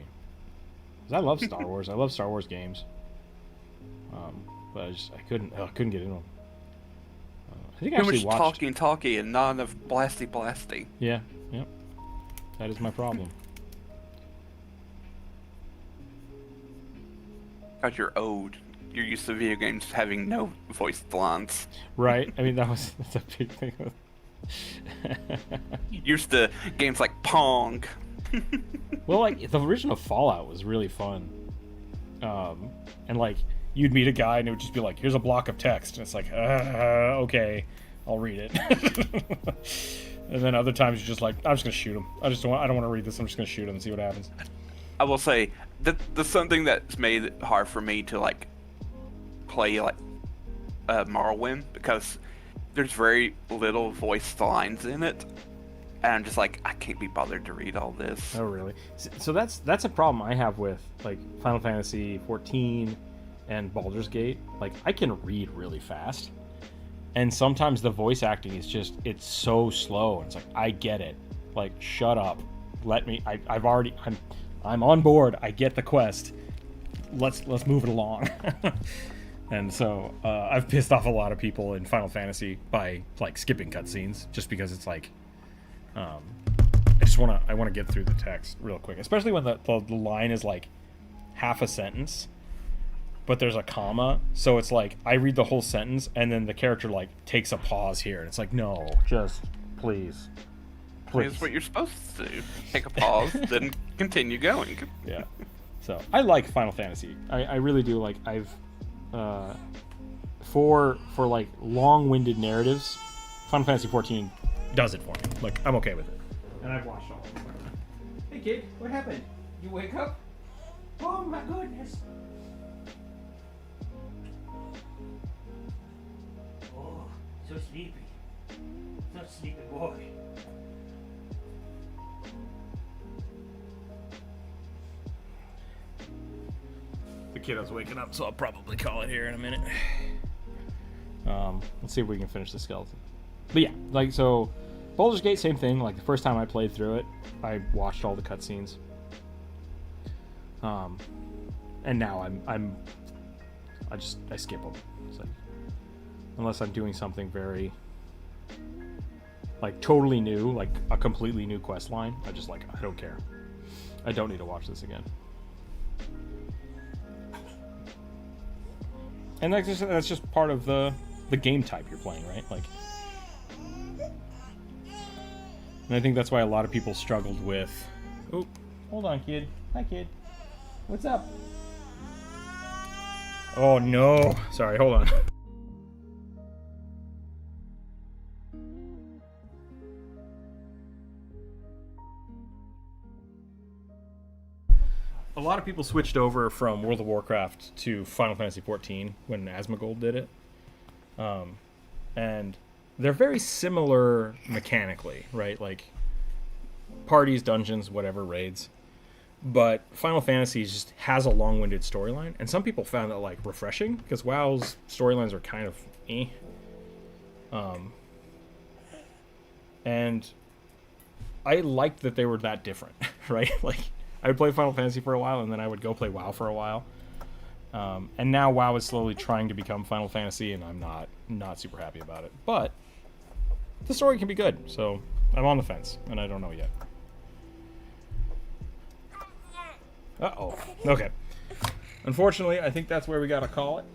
Because I love Star Wars. I love Star Wars games, but I couldn't get into them. I think I actually watched talky and not enough blasty. Yeah, that is my problem. Because you're old. You're used to video games having no voiced lines. Right. I mean, that's a big thing. Used to games like Pong. Well, like the original Fallout was really fun. And like you'd meet a guy and it would just be like, "Here's a block of text," and it's like, okay, I'll read it. And then other times you're just like, I'm just gonna shoot him. I don't want to read this. I'm just gonna shoot him and see what happens. I will say that there's something that's made it hard for me to like play like Morrowind, because there's very little voiced lines in it, and I'm just like, I can't be bothered to read all this. Oh, really? So that's a problem I have with like Final Fantasy 14 and Baldur's Gate. Like I can read really fast, and sometimes the voice acting is it's so slow. And it's like, I get it. Like, shut up. Let me. I'm on board. I get the quest. Let's move it along. And so I've pissed off a lot of people in Final Fantasy by like skipping cutscenes, just because it's like, I want to get through the text real quick, especially when the line is like half a sentence, but there's a comma, so it's like I read the whole sentence and then the character like takes a pause here, and it's like, no, just please. That's what you're supposed to do. Take a pause, then continue going. Yeah. So I like Final Fantasy. I really do. Like I've for like long-winded narratives, Final Fantasy 14 does it for me. Like I'm okay with it. And I've watched all of them. Hey kid, what happened? You wake up? Oh my goodness. Oh, so sleepy. Such sleepy boy. The kiddo's waking up, so I'll probably call it here in a minute. Let's see if we can finish the skeleton. But yeah, like, so Baldur's Gate, same thing. Like the first time I played through it, I watched all the cutscenes. And now I skip them. It's like, unless I'm doing something very like totally new, like a completely new quest line, I don't care. I don't need to watch this again. And that's just part of the game type you're playing, right? Like, and I think that's why a lot of people struggled with. Oh, hold on, kid. Hi, kid. What's up? Oh no! Sorry, hold on. A lot of people switched over from World of Warcraft to Final Fantasy XIV when Asmongold did it. And they're very similar mechanically, right? Like parties, dungeons, whatever, raids. But Final Fantasy just has a long-winded storyline, and some people found that like refreshing, because WoW's storylines are kind of and I liked that they were that different, right? Like I would play Final Fantasy for a while, and then I would go play WoW for a while. And now WoW is slowly trying to become Final Fantasy, and I'm not super happy about it. But the story can be good, so I'm on the fence, and I don't know yet. Uh-oh. Okay. Unfortunately, I think that's where we gotta call it.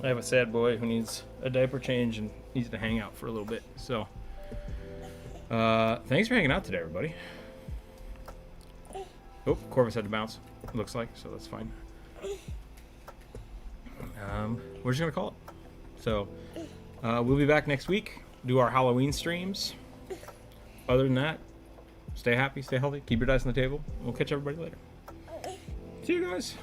I have a sad boy who needs a diaper change and needs to hang out for a little bit. So, thanks for hanging out today, everybody. Oh, Corvus had to bounce, it looks like, so that's fine. We're just gonna call it. So, we'll be back next week, do our Halloween streams. Other than that, stay happy, stay healthy, keep your dice on the table. We'll catch everybody later. See you guys.